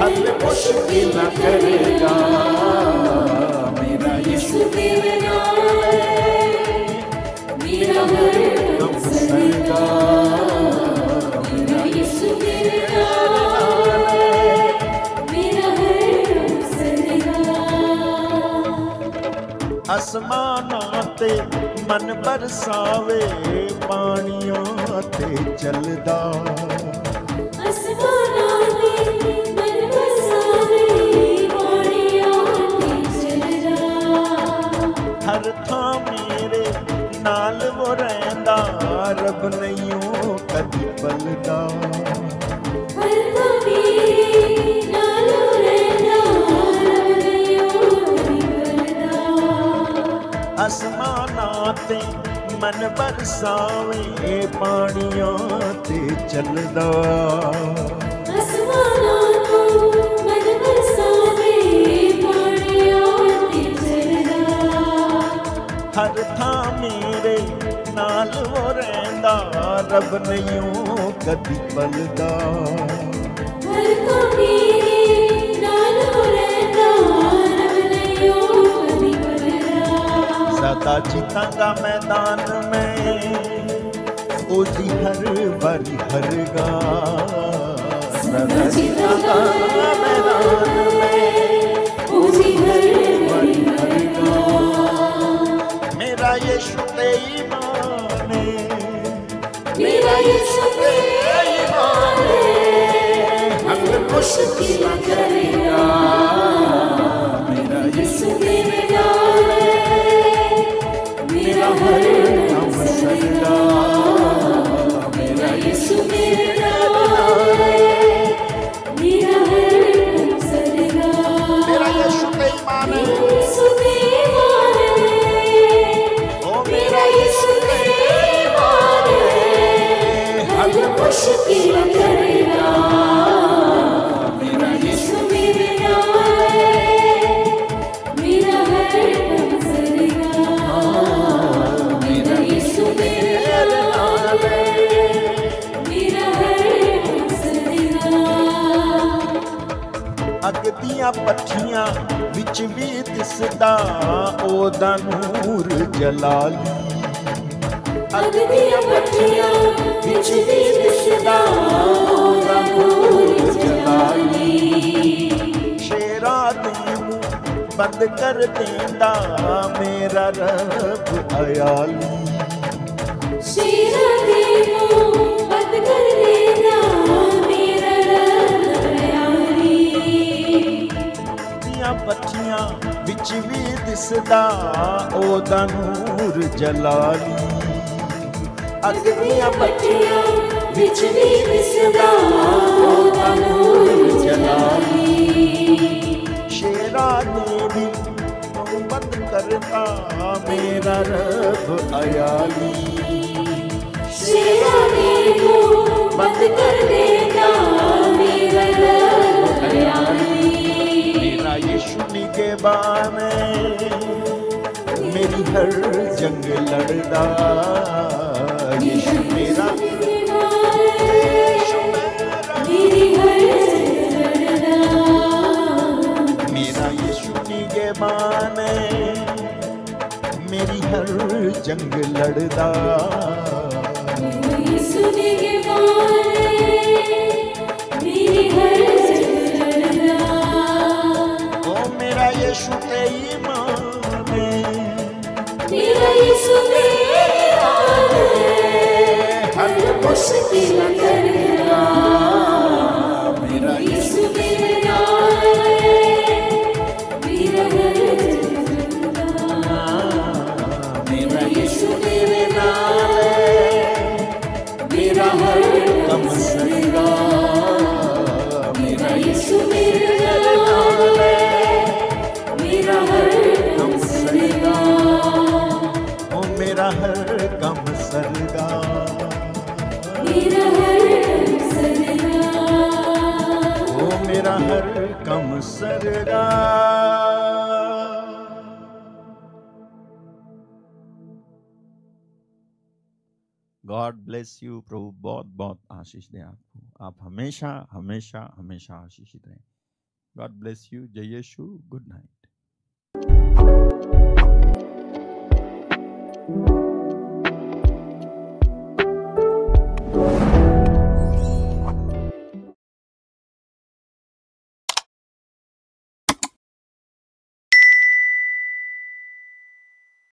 हर मुश्किल करेगा। मेरा यीशु यीशु मेरे नाल है, मेरा हर कम सरगा। मेरा यीशु मेरे नाल है, मेरा हर सरगा। आसमानां ते मन बरसावे, पानियां ते चलदा। आसमानां ते मन बरसावे, पानियां ते चलदा। हर थां मेरे नाल वो रहिंदा, रब नहियों कदी बलदा। हर मेरे नाल रहंदा, रब नहियों कदी बलदा। आसमानां ते मन बरसावे, पानियां ते चलदा। आसमानां तो मन बरसावे, पानियां ते चलदा। हर थां मेरे नाल वो रहिंदा, रब नहियों कदी बलदा। हर मेरे नाल रहंदा, रब नहियों कदी बलदा। सदा जीतांगा मैदान में, ओजी हर बारी हरगा। सदा जीतांगा मैदान में, ओजी हर बारी हरगा। मेरा यीशु ते ईमान है, मेरा यीशु मेरा ईमान है, हर मुश्किल करेगा। मेरा यीशु यीशु मेरे नाल है, मेरा हर कम सरगा। मेरा यीशु मेरे नाल है, मेरा हर सरगा। मेरा यीशु ते ईमान है, यीशु मेरे ईमान है, ओ मेरा यीशु मेरे ईमान है, हर मुश्किल करेगा। मेरा यीशु यीशु दियां पट्ठियां विच भी दिसदा ओदा नूर जलाली। अग दियां पट्ठियां विच भी दिसदा ओदा नूर जलाली। शेरा दे मुंह बंद कर देंदा मेरा रब अयाली। शेरा दे मुंह बंद कर देंदा मेरा रब अयाली। दियां पट्ठियां विच भी दिसदा ओदा नूर जलाली। अग दियां पट्ठियां विच भी दिसदा ओदा नूर जलाली। शेरा ने भी बंद करता मेरा रब अयाली। शेरा ने बंद कर देता मेरा रब अयाली। मेरा यीशु निगहबान मेरी हर जंग लड़दा। यीशु मेरा मेरी हर निगहबान मेरी हर जंग लड़दा। यीशु निगहबान मेरी हर जंग लड़दा। ओ मेरा यीशु ते ईमान मेरा यीशु ते ईमान हर मुश्किल करदा। मेरा यीशु मेरे नाल मेरा हर कम सरगा। मेरा यीशु मेरे नाल मेरा हर कम सरगा। ओ मेरा हर कम सरगा। मेरा हर कम सरगा। ओ मेरा हर कम सरगा। God bless you. प्रभु बहुत बहुत आशीष दें आपको। आप हमेशा हमेशा हमेशा आशीषित रहें। God bless you. जय यीशु। Good night.